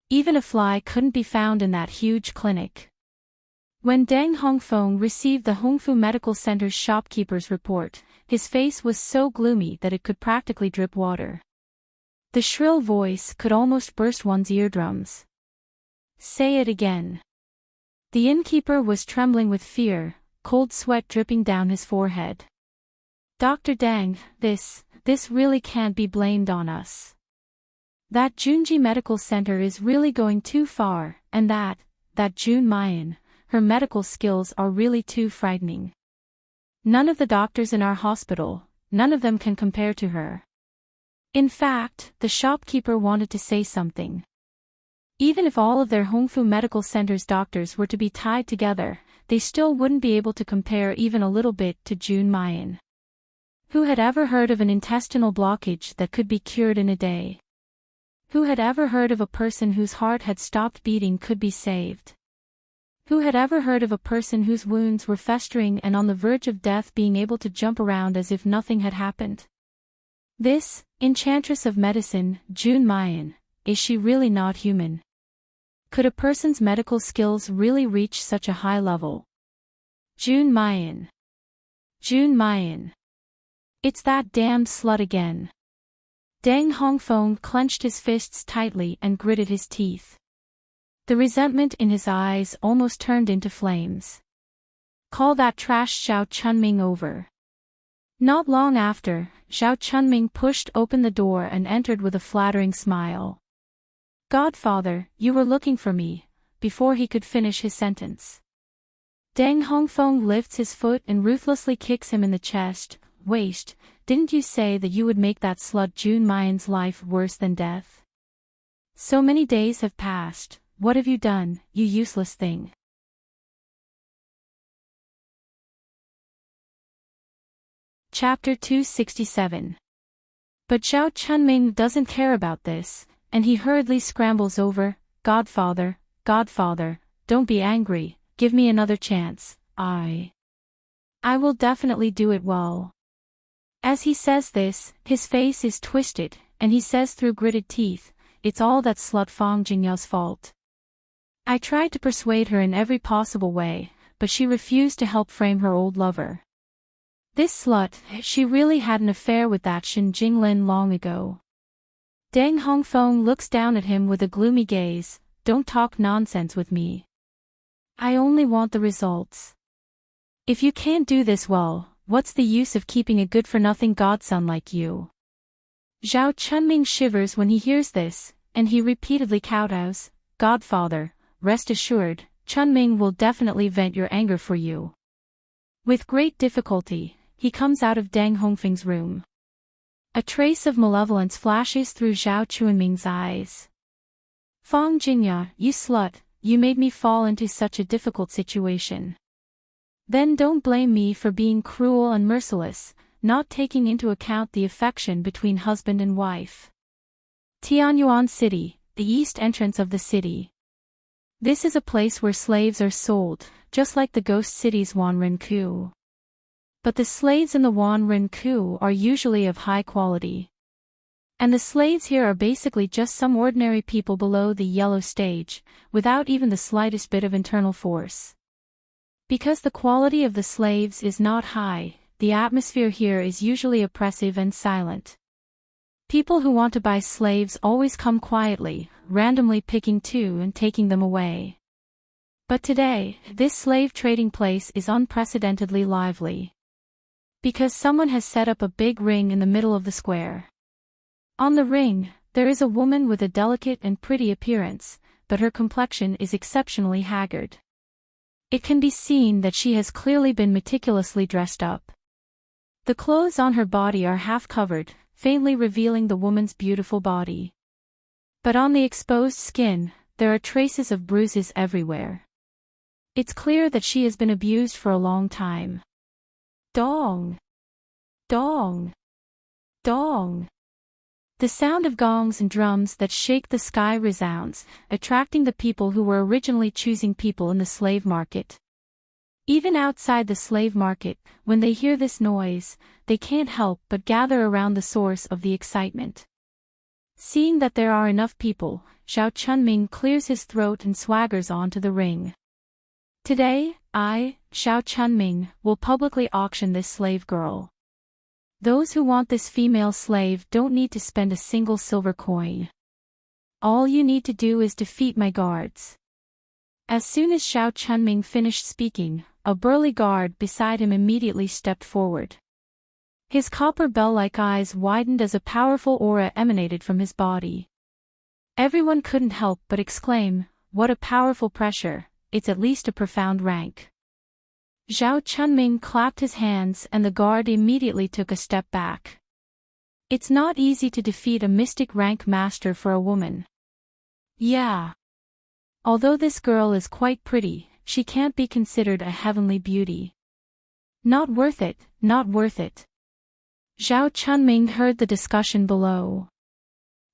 Even a fly couldn't be found in that huge clinic. When Deng Hongfeng received the Hongfu Medical Center's shopkeeper's report, his face was so gloomy that it could practically drip water. The shrill voice could almost burst one's eardrums. Say it again. The innkeeper was trembling with fear, cold sweat dripping down his forehead. Dr. Deng, this really can't be blamed on us. That Junji Medical Center is really going too far, and that June Mayen, her medical skills are really too frightening. None of the doctors in our hospital, none of them can compare to her. In fact, the shopkeeper wanted to say something. Even if all of their Hongfu Medical Center's doctors were to be tied together, they still wouldn't be able to compare even a little bit to June Mayen. Who had ever heard of an intestinal blockage that could be cured in a day? Who had ever heard of a person whose heart had stopped beating could be saved? Who had ever heard of a person whose wounds were festering and on the verge of death being able to jump around as if nothing had happened? This Enchantress of Medicine, June Mayen, is she really not human? Could a person's medical skills really reach such a high level? June Mayen. June Mayan. It's that damned slut again. Deng Hongfeng clenched his fists tightly and gritted his teeth. The resentment in his eyes almost turned into flames. Call that trash Xiao Chunming over. Not long after, Xiao Chunming pushed open the door and entered with a flattering smile. Godfather, you were looking for me, before he could finish his sentence. Deng Hongfeng lifts his foot and ruthlessly kicks him in the chest. Wait, didn't you say that you would make that slut June Mayan's life worse than death? So many days have passed, what have you done, you useless thing? Chapter 267. But Xiao Chunming doesn't care about this, and he hurriedly scrambles over. Godfather, Godfather, don't be angry, give me another chance. I will definitely do it well. As he says this, his face is twisted, and he says through gritted teeth, it's all that slut Fang Jingyao's fault. I tried to persuade her in every possible way, but she refused to help frame her old lover. This slut, she really had an affair with that Shen Jinglin long ago. Deng Hongfeng looks down at him with a gloomy gaze. Don't talk nonsense with me. I only want the results. If you can't do this well, what's the use of keeping a good-for-nothing godson like you? Xiao Chunming shivers when he hears this, and he repeatedly kowtows. Godfather, rest assured, Chunming will definitely vent your anger for you. With great difficulty, he comes out of Deng Hongfeng's room. A trace of malevolence flashes through Xiao Chunming's eyes. Fang Jingya, you slut, you made me fall into such a difficult situation. Then don't blame me for being cruel and merciless, not taking into account the affection between husband and wife. Tianyuan City, the east entrance of the city. This is a place where slaves are sold, just like the ghost city's Wanrenku. But the slaves in the Wanrenku are usually of high quality. And the slaves here are basically just some ordinary people below the yellow stage, without even the slightest bit of internal force. Because the quality of the slaves is not high, the atmosphere here is usually oppressive and silent. People who want to buy slaves always come quietly, randomly picking two and taking them away. But today, this slave trading place is unprecedentedly lively. Because someone has set up a big ring in the middle of the square. On the ring, there is a woman with a delicate and pretty appearance, but her complexion is exceptionally haggard. It can be seen that she has clearly been meticulously dressed up. The clothes on her body are half covered, faintly revealing the woman's beautiful body. But on the exposed skin, there are traces of bruises everywhere. It's clear that she has been abused for a long time. Dong! Dong! Dong! The sound of gongs and drums that shake the sky resounds, attracting the people who were originally choosing people in the slave market. Even outside the slave market, when they hear this noise, they can't help but gather around the source of the excitement. Seeing that there are enough people, Xiao Chunming clears his throat and swaggers onto the ring. Today, I, Xiao Chunming, will publicly auction this slave girl. Those who want this female slave don't need to spend a single silver coin. All you need to do is defeat my guards. As soon as Xiao Chunming finished speaking, a burly guard beside him immediately stepped forward. His copper bell-like eyes widened as a powerful aura emanated from his body. Everyone couldn't help but exclaim, "What a powerful pressure, it's at least a profound rank." Xiao Chunming clapped his hands and the guard immediately took a step back. It's not easy to defeat a mystic rank master for a woman. Yeah. Although this girl is quite pretty, she can't be considered a heavenly beauty. Not worth it, not worth it. Xiao Chunming heard the discussion below.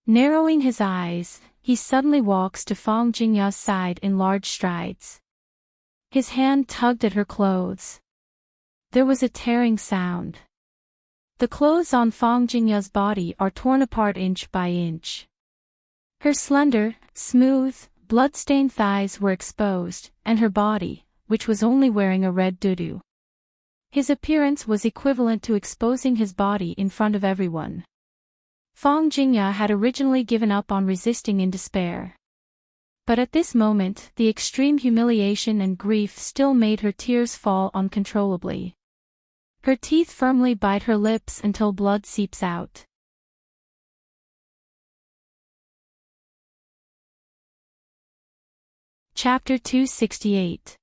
Narrowing his eyes, he suddenly walks to Fang Jingya's side in large strides. His hand tugged at her clothes. There was a tearing sound. The clothes on Fang Jingya's body are torn apart inch by inch. Her slender, smooth, blood-stained thighs were exposed, and her body, which was only wearing a red dudu, His appearance was equivalent to exposing his body in front of everyone. Fang Jingya had originally given up on resisting in despair. But at this moment, the extreme humiliation and grief still made her tears fall uncontrollably. Her teeth firmly bite her lips until blood seeps out. Chapter 268.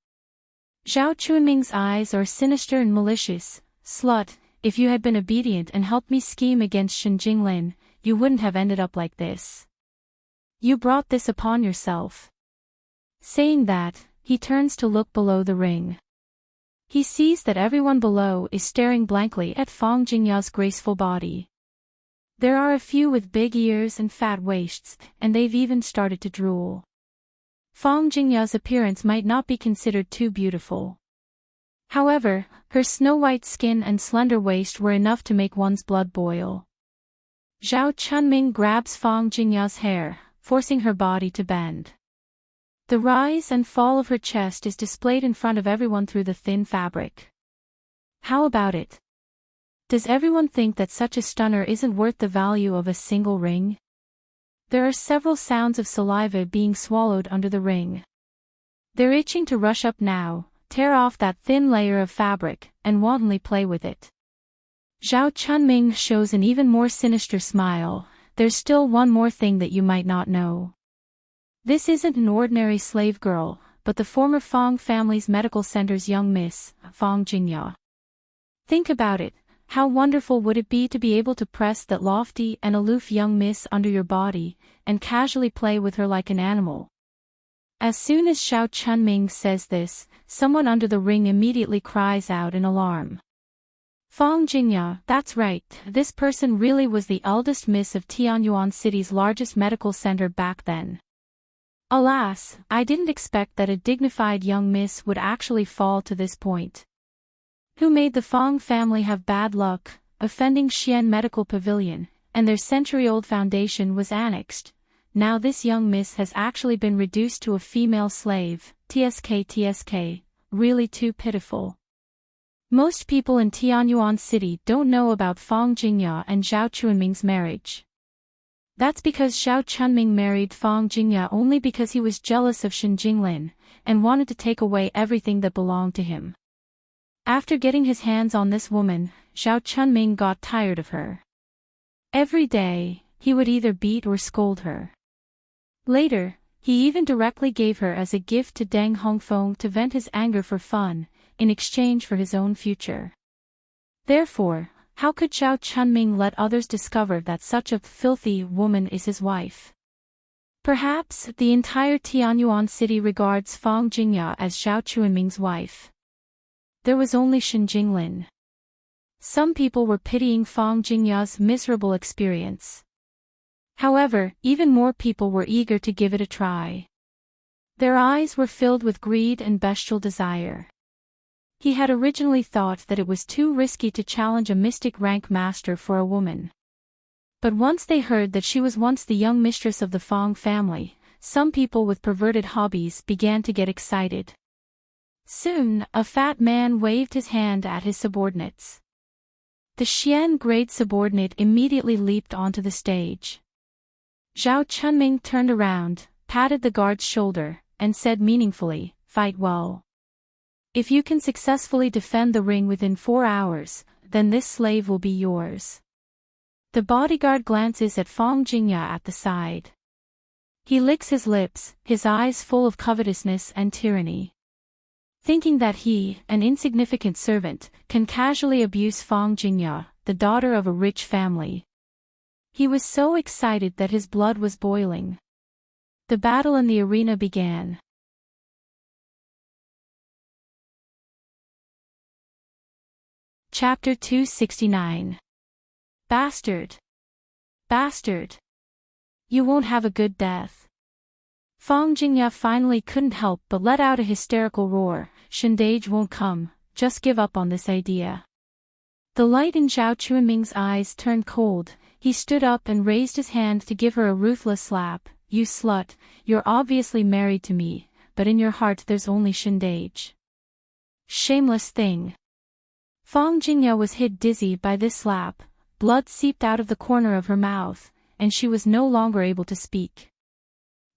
Zhao Chunming's eyes are sinister and malicious. Slut, if you had been obedient and helped me scheme against Shen Jinglin, you wouldn't have ended up like this. You brought this upon yourself. Saying that, he turns to look below the ring. He sees that everyone below is staring blankly at Fang Jingya's graceful body. There are a few with big ears and fat waists, and they've even started to drool. Fang Jingya's appearance might not be considered too beautiful. However, her snow-white skin and slender waist were enough to make one's blood boil. Zhao Chunming grabs Fang Jingya's hair, forcing her body to bend. The rise and fall of her chest is displayed in front of everyone through the thin fabric. How about it? Does everyone think that such a stunner isn't worth the value of a single ring? There are several sounds of saliva being swallowed under the ring. They're itching to rush up now, tear off that thin layer of fabric, and wantonly play with it. Zhao Chunming shows an even more sinister smile. There's still one more thing that you might not know. This isn't an ordinary slave girl, but the former Fang family's medical center's young miss, Fang Jingya. Think about it. How wonderful would it be to be able to press that lofty and aloof young miss under your body, and casually play with her like an animal? As soon as Zhao Chunming says this, someone under the ring immediately cries out in alarm. Fang Jingya, that's right, this person really was the eldest miss of Tianyuan City's largest medical center back then. Alas, I didn't expect that a dignified young miss would actually fall to this point. Who made the Fang family have bad luck, offending Xian Medical Pavilion, and their century-old foundation was annexed. Now this young miss has actually been reduced to a female slave, TSK, really too pitiful. Most people in Tianyuan City don't know about Fang Jingya and Zhao Chunming's marriage. That's because Zhao Chunming married Fang Jingya only because he was jealous of Shen Jinglin, and wanted to take away everything that belonged to him. After getting his hands on this woman, Zhao Chunming got tired of her. Every day, he would either beat or scold her. Later, he even directly gave her as a gift to Deng Hongfeng to vent his anger for fun, in exchange for his own future. Therefore, how could Zhao Chunming let others discover that such a filthy woman is his wife? Perhaps the entire Tianyuan city regards Fang Jingya as Zhao Chunming's wife. There was only Shen Jinglin. Some people were pitying Fang Jingya's miserable experience. However, even more people were eager to give it a try. Their eyes were filled with greed and bestial desire. He had originally thought that it was too risky to challenge a mystic rank master for a woman. But once they heard that she was once the young mistress of the Fang family, some people with perverted hobbies began to get excited. Soon, a fat man waved his hand at his subordinates. The Xian grade subordinate immediately leaped onto the stage. Zhao Chunming turned around, patted the guard's shoulder, and said meaningfully, "Fight well. If you can successfully defend the ring within 4 hours, then this slave will be yours." The bodyguard glances at Fang Jingya at the side. He licks his lips, his eyes full of covetousness and tyranny. Thinking that he, an insignificant servant, can casually abuse Fang Jingya, the daughter of a rich family. He was so excited that his blood was boiling. The battle in the arena began. Chapter 269. Bastard! Bastard! You won't have a good death. Fang Jingya finally couldn't help but let out a hysterical roar. Shendage won't come, just give up on this idea. The light in Zhao Chunming's eyes turned cold. He stood up and raised his hand to give her a ruthless slap. You slut, you're obviously married to me, but in your heart there's only Shendage. Shameless thing. Fang Jingya was hit dizzy by this slap, blood seeped out of the corner of her mouth, and she was no longer able to speak.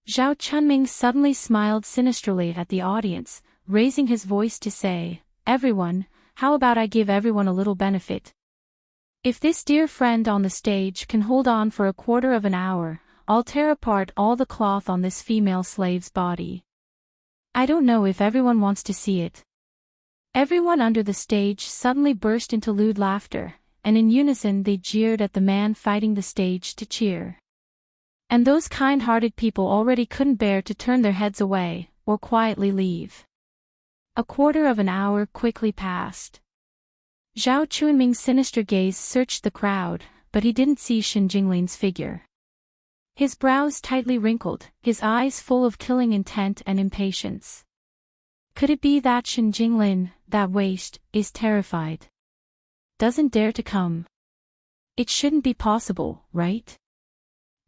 Zhao Chunming suddenly smiled sinisterly at the audience, raising his voice to say, "Everyone, how about I give everyone a little benefit? If this dear friend on the stage can hold on for a quarter of an hour, I'll tear apart all the cloth on this female slave's body. I don't know if everyone wants to see it." Everyone under the stage suddenly burst into lewd laughter, and in unison they jeered at the man fighting the stage to cheer. And those kind-hearted people already couldn't bear to turn their heads away, or quietly leave. A quarter of an hour quickly passed. Zhao Chunming's sinister gaze searched the crowd, but he didn't see Shen Jinglin's figure. His brows tightly wrinkled, his eyes full of killing intent and impatience. Could it be that Shen Jinglin, that waste, is terrified? Doesn't dare to come? It shouldn't be possible, right?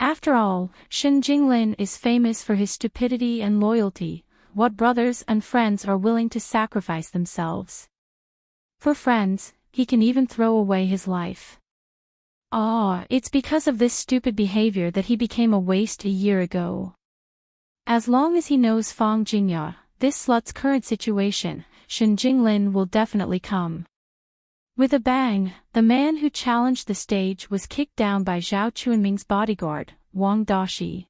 After all, Shen Jinglin is famous for his stupidity and loyalty. What brothers and friends are willing to sacrifice themselves? For friends, he can even throw away his life. It's because of this stupid behavior that he became a waste a year ago. As long as he knows Fang Jingya, this slut's current situation, Shen Jinglin will definitely come. With a bang, the man who challenged the stage was kicked down by Zhao Chunming's bodyguard, Wang Dashi.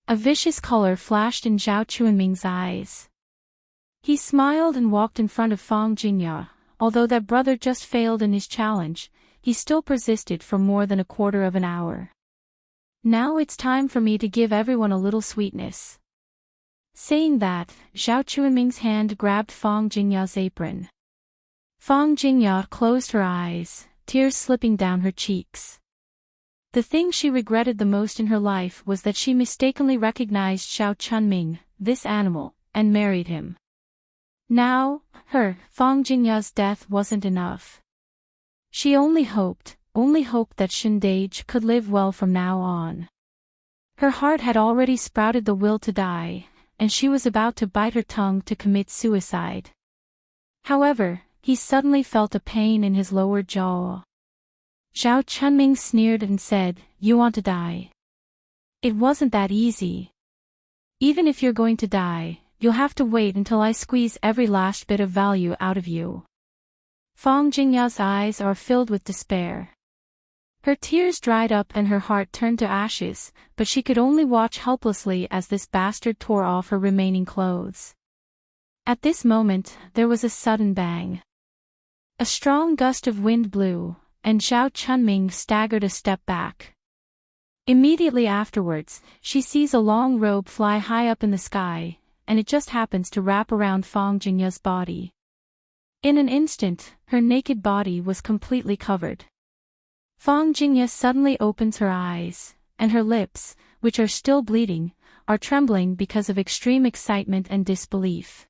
A vicious color flashed in Zhao Chunming's eyes. He smiled and walked in front of Fang Jingya. Although that brother just failed in his challenge, he still persisted for more than a quarter of an hour. Now it's time for me to give everyone a little sweetness. Saying that, Zhao Chunming's hand grabbed Fang Jingya's apron. Fang Jingya closed her eyes, tears slipping down her cheeks. The thing she regretted the most in her life was that she mistakenly recognized Zhao Chunming, this animal, and married him. Now, Fang Jingya's death wasn't enough. She only hoped that Shindage could live well from now on. Her heart had already sprouted the will to die, and she was about to bite her tongue to commit suicide. However, he suddenly felt a pain in his lower jaw. Zhao Chunming sneered and said, "You want to die? It wasn't that easy. Even if you're going to die, you'll have to wait until I squeeze every last bit of value out of you." Fang Jingya's eyes are filled with despair. Her tears dried up and her heart turned to ashes, but she could only watch helplessly as this bastard tore off her remaining clothes. At this moment, there was a sudden bang. A strong gust of wind blew, and Zhao Chunming staggered a step back. Immediately afterwards, she sees a long robe fly high up in the sky, and it just happens to wrap around Fang Jingya's body. In an instant, her naked body was completely covered. Fang Jingya suddenly opens her eyes, and her lips, which are still bleeding, are trembling because of extreme excitement and disbelief.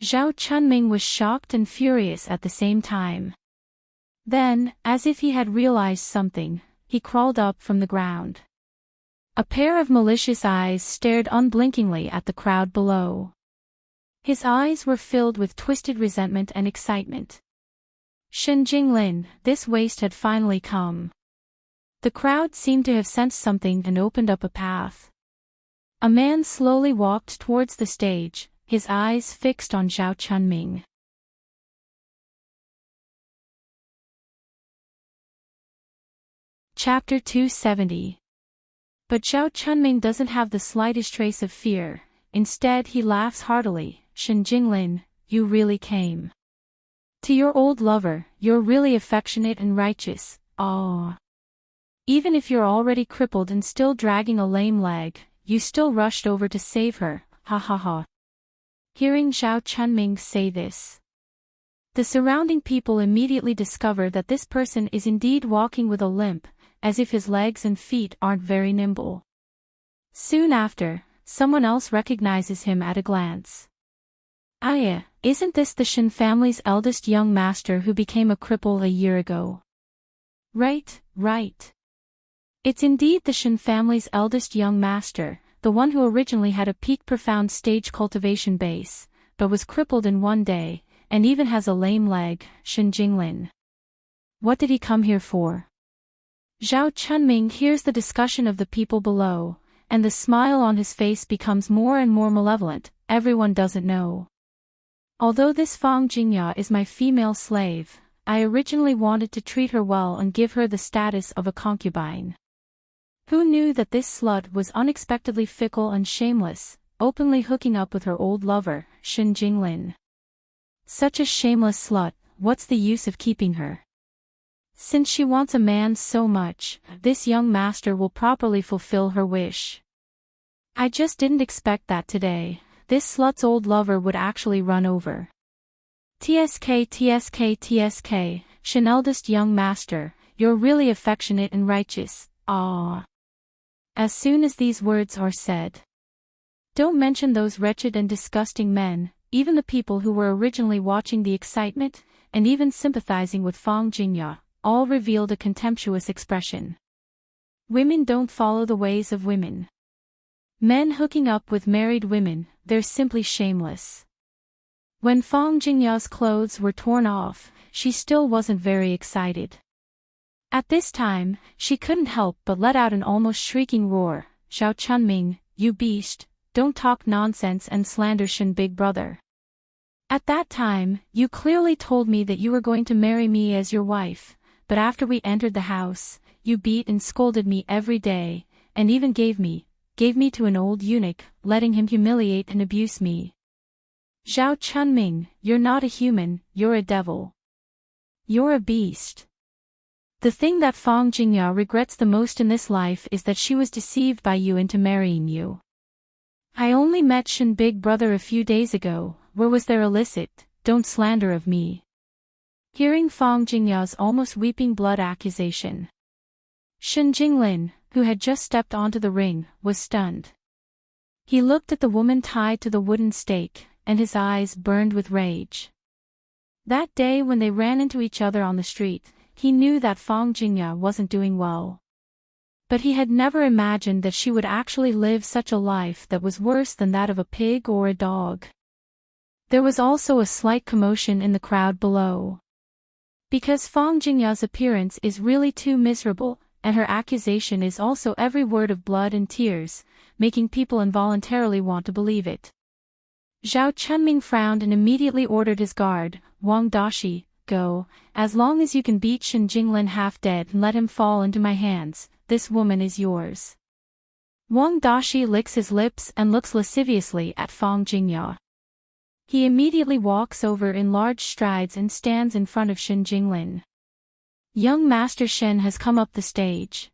Zhao Chunming was shocked and furious at the same time. Then, as if he had realized something, he crawled up from the ground. A pair of malicious eyes stared unblinkingly at the crowd below. His eyes were filled with twisted resentment and excitement. Shen Jinglin, this waste had finally come. The crowd seemed to have sensed something and opened up a path. A man slowly walked towards the stage, his eyes fixed on Zhao Chunming. Chapter 270. But Zhao Chunming doesn't have the slightest trace of fear. Instead he laughs heartily. "Shen Jinglin, you really came. To your old lover, you're really affectionate and righteous, ah. Even if you're already crippled and still dragging a lame leg, you still rushed over to save her, ha ha ha." Hearing Zhao Chunming say this, the surrounding people immediately discover that this person is indeed walking with a limp, as if his legs and feet aren't very nimble. Soon after, someone else recognizes him at a glance. Isn't this the Shen family's eldest young master who became a cripple a year ago? Right. It's indeed the Shen family's eldest young master, the one who originally had a peak profound stage cultivation base, but was crippled in one day, and even has a lame leg, Shen Jinglin. What did he come here for? Zhao Chunming hears the discussion of the people below, and the smile on his face becomes more and more malevolent. Everyone doesn't know. Although this Fang Jingya is my female slave, I originally wanted to treat her well and give her the status of a concubine. Who knew that this slut was unexpectedly fickle and shameless, openly hooking up with her old lover, Shen Jinglin. Such a shameless slut, what's the use of keeping her? Since she wants a man so much, this young master will properly fulfill her wish. I just didn't expect that today. This slut's old lover would actually run over. TSK, Shen eldest young master, you're really affectionate and righteous, ah. As soon as these words are said. Don't mention those wretched and disgusting men, even the people who were originally watching the excitement, and even sympathizing with Fang Jingya, all revealed a contemptuous expression. Women don't follow the ways of women. Men hooking up with married women, they're simply shameless. When Fang Jingya's clothes were torn off, she still wasn't very excited. At this time, she couldn't help but let out an almost shrieking roar. Zhao Chunming, you beast, don't talk nonsense and slander Shen big brother. At that time, you clearly told me that you were going to marry me as your wife, but after we entered the house, you beat and scolded me every day, and even gave me to an old eunuch, letting him humiliate and abuse me. Zhao Chunming, you're not a human, you're a devil. You're a beast. The thing that Fang Jingya regrets the most in this life is that she was deceived by you into marrying you. I only met Shen big brother a few days ago, where was their illicit, don't slander of me. Hearing Fang Jingya's almost weeping blood accusation, Shen Jinglin, who had just stepped onto the ring, was stunned. He looked at the woman tied to the wooden stake, and his eyes burned with rage. That day when they ran into each other on the street, he knew that Fang Jingya wasn't doing well. But he had never imagined that she would actually live such a life that was worse than that of a pig or a dog. There was also a slight commotion in the crowd below. Because Fang Jingya's appearance is really too miserable, and her accusation is also every word of blood and tears, making people involuntarily want to believe it. Zhao Chunming frowned and immediately ordered his guard, Wang Dashi, go, as long as you can beat Shen Jinglin half dead and let him fall into my hands, this woman is yours. Wang Dashi licks his lips and looks lasciviously at Fang Jingya. He immediately walks over in large strides and stands in front of Shen Jinglin. Young Master Shen has come up the stage.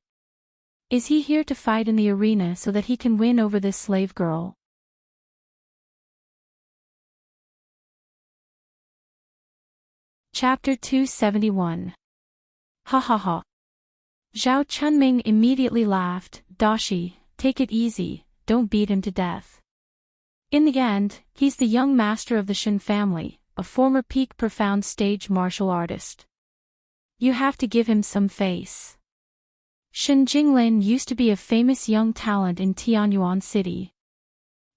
Is he here to fight in the arena so that he can win over this slave girl? Chapter 271. Ha ha ha. Zhao Chunming immediately laughed. Dashi, take it easy, don't beat him to death. In the end, he's the young master of the Shen family, a former peak profound stage martial artist. You have to give him some face. Shen Jinglin used to be a famous young talent in Tianyuan City.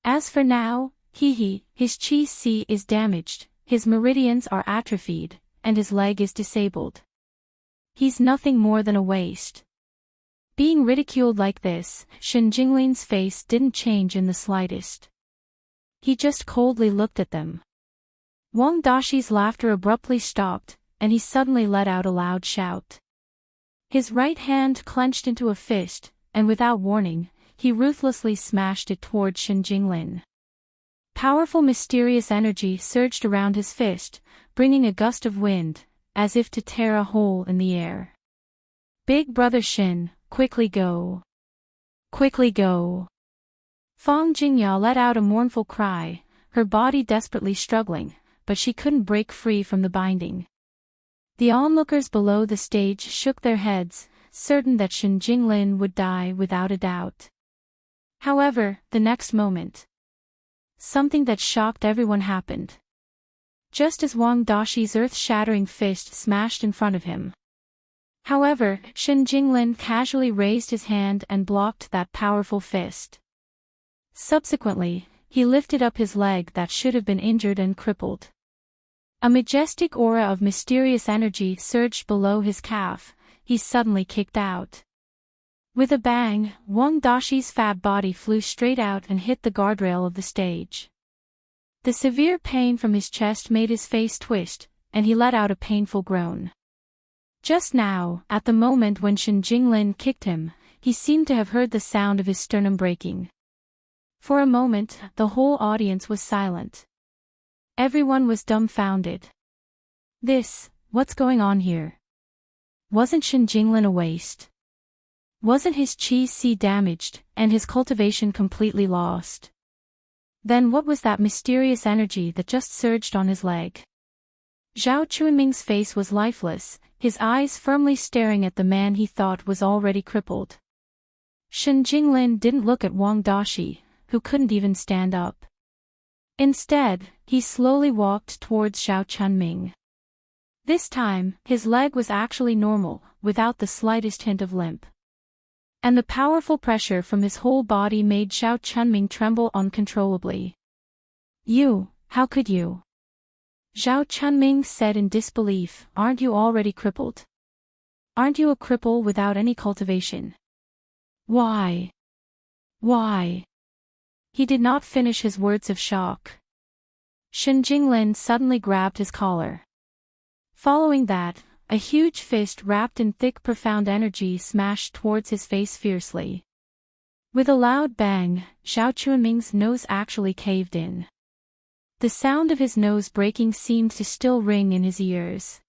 As for now, his qi is damaged, his meridians are atrophied, and his leg is disabled. He's nothing more than a waste. Being ridiculed like this, Shen Jinglin's face didn't change in the slightest. He just coldly looked at them. Wang Dashi's laughter abruptly stopped, and he suddenly let out a loud shout. His right hand clenched into a fist, and without warning, he ruthlessly smashed it toward Shen Jinglin. Powerful mysterious energy surged around his fist, bringing a gust of wind, as if to tear a hole in the air. Big brother Shen, quickly go. Quickly go. Fang Jingya let out a mournful cry, her body desperately struggling, but she couldn't break free from the binding. The onlookers below the stage shook their heads, certain that Shen Jinglin would die without a doubt. However, the next moment, something that shocked everyone happened. Just as Wang Dashi's earth-shattering fist smashed in front of him. However, Shen Jinglin casually raised his hand and blocked that powerful fist. Subsequently, he lifted up his leg that should have been injured and crippled. A majestic aura of mysterious energy surged below his calf. He suddenly kicked out. With a bang, Wang Dashi's fat body flew straight out and hit the guardrail of the stage. The severe pain from his chest made his face twist, and he let out a painful groan. Just now, at the moment when Shen Jinglin kicked him, he seemed to have heard the sound of his sternum breaking. For a moment, the whole audience was silent. Everyone was dumbfounded. What's going on here? Wasn't Shen Jinglin a waste? Wasn't his qi damaged, and his cultivation completely lost? Then what was that mysterious energy that just surged on his leg? Zhao Chunming's face was lifeless, his eyes firmly staring at the man he thought was already crippled. Shen Jinglin didn't look at Wang Dashi, who couldn't even stand up. Instead, he slowly walked towards Zhao Chunming. This time, his leg was actually normal, without the slightest hint of limp. And the powerful pressure from his whole body made Zhao Chunming tremble uncontrollably. "You, how could you?" Zhao Chunming said in disbelief, "Aren't you already crippled? Aren't you a cripple without any cultivation? Why? Why?" He did not finish his words of shock. Shen Jinglin suddenly grabbed his collar. Following that, a huge fist wrapped in thick profound energy smashed towards his face fiercely. With a loud bang, Zhao Chunming's nose actually caved in. The sound of his nose breaking seemed to still ring in his ears.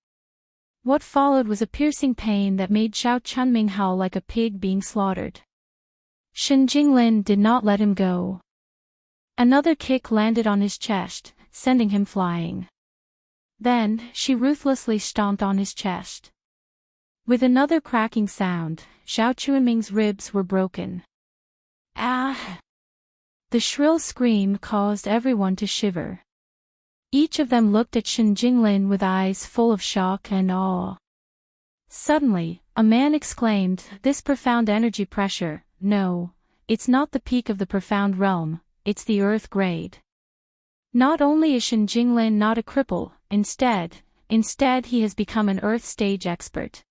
What followed was a piercing pain that made Zhao Chunming howl like a pig being slaughtered. Shen Jinglin did not let him go. Another kick landed on his chest, sending him flying. Then, she ruthlessly stomped on his chest. With another cracking sound, Zhao Chunming's ribs were broken. "Ah!" The shrill scream caused everyone to shiver. Each of them looked at Shen Jinglin with eyes full of shock and awe. Suddenly, a man exclaimed, "This profound energy pressure, no, it's not the peak of the profound realm, it's the earth grade." Not only is Shen Jinglin not a cripple, instead he has become an earth stage expert.